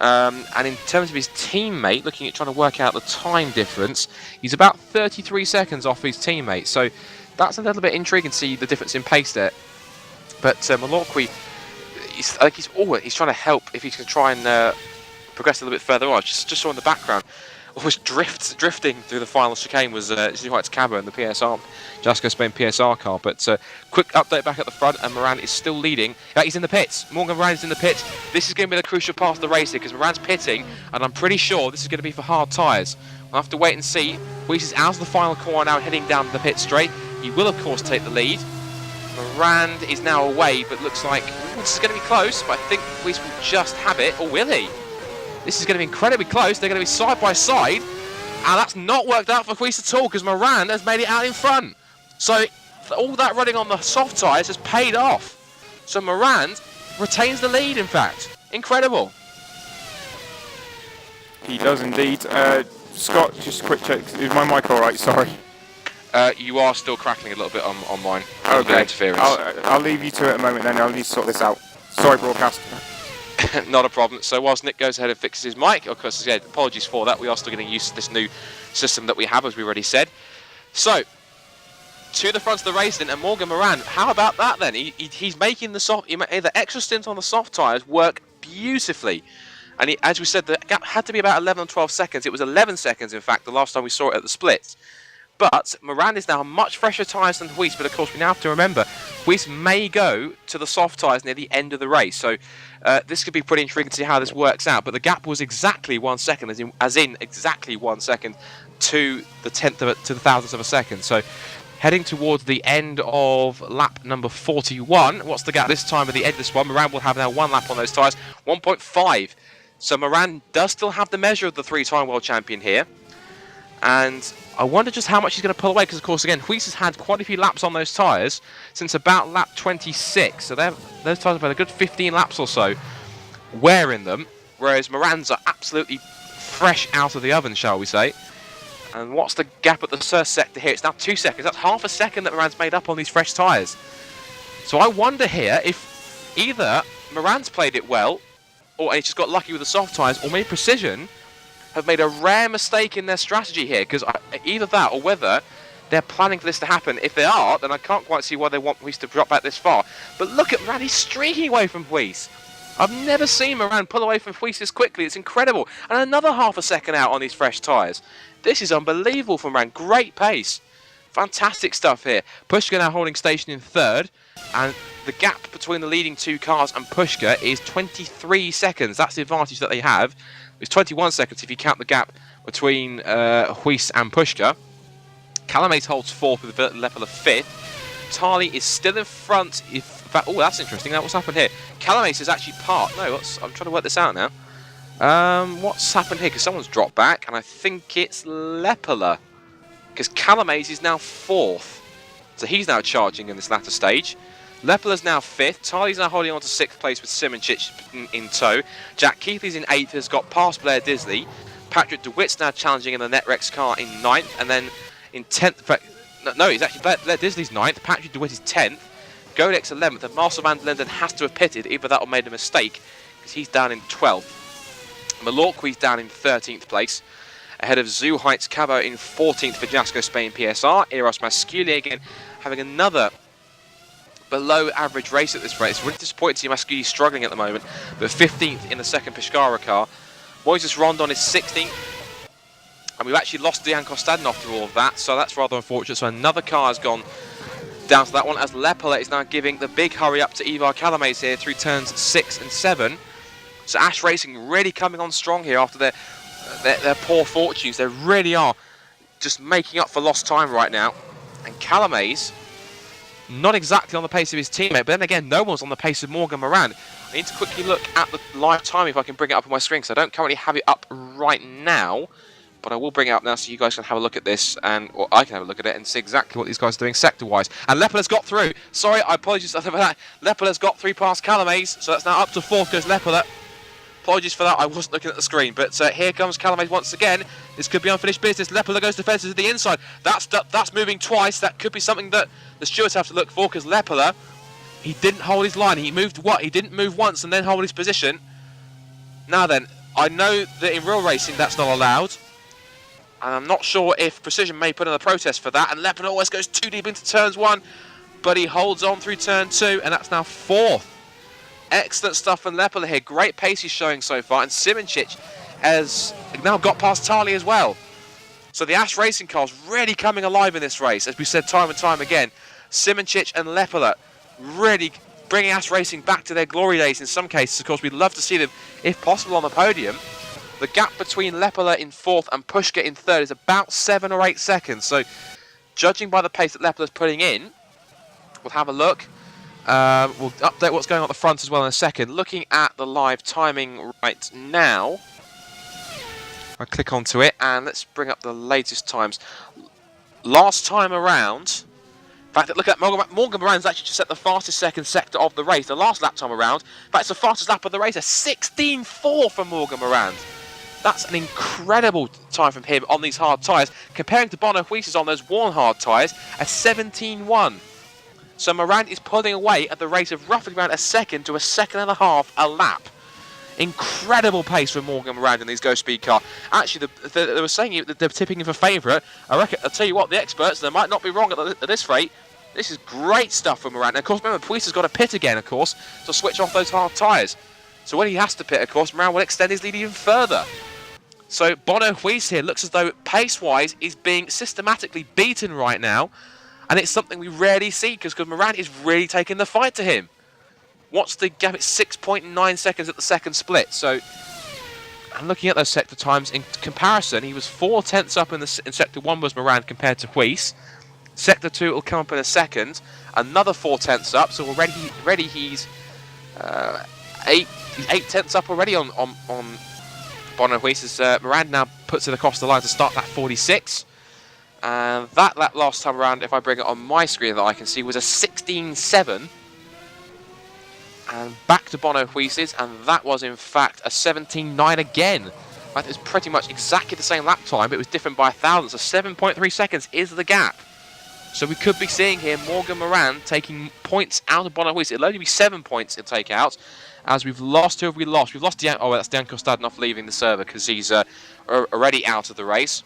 C: And in terms of his teammate, looking at trying to work out the time difference, he's about 33 seconds off his teammate. So that's a little bit intriguing to see the difference in pace there. But Malorqui, he's trying to help if he can try and progress a little bit further on. Just saw in the background, almost drifting through the final chicane was White's Cabo and the PSR, Jaakko Spain PSR car. But quick update back at the front, and Moran is still leading. He's in the pits. Morgan Moran is in the pits. This is going to be the crucial part of the race here because Moran's pitting, and I'm pretty sure this is going to be for hard tyres. We'll have to wait and see. Weiss is out of the final corner now, heading down the pit straight. He will, of course, take the lead. Moran is now away, but looks like this is going to be close. But I think Weiss will just have it, or will he? This is going to be incredibly close. They're going to be side by side. And that's not worked out for Weiss at all because Moran has made it out in front. So all that running on the soft tyres has paid off. So Moran retains the lead, in fact. Incredible.
B: He does indeed. Scott, just a quick check. Is my mic all right? Sorry.
C: You are still crackling a little bit on mine.
B: Okay.
C: Interference.
B: I'll leave you to it a moment then. I'll need to sort this out. Sorry, broadcast.
C: Not a problem. So whilst Nick goes ahead and fixes his mic, of course, again, apologies for that. We are still getting used to this new system that we have, as we already said. So, to the front of the race then, and Morgan Moran, how about that then? He's making the extra stint on the soft tyres work beautifully. And as we said, the gap had to be about 11 or 12 seconds. It was 11 seconds, in fact, the last time we saw it at the splits. But Moran is now much fresher tyres than Weiss, but of course we now have to remember, Weiss may go to the soft tyres near the end of the race. So this could be pretty intriguing to see how this works out. But the gap was exactly 1 second, as in exactly 1 second to the thousandth of a second. So heading towards the end of lap number 41. What's the gap this time at the end of this one? Moran will have now 1 lap on those tyres, 1.5. So Moran does still have the measure of the 3-time world champion here. And I wonder just how much he's going to pull away, because of course, again, Woodwiss has had quite a few laps on those tyres since about lap 26. So those tyres have had a good 15 laps or so wearing them, whereas Moran's are absolutely fresh out of the oven, shall we say. And what's the gap at the first sector here? It's now 2 seconds. That's half a second that Moran's made up on these fresh tyres. So I wonder here if either Moran's played it well, or he's just got lucky with the soft tyres, or maybe Precision have made a rare mistake in their strategy here, because either that or whether they're planning for this to happen. If they are, then I can't quite see why they want Woodwiss to drop back this far. But look at Moran, he's streaking away from Woodwiss. I've never seen Moran pull away from Woodwiss this quickly. It's incredible. And another half a second out on these fresh tyres. This is unbelievable from Moran. Great pace. Fantastic stuff here. Pushka now holding station in third. And the gap between the leading 2 cars and Pushka is 23 seconds. That's the advantage that they have. It's 21 seconds if you count the gap between Woodwiss and Pushka. Calamace holds 4th with Lepela 5th. Tali is still in front. Oh, that's interesting. Now, what's happened here? Calamace is actually parked. No, I'm trying to work this out now. What's happened here? Because someone's dropped back, and I think it's Lepela. Because Calamace is now 4th. So he's now charging in this latter stage. Lepela's now 5th. Tali's now holding on to 6th place with Simoncic in tow. Jack Keithley's in 8th, has got past Blair Disley. Patrick DeWitt's now challenging in the Netrex car in 9th. And then in 10th... In fact, no, he's actually... Blair Disley's 9th. Patrick DeWitt is 10th. Godek's 11th. And Marcel van der Linden has to have pitted. Either that or made a mistake, because he's down in 12th. Malorqui's down in 13th place. Ahead of Zoo Heights Cabo in 14th for Jaakko Spain PSR. Eros Masculi again having another below average race at this rate. It's really disappointing to see Masculi struggling at the moment, but 15th in the second Pescara car. Moises Rondon is 16th, and we've actually lost Dejan Kostadinov through all of that, so that's rather unfortunate. So another car has gone down to that one, as Lepela is now giving the big hurry up to Ivar Calamace here through turns 6 and 7. So Ash Racing really coming on strong here after their poor fortunes. They really are just making up for lost time right now. And Calamace, not exactly on the pace of his teammate, but then again, no one's on the pace of Morgan Moran. I need to quickly look at the live time if I can bring it up on my screen, because I don't currently have it up right now, but I will bring it up now so you guys can have a look at this, or I can have a look at it and see exactly what these guys are doing sector-wise. And Lepela's got through. Sorry, I apologise for that. Lepela's got through past Calamace, so that's now up to 4th goes Lepela. Apologies for that, I wasn't looking at the screen, but here comes Calamace once again. This could be unfinished business. Lepela goes to fences to the inside. That's moving twice. That could be something that the stewards have to look for, because Lepela, he didn't hold his line. He didn't move once and then hold his position. Now then, I know that in real racing that's not allowed, and I'm not sure if Precision may put in a protest for that, and Lepela always goes too deep into turns 1, but he holds on through turn 2, and that's now 4th. Excellent stuff from Lepela here. Great pace he's showing so far. And Simoncic has now got past Tali as well. So the Ash Racing car's really coming alive in this race. As we said time and time again, Simoncic and Lepela really bringing Ash Racing back to their glory days in some cases. Of course, we'd love to see them, if possible, on the podium. The gap between Lepela in 4th and Pushka in 3rd is about 7 or 8 seconds. So judging by the pace that Lepela's putting in, we'll have a look. We'll update what's going on at the front as well in a second. Looking at the live timing right now, I click onto it and let's bring up the latest times. Last time around, in fact, look at Morgan Moran's actually just set the fastest second sector of the race. The last lap time around, in fact, it's the fastest lap of the race, a 16.4 from Morgan Moran. That's an incredible time from him on these hard tyres. Comparing to Bono Huises on those worn hard tyres, a 17.1. So Moran is pulling away at the rate of roughly around a second to a second and a half a lap. Incredible pace for Morgan Moran in these Go Speed car. Actually, they were saying that they're tipping him for favourite. I'll tell you what, the experts, they might not be wrong at this rate. This is great stuff for Moran. And of course, remember, Puig has got to pit again, of course, to switch off those hard tyres. So when he has to pit, of course, Moran will extend his lead even further. So Bono Huis here looks as though pace-wise is being systematically beaten right now. And it's something we rarely see, because Moran is really taking the fight to him. What's the gap? It's 6.9 seconds at the second split. So, I'm looking at those sector times. In comparison, he was 4 tenths up in Sector 1 was Moran compared to Huis. Sector 2 will come up in a second. Another 4 tenths up, so already he's 8 tenths up already on Bono Huis, as Miranda now puts it across the line to start that 46. And that lap last time around, if I bring it on my screen that I can see, was a 16.7. And back to Bono Huis's, and that was in fact a 17.9 again. It was pretty much exactly the same lap time, but it was different by 1,000. So 7.3 seconds is the gap. So we could be seeing here Morgan Moran taking points out of Bono Huis. It'll only be 7 points he'll take out, as we've lost. Who have we lost? We've lost that's Dan Kostadinov leaving the server because he's already out of the race.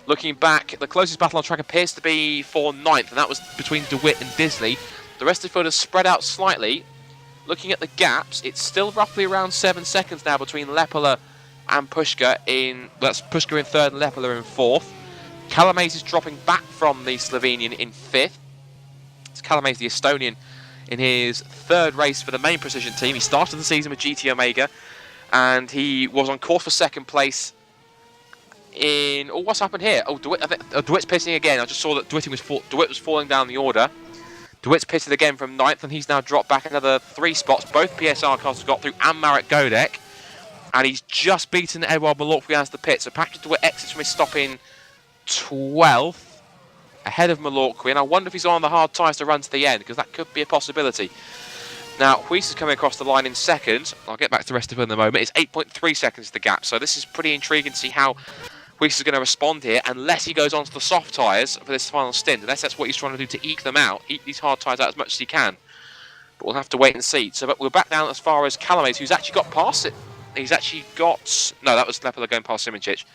C: Looking back, the closest battle on track appears to be for 9th, and that was between DeWitt and Disley. The rest of the field has spread out slightly. Looking at the gaps, it's still roughly around 7 seconds now between Lepala and Pushka that's Pushka in 3rd and Lepala in 4th. Kalamays is dropping back from the Slovenian in 5th. It's Kalamays, the Estonian, in his 3rd race for the main precision team. He started the season with GT Omega, and he was on course for 2nd place in... Oh, what's happened here? Oh, DeWitt's pitting again. I just saw that DeWitt was falling down the order. DeWitt's pitted again from 9th, and he's now dropped back another 3 spots. Both PSR cars have got through, and Marek Godek. And he's just beaten Edouard Malorque as the pit. So Patrick DeWitt exits from his stop in 12th, ahead of Malorque. And I wonder if he's on the hard tyres to run to the end, because that could be a possibility. Now, Huis is coming across the line in 2nd. I'll get back to the rest of it in a moment. It's 8.3 seconds the gap. So this is pretty intriguing to see how Huis is going to respond here, unless he goes onto the soft tyres for this final stint. Unless that's what he's trying to do to eke them out, eke these hard tyres out as much as he can. But we'll have to wait and see. So but we're back down as far as Kalamays, who's actually got past it. He's actually got... No, that was Lepala going past Simoncic.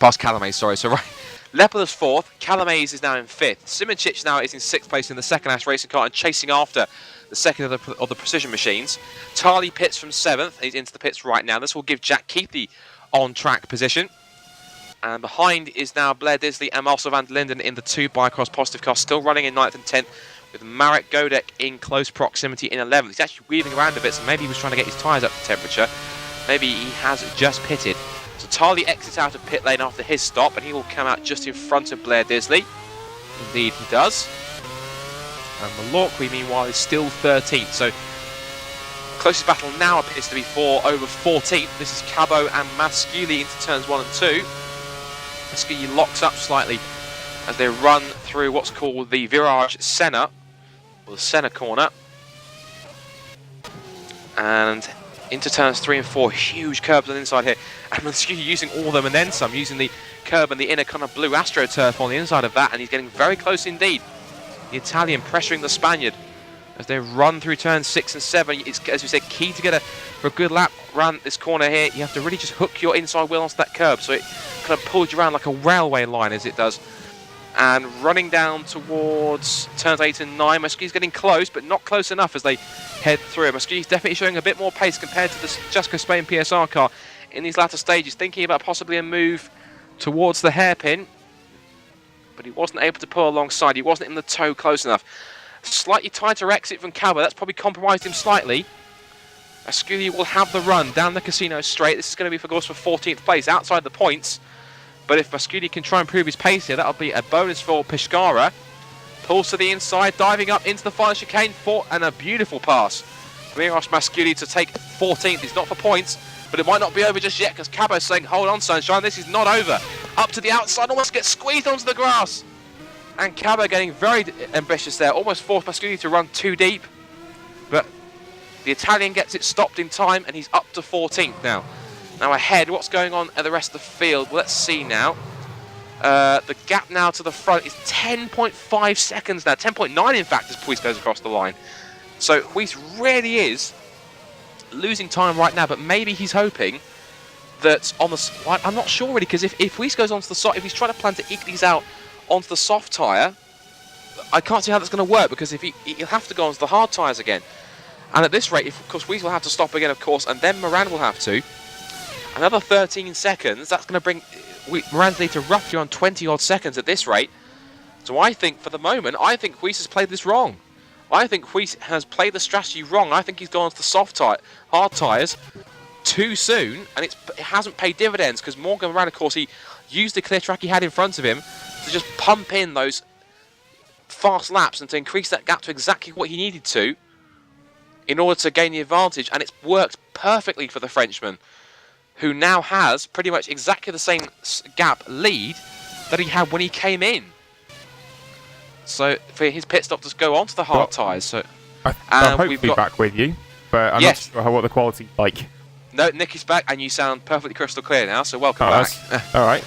C: Past Kalamays, sorry. So right, Lepala's 4th. Kalamays is now in 5th. Simoncic now is in 6th place in the second-ass racing car and chasing after the second of the precision machines. Tarley pits from 7th. He's into the pits right now. This will give Jack Keithy on-track position. And behind is now Blair Disley and Marcel van der Linden in the 2 Bicross positive cars, still running in 9th and 10th, with Marek Godek in close proximity in 11th. He's actually weaving around a bit, so maybe he was trying to get his tyres up to temperature. Maybe he has just pitted. So Tarley exits out of pit lane after his stop, and he will come out just in front of Blair Disley. Indeed he does. And Malorque, meanwhile, is still 13th. So closest battle now appears to be for over 14th. This is Cabo and Masculi into turns 1 and 2. Masculi locks up slightly as they run through what's called the Virage Senna, or the Senna corner. And into turns 3 and 4, huge curbs on the inside here. And Masculi using all of them and then some, using the curb and the inner kind of blue AstroTurf on the inside of that, and he's getting very close indeed. The Italian pressuring the Spaniard as they run through turns 6 and 7. It's, as we said, key to get for a good lap run this corner here. You have to really just hook your inside wheel onto that curb, so it kind of pulls you around like a railway line as it does. And running down towards turns 8 and 9, Masculi's getting close, but not close enough as they head through. Masculi's definitely showing a bit more pace compared to the Jaakko Spain PSR car in these latter stages, thinking about possibly a move towards the hairpin, but he wasn't able to pull alongside. He wasn't in the toe close enough. Slightly tighter exit from Cabo, that's probably compromised him slightly. Masculi will have the run down the casino straight. This is going to be, of course, for 14th place, outside the points. But if Masculi can try and improve his pace here, that'll be a bonus for Pescara. Pulls to the inside, diving up into the final chicane, and a beautiful pass. Miros Masculi to take 14th. It's not for points, but it might not be over just yet, because Cabo's saying, hold on, sunshine, this is not over. Up to the outside, almost gets squeezed onto the grass. And Cabo getting very ambitious there, almost forced Masculi to run too deep. But the Italian gets it stopped in time, and he's up to 14th now. Now ahead, what's going on at the rest of the field? Well, let's see now. The gap now to the front is 10.5 seconds now. 10.9 in fact as Huis goes across the line. So Huis really is losing time right now, but maybe he's hoping that on the... I'm not sure really, because if Huis goes onto the soft... If he's trying to plan to eke these out onto the soft tyre, I can't see how that's going to work, because if he'll have to go onto the hard tyres again. And at this rate, of course, Huis will have to stop again, of course, and then Moran will have to. Another 13 seconds, that's going to bring Moran's lead to roughly on 20-odd seconds at this rate. So I think, for the moment, I think Huis has played this wrong. I think Huis has played the strategy wrong. I think he's gone to the soft hard tyres too soon, and it hasn't paid dividends, because Morgan Moran, of course, he used the clear track he had in front of him to just pump in those fast laps and to increase that gap to exactly what he needed to in order to gain the advantage, and it's worked perfectly for the Frenchman, who now has pretty much exactly the same gap lead that he had when he came in. So for his pit stop to go on to the hard tyres. So
B: I'm hopefully back with you, but I'm not sure what the quality's like.
C: No, Nick is back, and you sound perfectly crystal clear now, so welcome back.
B: All right.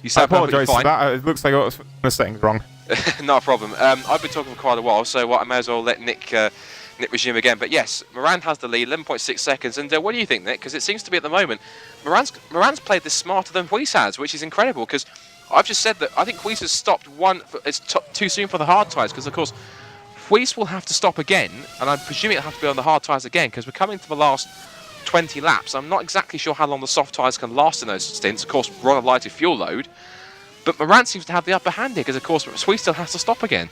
C: You sound perfectly fine.
B: For that. It looks like I got the settings wrong.
C: Not a problem. I've been talking for quite a while, so I may as well let Nick resume again. But yes, Moran has the lead, 11.6 seconds. And what do you think, Nick? Because it seems to be at the moment, Moran's played this smarter than Woodwiss has, which is incredible, because I've just said that I think Woodwiss has stopped it's too soon for the hard tyres, because of course Woodwiss will have to stop again, and I'm presuming it'll have to be on the hard tyres again, because we're coming to the last 20 laps. I'm not exactly sure how long the soft tyres can last in those stints. Of course, we're on a lighter fuel load, but Moran seems to have the upper hand here, because of course Woodwiss still has to stop again.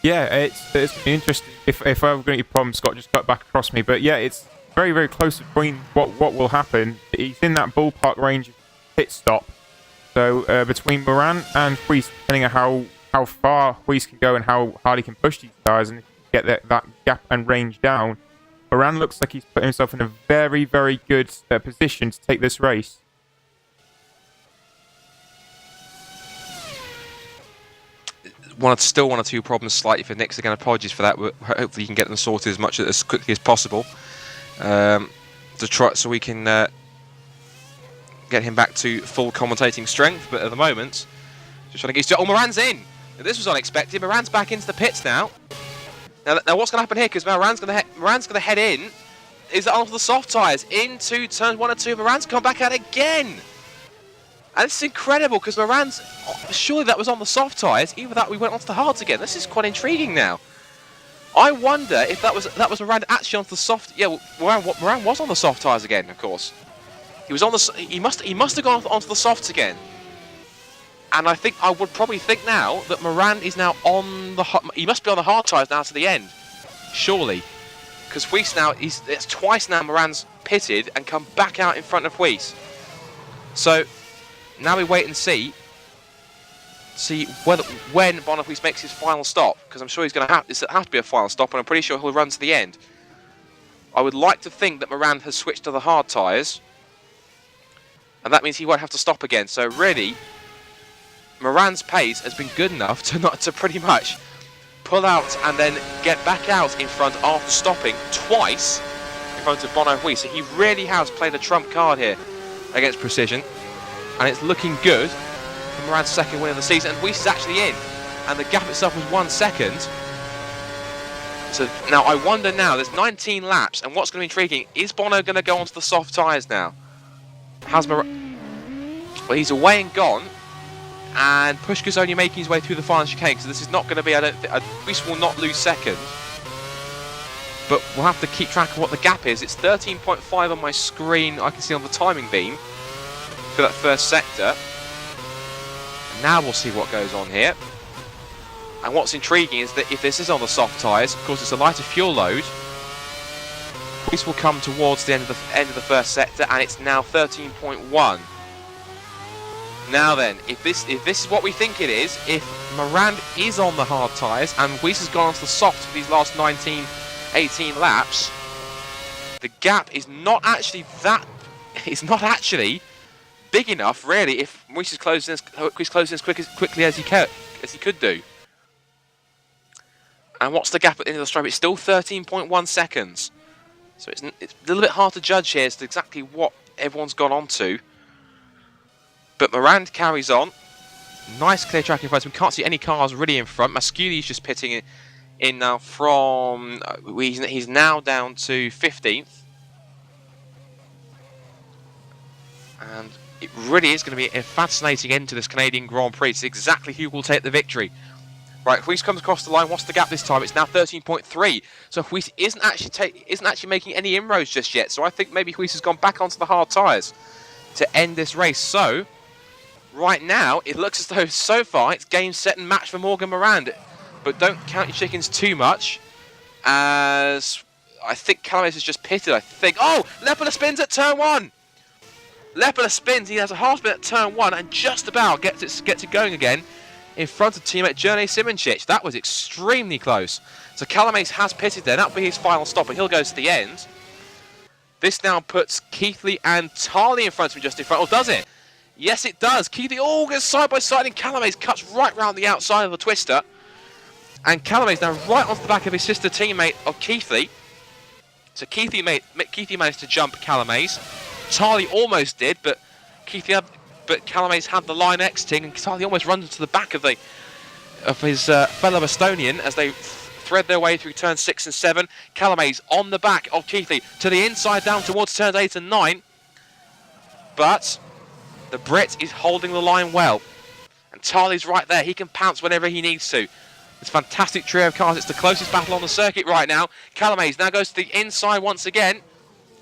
B: Yeah, it's interesting. If I've got any problems, Scott, just cut back across me. But yeah, it's very, very close between what will happen. He's in that ballpark range of pit stop. So between Moran and Woodwiss, depending on how far Woodwiss can go and how hard he can push these tyres, and get that gap and range down, Moran looks like he's put himself in a very, very good position to take this race.
C: Still one or two problems slightly for Nick, so again, apologies for that. Hopefully you can get them sorted as quickly as possible to try, so we can get him back to full commentating strength. But at the moment, just trying to get used to. Oh, Moran's in! This was unexpected. Moran's back into the pits now. Now what's going to happen here? Because Moran's going to head in. Is that onto the soft tyres into turn 1 or 2? Moran's come back out again. And this is incredible, because Moran's... surely that was on the soft tyres, even that we went onto the hards again. This is quite intriguing now. I wonder if that was Moran actually onto the soft... Yeah, well, Moran was on the soft tyres again, of course. He was on the... He must have gone onto the softs again. And I would probably think now that Moran is now on the... He must be on the hard tyres now to the end. Surely. Because Woodwiss now... It's twice now Moran's pitted and come back out in front of Woodwiss. So... Now we wait and see when Woodwiss makes his final stop, because I'm sure he's going to have to be a final stop, and I'm pretty sure he'll run to the end. I would like to think that Moran has switched to the hard tyres, and that means he won't have to stop again. So really, Moran's pace has been good enough to pretty much pull out and then get back out in front after stopping twice in front of Woodwiss. So he really has played a trump card here against Precision. And it's looking good for Moran's second win of the season. And Woodwiss is actually in. And the gap itself was 1 second. So now I wonder now, there's 19 laps. And what's going to be intriguing, is Bono going to go onto the soft tyres now? How's Moran? Well, he's away and gone. And Pushka's only making his way through the final chicane. So this is not going to be, Woodwiss will not lose second. But we'll have to keep track of what the gap is. It's 13.5 on my screen. I can see on the timing beam for that first sector. And now we'll see what goes on here. And what's intriguing is that if this is on the soft tyres, of course it's a lighter fuel load. This will come towards the end of the first sector, and it's now 13.1. Now then, if this is what we think it is, if Moran is on the hard tyres and Woodwiss has gone onto the soft for these last 19, 18 laps, the gap is not actually big enough, really, if Woodwiss closes as quickly as he could do. And what's the gap at the end of the stripe? It's still 13.1 seconds. So it's a little bit hard to judge here as to exactly what everyone's gone on to. But Moran carries on. Nice clear track in front. We can't see any cars really in front. Masculi's just pitting in now from... he's now down to 15th. And it really is going to be a fascinating end to this Canadian Grand Prix. It's exactly who will take the victory. Right, Woodwiss comes across the line. What's the gap this time? It's now 13.3. So Woodwiss isn't actually making any inroads just yet. So I think maybe Woodwiss has gone back onto the hard tyres to end this race. So right now it looks as though so far it's game, set, and match for Morgan Moran. But don't count your chickens too much, as I think Calames has just pitted. Oh, Lepela spins at turn 1. Lepela spins. He has a half spin at turn 1 and just about gets it going again. in front of teammate Jerne Simoncic. That was extremely close. So Calamaze has pitted there. That'll be his final stop, but he'll go to the end. This now puts Keithley and Tarley in front of him, just in front. Oh, does it? Yes, it does. Keithley all goes side by side, and Calamaze cuts right round the outside of the twister. And Calamaze now right onto the back of his sister teammate of Keithley. So Keithley managed to jump Calamaze. Tarley almost did, but Calamaze had the line exiting, and Tarley almost runs into the back of his fellow Estonian as they thread their way through turns 6 and 7. Calamaze on the back of Keithley to the inside down towards turns 8 and 9. But the Brit is holding the line well. And Tarley's right there. He can pounce whenever he needs to. This fantastic trio of cars. It's the closest battle on the circuit right now. Calamaze now goes to the inside once again,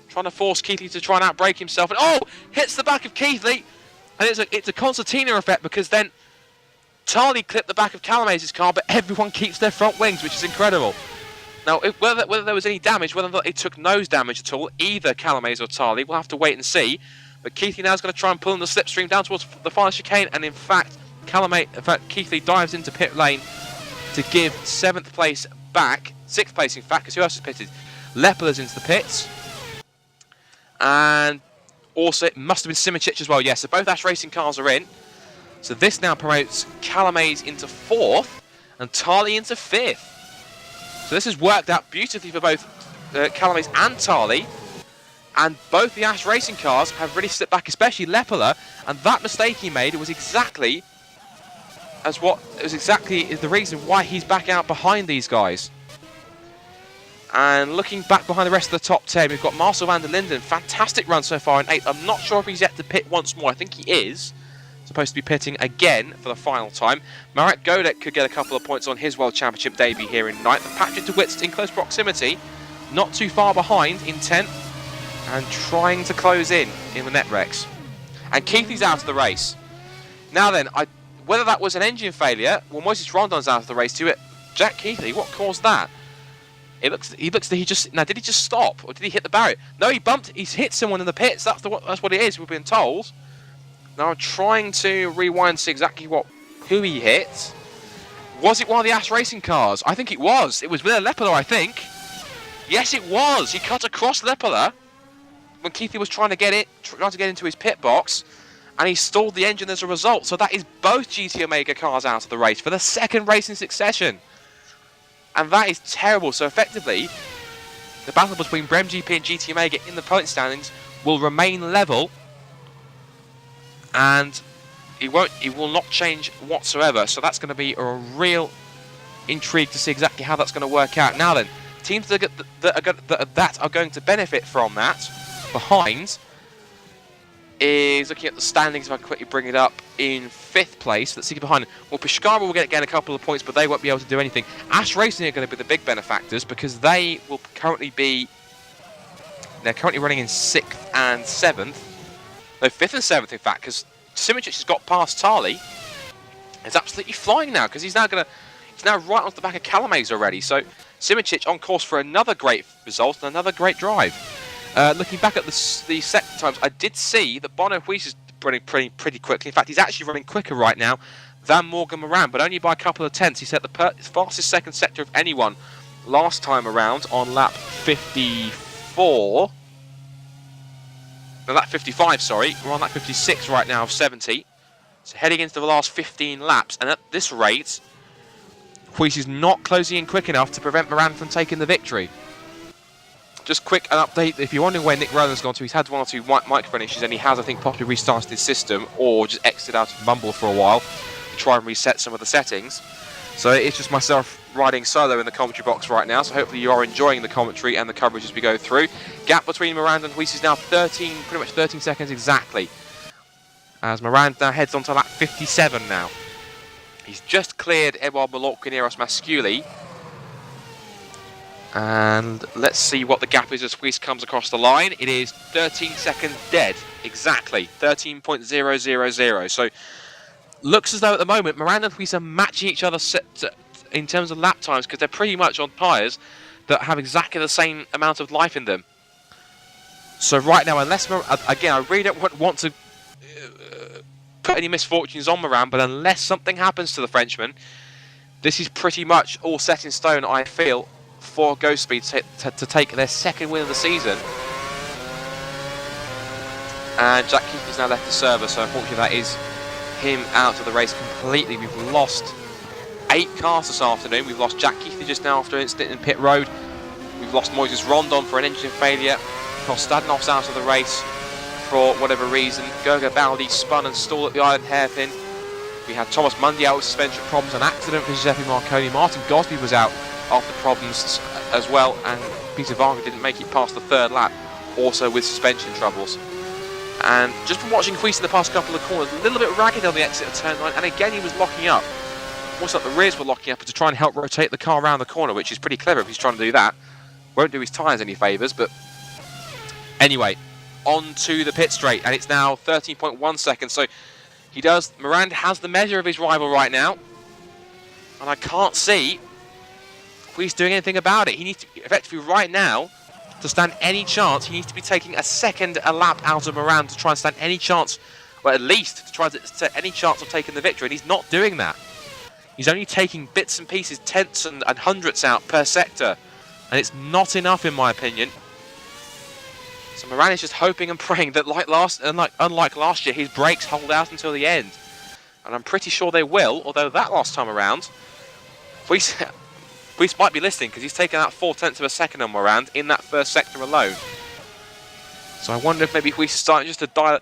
C: trying to force Keithley to try and outbrake himself. And oh, hits the back of Keithley. And it's a concertina effect, because then Tarley clipped the back of Calamaze's car, but everyone keeps their front wings, which is incredible. Now, whether there was any damage, whether it took nose damage at all, either Calamaze or Tarley, we'll have to wait and see. But Keithley now is going to try and pull in the slipstream down towards the final chicane, and in fact, Keithley dives into pit lane to give 7th place back, 6th place in fact, because who else has pitted? Lepela's into the pits. And also, it must have been Simoncic as well. Yes, so both Ash Racing cars are in. So this now promotes Calamaze into 4th and Tarley into 5th. So this has worked out beautifully for both Calamaze and Tarley. And both the Ash Racing cars have really slipped back, especially Lepela. And that mistake he made was exactly the reason why he's back out behind these guys. And looking back behind the rest of the top 10, we've got Marcel van der Linden. Fantastic run so far in 8th. I'm not sure if he's yet to pit once more. I think he is supposed to be pitting again for the final time. Marek Godek could get a couple of points on his World Championship debut here in 9th. And Patrick de Wit's in close proximity, not too far behind in 10th, and trying to close in the net wrecks. And Keithley's out of the race. Now then, whether that was an engine failure, well, Moises Rondon's out of the race too. Jack Keithley, what caused that? He looks did he just stop, or did he hit the barrier? No, he's hit someone in the pits. That's what it is, we've been told. Now I'm trying to rewind to see exactly who he hit. Was it one of the Ash Racing cars? I think it was. It was with Lepela, I think. Yes, it was. He cut across Lepela when Keithley was trying to get into his pit box, and he stalled the engine as a result. So that is both GT Omega cars out of the race for the 2nd race in succession. And that is terrible. So effectively, the battle between Brem GP and GT Omega in the point standings will remain level, and it will not change whatsoever. So that's going to be a real intrigue to see exactly how that's going to work out. Now then, teams that are going to benefit from that behind is looking at the standings. If I quickly bring it up, in 5th place, let's see behind. Well, Pescara will get a couple of points, but they won't be able to do anything. Ash Racing are going to be the big benefactors, because they will currently running in 6th and 7th. No, 5th and 7th in fact, because Simoncic has got past Tarley. He's absolutely flying now, because he's now right onto the back of Calamaze already. So Simoncic on course for another great result and another great drive. Looking back at the second times, I did see that Bono Huis is running pretty quickly. In fact, he's actually running quicker right now than Morgan Moran, but only by a couple of tenths. He set the fastest second sector of anyone last time around on lap 54. No, lap 55, sorry. We're on lap 56 right now of 70. So heading into the last 15 laps, and at this rate, Huis is not closing in quick enough to prevent Moran from taking the victory. Just quick an update, if you're wondering where Nick Rowland's gone to, he's had 1 or 2 microphone issues, and he has, I think, possibly restarted his system, or just exited out of Mumble for a while to try and reset some of the settings. So it's just myself riding solo in the commentary box right now, so hopefully you are enjoying the commentary and the coverage as we go through. Gap between Moran and Huis is now pretty much 13 seconds exactly, as Moran now heads on to lap 57 now. He's just cleared Eduard Malorca and Eros Masculi. And let's see what the gap is as Huis comes across the line. It is 13 seconds dead, exactly, 13.000. So, looks as though at the moment Moran and Huis are matching each other in terms of lap times, because they're pretty much on tyres that have exactly the same amount of life in them. So right now, unless, again, I really don't want to put any misfortunes on Moran, but unless something happens to the Frenchman, this is pretty much all set in stone, I feel, for Ghost Speed to take their second win of the season. And Jack Keith is now left to server, so unfortunately that is him out of the race completely. We've lost 8 cars this afternoon. We've lost Jack Keith just now after an incident in pit road. We've lost Moises Rondon for an engine failure. Kostadnov's out of the race for whatever reason. Gerger Baldi spun and stalled at the island hairpin. We had Thomas Mundy out with suspension problems, an accident for Giuseppe Marconi. Martin Gosby was out after problems as well, and Peter Varga didn't make it past the 3rd lap, also with suspension troubles. And just from watching Huis in the past couple of corners, a little bit ragged on the exit of turn 9, and again he was locking up. Almost like the rears were locking up to try and help rotate the car around the corner, which is pretty clever if he's trying to do that. Won't do his tyres any favours, but anyway, on to the pit straight, and it's now 13.1 seconds, so Moran has the measure of his rival right now, and I can't see Huis doing anything about it. He needs to, effectively right now, to stand any chance, he needs to be taking a lap out of Moran to try and stand any chance, or at least to try to set any chance of taking the victory, and he's not doing that. He's only taking bits and pieces, tenths and hundredths out per sector, and it's not enough in my opinion. So Moran is just hoping and praying that unlike last year, his brakes hold out until the end. And I'm pretty sure they will, although that last time around, Huis might be listening because he's taken out 0.4 of a second on Moran in that first sector alone. So I wonder if maybe Huis is starting just to dial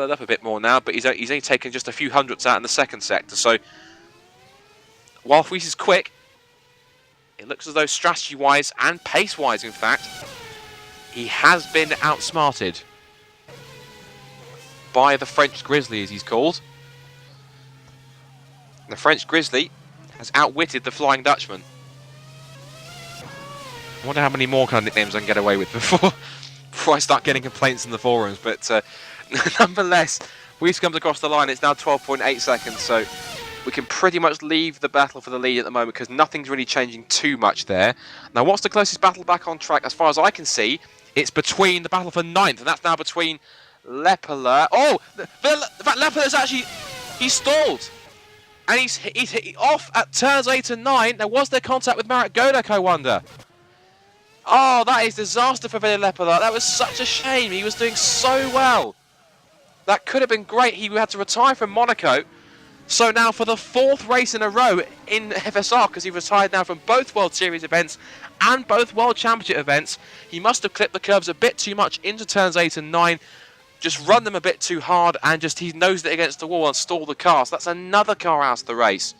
C: it up a bit more now, but he's only taken just a few hundredths out in the second sector. So while Huis is quick, it looks as though strategy-wise and pace-wise, in fact, he has been outsmarted by the French Grizzly, as he's called. The French Grizzly has outwitted the Flying Dutchman. I wonder how many more kind of nicknames I can get away with before I start getting complaints in the forums. But nonetheless, Huis comes across the line. It's now 12.8 seconds, so we can pretty much leave the battle for the lead at the moment because nothing's really changing too much there. Now, what's the closest battle back on track? As far as I can see, it's between the battle for 9th, and that's now between Lepela. Oh, in fact, Lepela's actually, he stalled. And he's off at turns 8 and 9. There was their contact with Marek Godek, I wonder. Oh, that is disaster for Ville Lepela. That was such a shame. He was doing so well. That could have been great. He had to retire from Monaco. So now for the 4th race in a row in FSR, because he retired now from both World Series events and both World Championship events, he must have clipped the curves a bit too much into turns 8 and 9, just run them a bit too hard, and just he nosed it against the wall and stalled the car. So that's another car out of the race.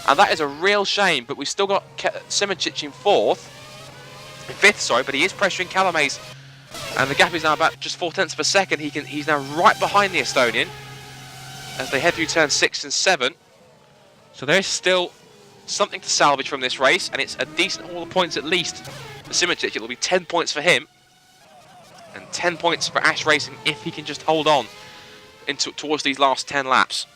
C: And that is a real shame, but we've still got Simoncic in 5th, but he is pressuring Calames, and the gap is now about just 0.4 of a second. He's now right behind the Estonian as they head through turns 6 and 7. So there is still something to salvage from this race, and it's a decent haul of points at least for Simoncic. It'll be 10 points for him, and 10 points for Ash Racing if he can just hold on towards these last 10 laps.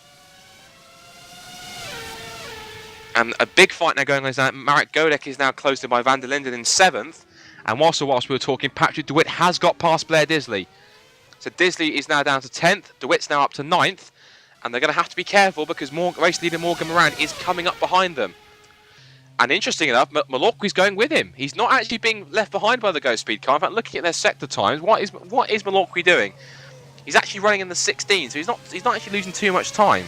C: And a big fight now going on is that Marek Godek is now closed in by Van der Linden in 7th, and whilst we were talking, Patrick De Witt has got past Blair Disley. So Disley is now down to 10th, De Witt's now up to 9th, and they're going to have to be careful because race leader Morgan Moran is coming up behind them. And interesting enough, Malorqui's going with him. He's not actually being left behind by the Ghost Speed car. In fact, looking at their sector times, what is Malorqui doing? He's actually running in the 16, so he's not actually losing too much time.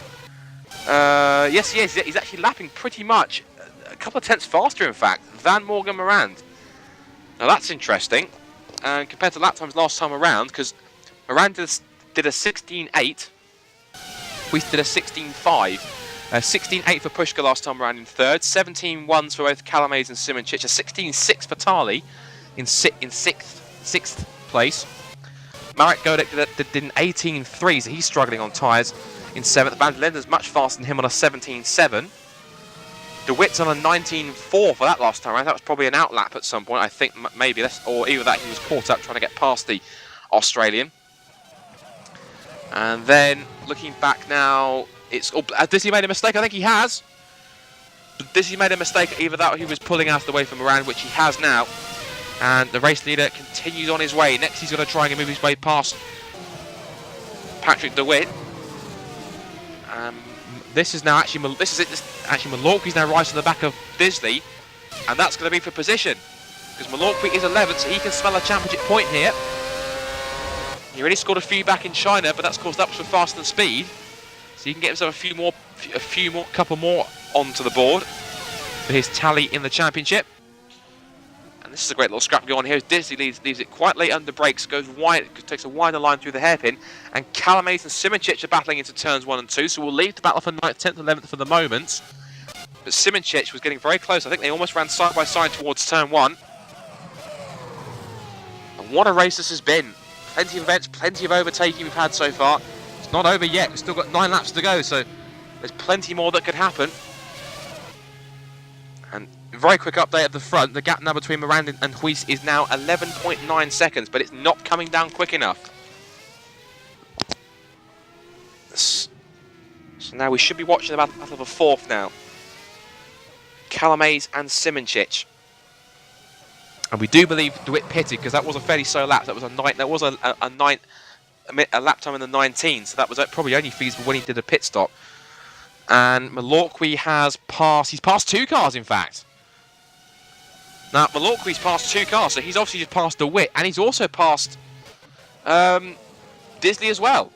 C: Yes, he is. He's actually lapping pretty much a couple of tenths faster, in fact, than Morgan Moran. Now that's interesting, and compared to lap times last time around, because Moran did a 16.8. We did a 16.5. 16.8 for Pushka last time around in 3rd. 17.1s for both Calames and Simoncic. A 16.6 for Tali in 6th place. Marek Godek did an 18.3, so he's struggling on tyres in 7th. Van der Linden's much faster than him on a 17.7. De Witt's on a 19.4 for that last time around. That was probably an outlap at some point, I think, maybe. Or either that he was caught up trying to get past the Australian. And then, looking back now, has Disley made a mistake? I think he has. Disley made a mistake, either that or he was pulling out of the way from Moran, which he has now. And the race leader continues on his way. Next he's going to try and move his way past Patrick De Witt. This is now actually Malorqui's now right to the back of Disley, and that's going to be for position because Malorqui is 11th, so he can smell a championship point here. He already scored a few back in China, but that's of course that was for fast and speed, so he can get himself a couple more onto the board for his tally in the championship. And this is a great little scrap going on here. Disley leaves it quite late under brakes, goes wide, takes a wider line through the hairpin, and Calamaze and Simoncic are battling into turns 1 and 2, so we'll leave the battle for 9th, 10th, 11th for the moment. But Simoncic was getting very close. I think they almost ran side by side towards turn 1. And what a race this has been. Plenty of events, plenty of overtaking we've had so far. It's not over yet. We've still got 9 laps to go, so there's plenty more that could happen. And very quick update at the front. The gap now between Morand and Huis is now 11.9 seconds, but it's not coming down quick enough. So now we should be watching the battle of the 4th now. Calamaze and Simoncic. And we do believe DeWitt pitted because that was a fairly slow lap. That was a lap time in the 19, so that was probably only feasible when he did a pit stop. And Malorqui has passed. He's passed 2 cars, in fact. Now, Malorqui's passed 2 cars, so he's obviously just passed DeWitt, and he's also passed Disley as well.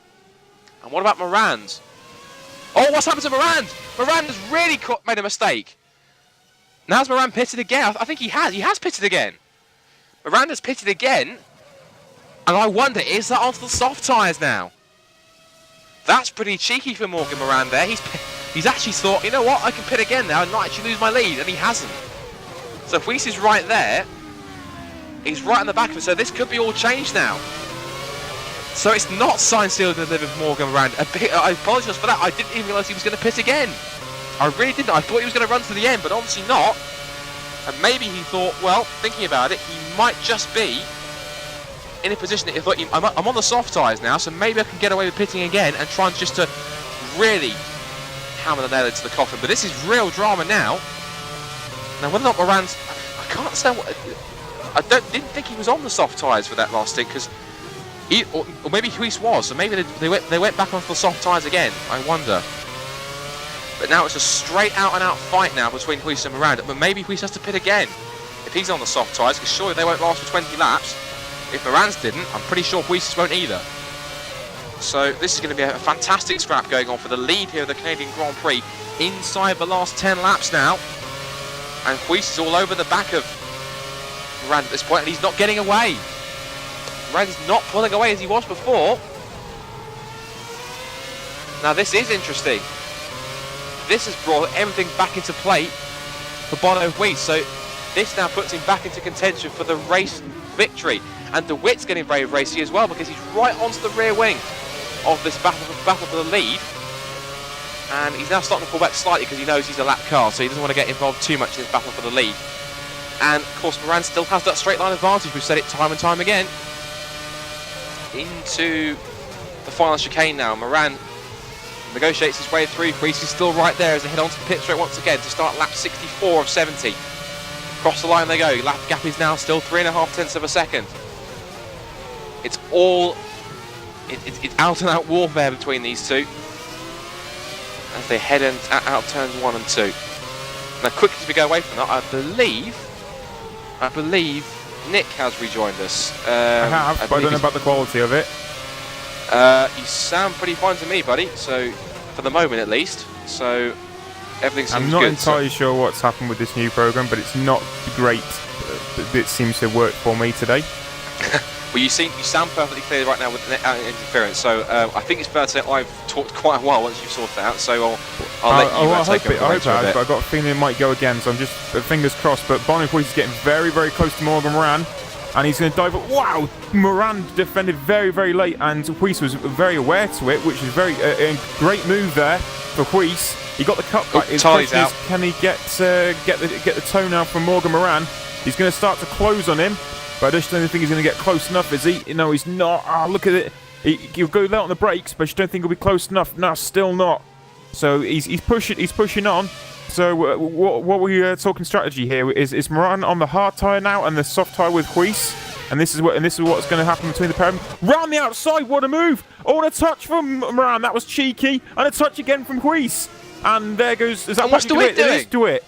C: And what about Morand? Oh, what's happened to Morand? Morand has really made a mistake. Now has Morand pitted again? I think he has. He has pitted again. Morand has pitted again. And I wonder, is that onto the soft tyres now? That's pretty cheeky for Morgan Morand there. He's actually thought, you know what, I can pit again now and not actually lose my lead, and he hasn't. So if Huis is right there, he's right in the back of it, so this could be all changed now. So it's not signed, sealed and delivered for Morgan Morand. I apologise for that, I didn't even realise he was going to pit again. I really didn't. I thought he was going to run to the end, but obviously not. And maybe he thought, well, thinking about it, he might just be in a position that he thought, I'm on the soft tyres now, so maybe I can get away with pitting again and trying just to really hammer the nail into the coffin. But this is real drama now. Now, whether or not Morand's... I can't understand what... I didn't think he was on the soft tyres for that last stint, because... Or maybe Huis was, so maybe they went back onto the soft tyres again. I wonder. But now it's a straight out-and-out fight now between Huis and Morand. But maybe Huis has to pit again if he's on the soft tyres, because surely they won't last for 20 laps. If Morand's didn't, I'm pretty sure Huis won't either. So this is going to be a fantastic scrap going on for the lead here of the Canadian Grand Prix. Inside the last 10 laps now. And Huis is all over the back of Morand at this point, and he's not getting away. Morand is not pulling away as he was before. Now this is interesting. This has brought everything back into play for Bono Huis. So this now puts him back into contention for the race victory. And DeWitt's getting very racy as well, because he's right onto the rear wing of this battle for the lead. And he's now starting to pull back slightly because he knows he's a lap car, so he doesn't want to get involved too much in this battle for the lead. And of course Morand still has that straight line advantage. We've said it time and time again. Into the final chicane now. Morand negotiates his way through. Huis is still right there as they head onto the pit straight once again to start lap 64 of 70. Across the line they go. Lap gap is now still 3.5 tenths of a second. It's all... It's out and out warfare between these two as they head out turns 1 and 2. Now quickly as we go away from that, I believe Nick has rejoined us.
B: I have, but I don't know about the quality of it.
C: You sound pretty fine to me, buddy, so for the moment at least. So everything seems good.
B: I'm not entirely sure what's happened with this new program, but it's not great. It seems to work for me today.
C: Well, you sound perfectly clear right now with the interference, so I think it's fair to say I've talked quite a while once you've sorted that out, so I'll let you take over.
B: I hope but I've got a feeling it might go again, so I'm just fingers crossed. But Bono Huis is getting very, very close to Morgan Morand, and he's going to dive. Wow! Morand defended very, very late, and Huis was very aware to it, which is a great move there for Huis. He got the cut back. His question is, can he get the toe now from Morgan Morand? He's going to start to close on him. But I just don't think he's going to get close enough, is he? No, he's not. Ah, look at it. He'll go late on the brakes, but I just don't think he'll be close enough. No, still not. So he's pushing on. So what we're talking strategy here is Morand on the hard tyre now and the soft tyre with Huis. And this is what's going to happen between the pair of them. Round the outside, what a move! Oh, and a touch from Moran, that was cheeky. And a touch again from Huis. And there goes... Is that
C: and what's DeWitt doing?
B: It is DeWitt.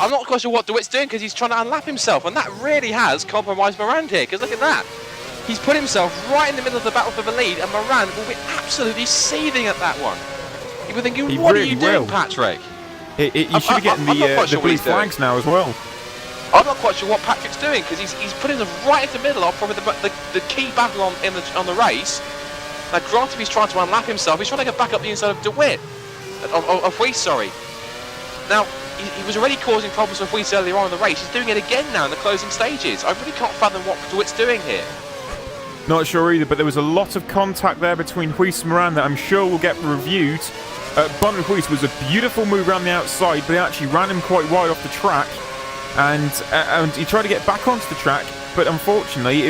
C: I'm not quite sure what DeWitt's doing because he's trying to unlap himself, and that really has compromised Moran here, because look at that. He's put himself right in the middle of the battle for the lead, and Moran will be absolutely seething at that one. He'll be thinking, what really are you doing, Patrick?
B: You should be getting the blue flags now as well.
C: I'm not quite sure what Patrick's doing, because he's putting himself right in the middle of probably the key battle on the race. Now, granted, he's trying to unlap himself. He's trying to get back up the inside of DeWitt. Of Huis, sorry. Now, he was already causing problems with Huis earlier on in the race. He's doing it again now in the closing stages. I really can't fathom what DeWitt's doing here.
B: Not sure either, but there was a lot of contact there between Huis and Moran that I'm sure will get reviewed. Bonner Huis was a beautiful move around the outside, but he actually ran him quite wide off the track. And he tried to get back onto the track, but unfortunately,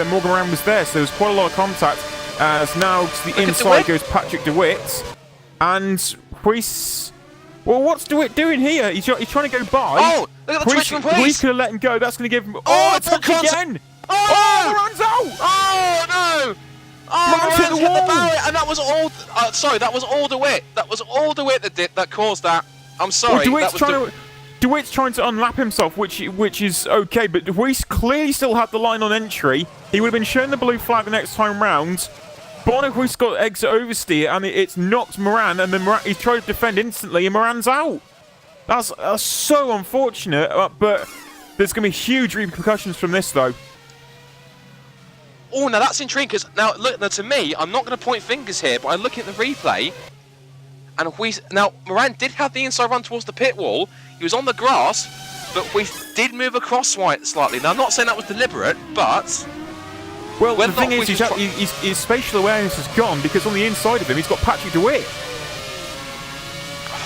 B: Morgan Moran was there, so there was quite a lot of contact. As now to the inside goes Patrick DeWitt. And Huis... Well, what's DeWitt doing here? He's trying to go by.
C: Oh, look at the twitch from Huis.
B: Huis could have let him go. That's going to give him... Oh, it's again! Oh, Moran's out!
C: Oh, no! Oh, Moran's hit the barrier, and that was all... sorry, that was all DeWitt. That was all DeWitt that caused that. I'm sorry.
B: Well, DeWitt's trying to unlap himself, which is okay, but Huis clearly still had the line on entry. He would have been shown the blue flag the next time round. Bonner Huis got exit oversteer, and it's knocked Moran, and then he's tried to defend instantly, and Moran's out. That's so unfortunate, but there's going to be huge repercussions from this, though.
C: Oh, now that's intriguing, because now, look, now to me, I'm not going to point fingers here, but I look at the replay, and Huis... Now, Moran did have the inside run towards the pit wall. He was on the grass, but Huis did move across slightly. Now, I'm not saying that was deliberate, but...
B: Well, the thing is, his spatial awareness is gone because on the inside of him, he's got Patrick DeWitt.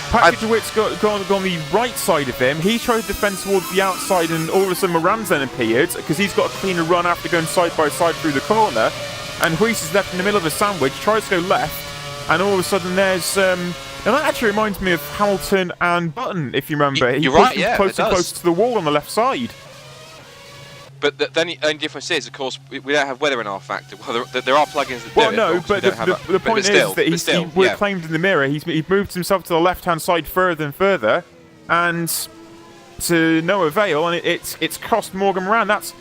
B: Patrick DeWitt's gone the right side of him. He tried to defend towards the outside, and all of a sudden Moran's then appeared because he's got a cleaner run after going side by side through the corner. And Huis is left in the middle of a sandwich, tries to go left, and all of a sudden there's... and that actually reminds me of Hamilton and Button, if you remember.
C: You're right, yeah,
B: closer and closer to the wall on the left side.
C: But the only difference is, of course, we don't have weather in our factor. Well, there are plugins that do it.
B: Well, no, but the point is that he claimed in the mirror. He moved himself to the left-hand side further and further, and to no avail. And it's cost Morgan Moran. That's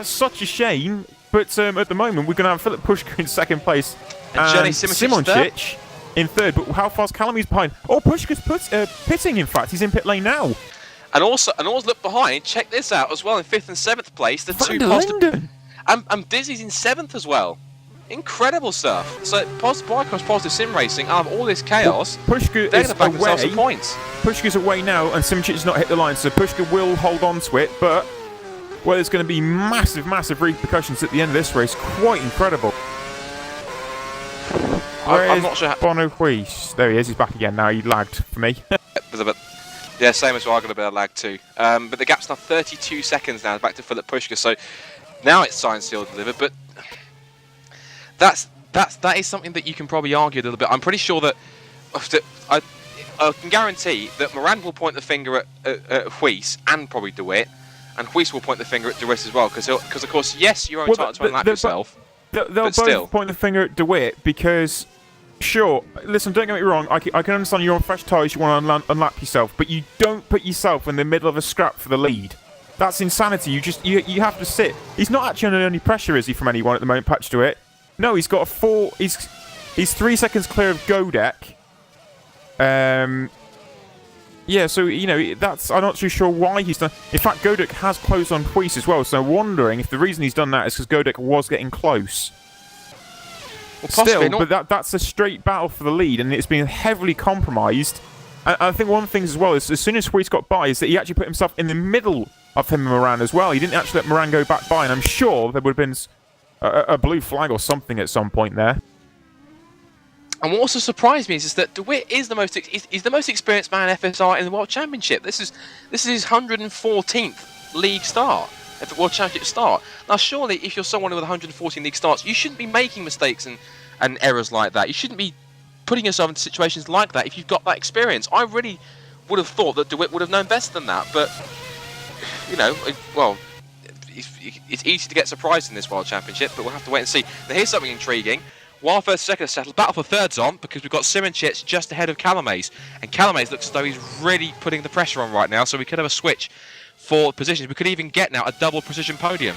B: such a shame. But at the moment, we're going to have Philip Pushka in second place and Simončić in third. But how far's Calamir's behind? Oh, Pushka's pitting. In fact, he's in pit lane now. And also look behind. Check this out as well. In 5th and 7th place, the two positive. And Dizzy's in 7th as well. Incredible stuff. So positive sim racing. Out of all this chaos, Pushka
C: they're
B: is
C: going to back themselves
B: away.
C: some points.
B: Pushka's away now, and Simončić has not hit the line, so Pushka will hold on to it. But there's going to be massive repercussions at the end of this race. Quite incredible.
C: I'm not sure.
B: Bono Huis. There he is. He's back again now. He lagged for me.
C: Yeah, same as well. I got a bit of lag too. But the gap's now 32 seconds now back to Philip Pushka. So now it's signed, sealed, delivered. But that is something that you can probably argue a little bit. I'm pretty sure that I can guarantee that Moran will point the finger at Huis and probably DeWitt, and Huis will point the finger at DeWitt as well. Because of course, yes, you're entitled to unlap yourself.
B: They'll both point the finger at DeWitt because. Sure, listen, don't get me wrong, I can understand you're on fresh tyres, you want to unlap yourself, but you don't put yourself in the middle of a scrap for the lead. That's insanity. You have to sit. He's not actually under any pressure, is he, from anyone at the moment, Patch DeWitt? No, he's got he's 3 seconds clear of Godek. Yeah, so, you know, I'm not too sure why he's done... In fact, Godek has closed on Huis as well, so I'm wondering if the reason he's done that is because Godek was getting close. Well, still, but that's a straight battle for the lead, and it's been heavily compromised. And I think one of the things as well is, as soon as Huis got by, is that he actually put himself in the middle of him and Moran as well. He didn't actually let Moran go back by, and I'm sure there would have been a blue flag or something at some point there.
C: And what also surprised me is that DeWitt is the most experienced man in FSR in the World Championship. This is his 114th league start. If the World Championship start. Now, surely, if you're someone with 114 league starts, you shouldn't be making mistakes and errors like that. You shouldn't be putting yourself into situations like that if you've got that experience. I really would have thought that DeWitt would have known better than that. But, you know, well, it's easy to get surprised in this World Championship, but we'll have to wait and see. Now here's something intriguing. While first and second are settled, battle for third's on, because we've got Simoncic just ahead of Calamaze, and Calamaze looks as though he's really putting the pressure on right now, so we could have a switch for positions. We could even get now a double precision podium.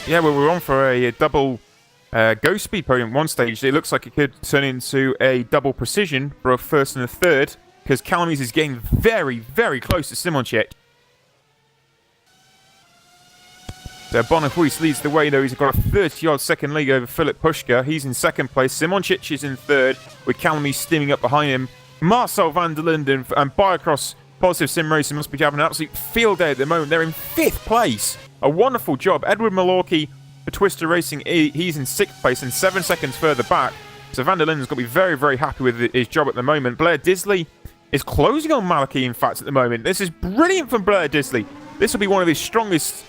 B: Yeah, well, we're on for a double ghost speed podium at one stage. It looks like it could turn into a double precision for a first and a third, because Calamaze is getting very, very close to Simoncic. So Woodwiss leads the way, though. He's got a 30-odd second lead over Filip Puška. He's in second place. Simoncic is in third, with Calamaze steaming up behind him. Marcel van der Linden and Biocross Positive Sim Racing must be having an absolute field day at the moment. They're in 5th place. A wonderful job. Edward Malorky for Twister Racing, he's in 6th place and 7 seconds further back. So van der Linden's got to be very, very happy with his job at the moment. Blair Disley is closing on Malachy, in fact, at the moment. This is brilliant from Blair Disley. This will be one of his strongest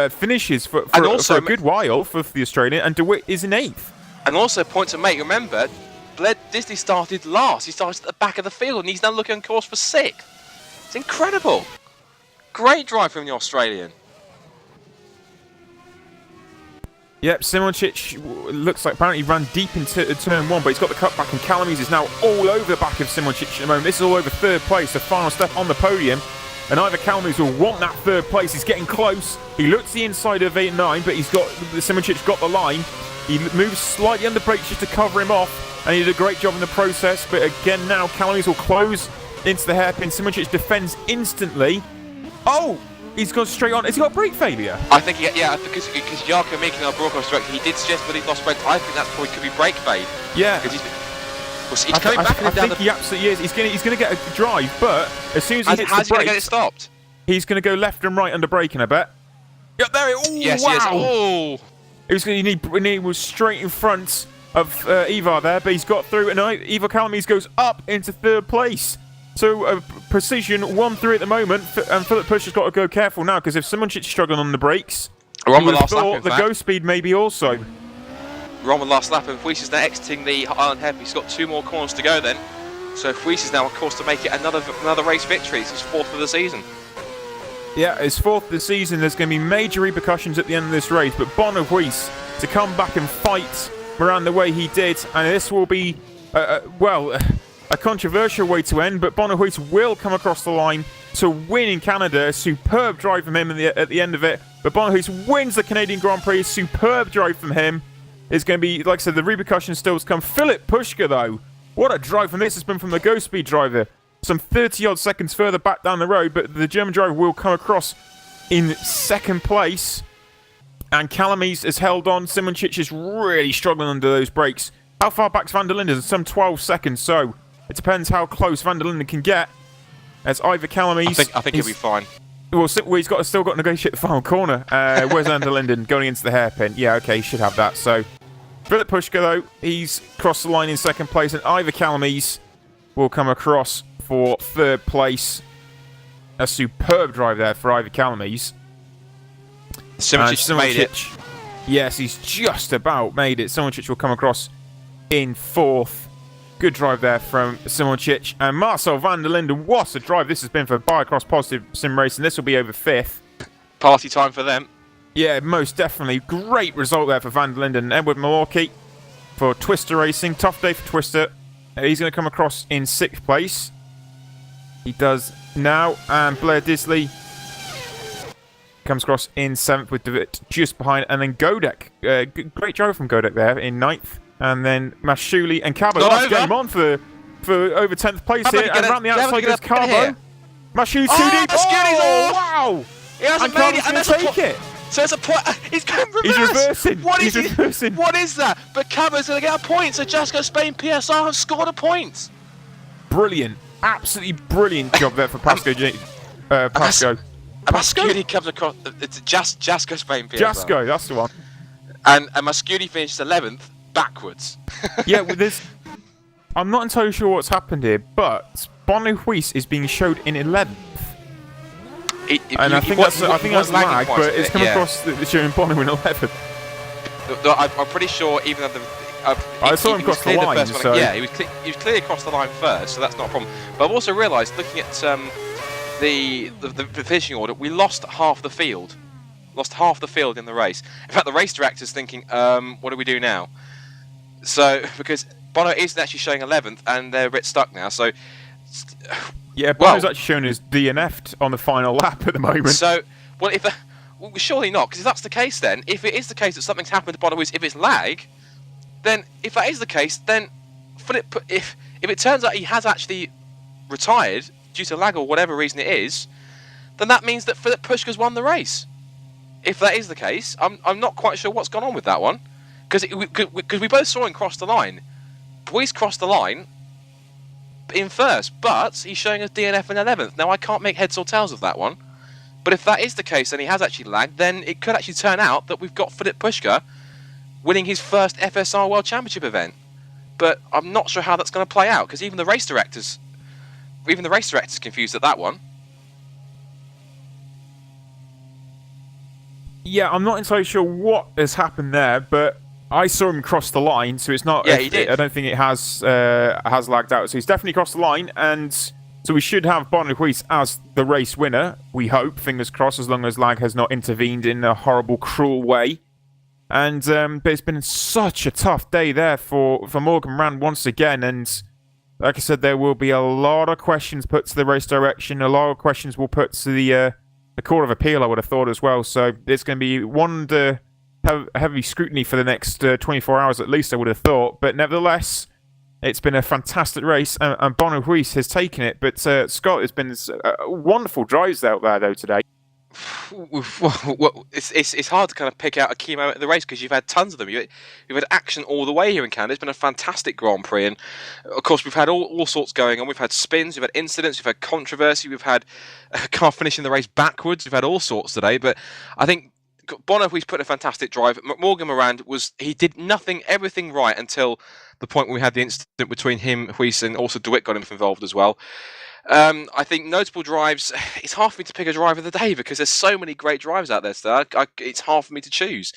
B: finishes for a good while for the Australian, and DeWitt is in 8th.
C: And also, point to make, remember, Blair Disley started last. He started at the back of the field, and he's now looking on course for 6th. It's incredible. Great drive from the Australian.
B: Yep, Simoncic looks like apparently he ran deep into turn 1, but he's got the cutback, and Calamaze is now all over the back of Simoncic at the moment. This is all over 3rd place, the final step on the podium. And either Calamaze will want that 3rd place. He's getting close. He looks the inside of 8 and 9, but Simoncic's got the line. He moves slightly under brakes just to cover him off, and he did a great job in the process. But again, now Calamaze will close into the hairpin. Simoncic defends instantly. Oh, he's gone straight on. Has he got brake failure?
C: I think, yeah, because Jaakko, making our broadcast director, he did suggest that he lost brake. I think that's probably could be brake fade.
B: Yeah.
C: He's coming back
B: I think he absolutely is. He's going to get a drive, but as soon as he hits the brakes,
C: how's he going to get it stopped?
B: He's going to go left and right under braking, I bet. Yep, there it is.
C: Yes,
B: wow.
C: Yes. Oh.
B: He was straight in front of Ivar there, but he's got through, and Ivar Calamaze goes up into 3rd place. So precision 1-3 at the moment, and Filip Puška's got to go careful now, because if Simoncic's struggling on the brakes,
C: we're on the last lap,
B: the go speed maybe also.
C: We're on the last lap, and Woodwiss is now exiting the Island Hairpin. He's got 2 more corners to go then. So Woodwiss is now, of course, to make it another race victory. This is 4th of the season.
B: Yeah, it's 4th of the season. There's going to be major repercussions at the end of this race, but Woodwiss to come back and fight around the way he did, and this will be, a controversial way to end, but Woodwiss will come across the line to win in Canada. A superb drive from him at the end of it, but Woodwiss wins the Canadian Grand Prix. Superb drive from him. It's going to be, like I said, the repercussions still to come. Filip Puška, though, what a drive from this has been from the Go Speed driver. Some 30-odd seconds further back down the road, but the German driver will come across in 2nd place. And Calamaze has held on. Simoncic is really struggling under those brakes. How far back's van der Linden? Some 12 seconds, so it depends how close van der Linden can get. As either Calamaze...
C: I think he'll be fine.
B: Well, he's still got to negotiate the final corner. Where's van der Linden going into the hairpin? Yeah, okay, he should have that. So, Filip Puška, though, he's crossed the line in 2nd place, and either Calamaze will come across for 3rd place. A superb drive there for Ivor Calamaze.
C: Simoncic made it.
B: Yes, he's just about made it. Simoncic will come across in 4th. Good drive there from Simoncic. And Marcel van der Linden, what a drive this has been for Biocross Positive Sim Racing. This will be over 5th.
C: Party time for them.
B: Yeah, most definitely. Great result there for van der Linden. Edward Malorky for Twister Racing. Tough day for Twister. He's going to come across in 6th place. He does now. And Blair Disley comes across in 7th with DeWitt just behind. And then Godek. Great drive from Godek there in 9th. And then Mashuli and Cabo. Last game on for over 10th place here. And around the outside goes Cabo. Mashuli too deep.
C: Oh,
B: wow.
C: He hasn't made it. And there's
B: take it.
C: So it's a point. He's going reverse.
B: He's reversing.
C: He's reversing. What is that? But Cabo's going to get a point. So Jaakko Spain PSR have scored a point.
B: Brilliant. Absolutely brilliant job there for Pasco. Pasco.
C: Mascudi comes across. It's Jaakko Spain PSR.
B: Jaakko, that's the one.
C: And Mascudi finishes 11th backwards.
B: Yeah, with this, I'm not entirely sure what's happened here, but Woodwiss is being showed in 11th. I think that's lag, but it's come across the showing Bono in 11th.
C: I'm pretty sure, even though
B: I saw him cross the line. So.
C: Yeah, he was clearly across the line first, so that's not a problem. But I've also realised, looking at the finishing order, we lost half the field. lost half the field in the race. In fact, the race director's thinking, what do we do now? So, because Bono isn't actually showing 11th, and they're a bit stuck now, so...
B: Yeah, Bono's actually shown as DNF'd on the final lap at the moment. So,
C: well, surely not, because if that's the case then, if it is the case that something's happened to Bono, if it's lag, then if that is the case, then if it turns out he has actually retired due to lag or whatever reason it is, then that means that Philip Pushka's won the race. If that is the case, I'm not quite sure what's gone on with that one, because we both saw him cross the line. Boyce crossed the line in first, but he's showing us DNF in 11th. Now I can't make heads or tails of that one, but if that is the case and he has actually lagged, then it could actually turn out that we've got Philip Pushka winning his first FSR World Championship event. But I'm not sure how that's going to play out, because even the race director's confused at that one.
B: Yeah, I'm not entirely sure what has happened there, but I saw him cross the line, so it's not.
C: Yeah, he did.
B: I don't think it has lagged out. So he's definitely crossed the line, and so we should have Woodwiss as the race winner. We hope, fingers crossed, as long as lag has not intervened in a horrible, cruel way. And but it's been such a tough day there for Morgan Rand once again, and like I said, there will be a lot of questions put to the race direction. A lot of questions will put to the Court of Appeal, I would have thought as well. So it's going to be one heavy scrutiny for the next 24 hours at least, I would have thought. But nevertheless, it's been a fantastic race, and Woodwiss has taken it. But Scott, it's been wonderful drives out there though today.
C: It's hard to kind of pick out a key moment of the race, because you've had tons of them. You've had action all the way here in Canada. It's been a fantastic Grand Prix, and of course we've had all sorts going on. We've had spins, we've had incidents, we've had controversy, we've had a car finishing the race backwards. We've had all sorts today, but I think Bono, he's put in a fantastic drive. Morgan Morand he did everything right until the point where we had the incident between him, Huis, and also DeWitt got him involved as well. I think notable drives, it's hard for me to pick a drive of the day because there's so many great drives out there, so it's hard for me to choose.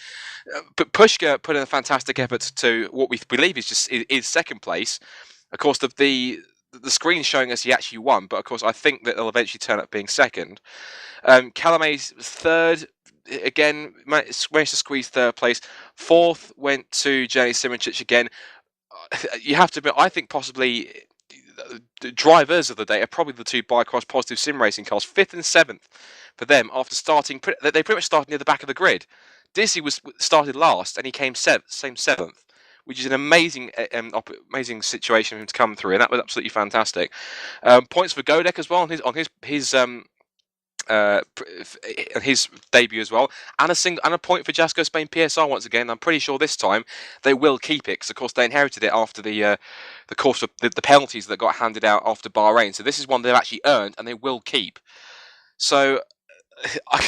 C: But Pushka put in a fantastic effort to what we believe is second place. Of course, the screen's showing us he actually won, but of course I think that it'll eventually turn up being second. Calame's third, again, managed to squeeze third place. Fourth went to Jenny Simoncic again. You have to admit, I think possibly the drivers of the day are probably the two Bicross Positive Sim Racing cars, 5th and 7th for them after starting. They pretty much started near the back of the grid. Dizzy started last and he came 7th, which is an amazing situation for him to come through, and that was absolutely fantastic. Points for Godek as well on his debut as well, and a point for Jaakko Spain PSR once again. I'm pretty sure this time they will keep it, because of course they inherited it after the course of the penalties that got handed out after Bahrain. So this is one they've actually earned and they will keep. So I'm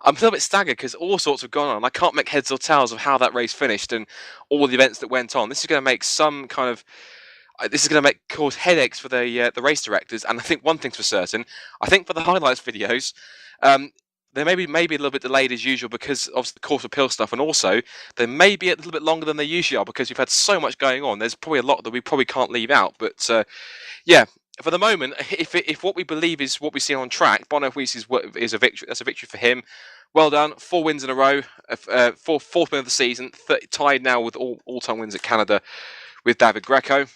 C: a little bit staggered because all sorts have gone on. I can't make heads or tails of how that race finished and all the events that went on. This is going to make cause headaches for the race directors, and I think one thing's for certain. I think for the highlights videos, they may be a little bit delayed as usual because of the Court of Appeal stuff, and also they may be a little bit longer than they usually are because we've had so much going on. There's probably a lot that we probably can't leave out, but yeah. For the moment, if what we believe is what we see on track, Bono Huis is a victory. That's a victory for him. Well done. 4 wins in a row. Fourth win of the season. Tied now with all-time wins at Canada with David Greco.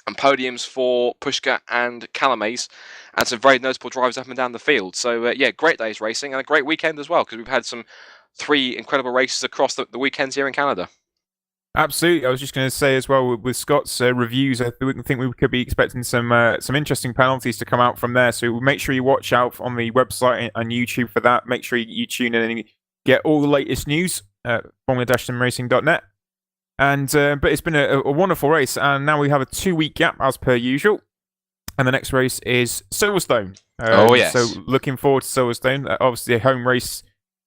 C: And podiums for Pushka and Calames, and some very notable drives up and down the field. So yeah, great days racing and a great weekend as well, because we've had 3 incredible races across the weekends here in Canada.
B: Absolutely. I was just going to say as well, with Scott's reviews, I think we could be expecting some interesting penalties to come out from there. So make sure you watch out on the website and YouTube for that. Make sure you tune in and get all the latest news at formula-simracing.net. And but it's been a wonderful race, and now we have a 2-week gap as per usual. And the next race is Silverstone.
C: Oh yes.
B: So looking forward to Silverstone. Obviously a home race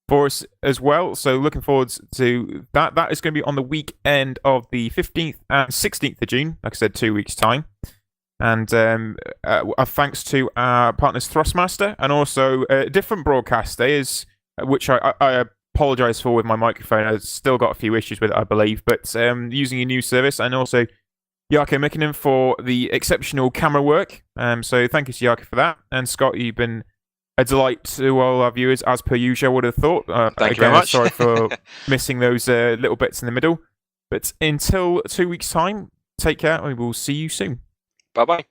B: for us as well, so looking forward to that. That is going to be on the weekend of the 15th and 16th of June, like I said, 2 weeks' time. And thanks to our partners Thrustmaster, and also a different broadcast day, which I apologise for with my microphone. I've still got a few issues with it, I believe, but using a new service, and also Jaakko Mikkonen for the exceptional camera work. So thank you to Jaakko for that. And Scott, you've been a delight to all our viewers, as per usual, I would have thought.
C: Thank you very much.
B: Sorry for missing those little bits in the middle. But until 2 weeks' time, take care, and we will see you soon.
C: Bye-bye.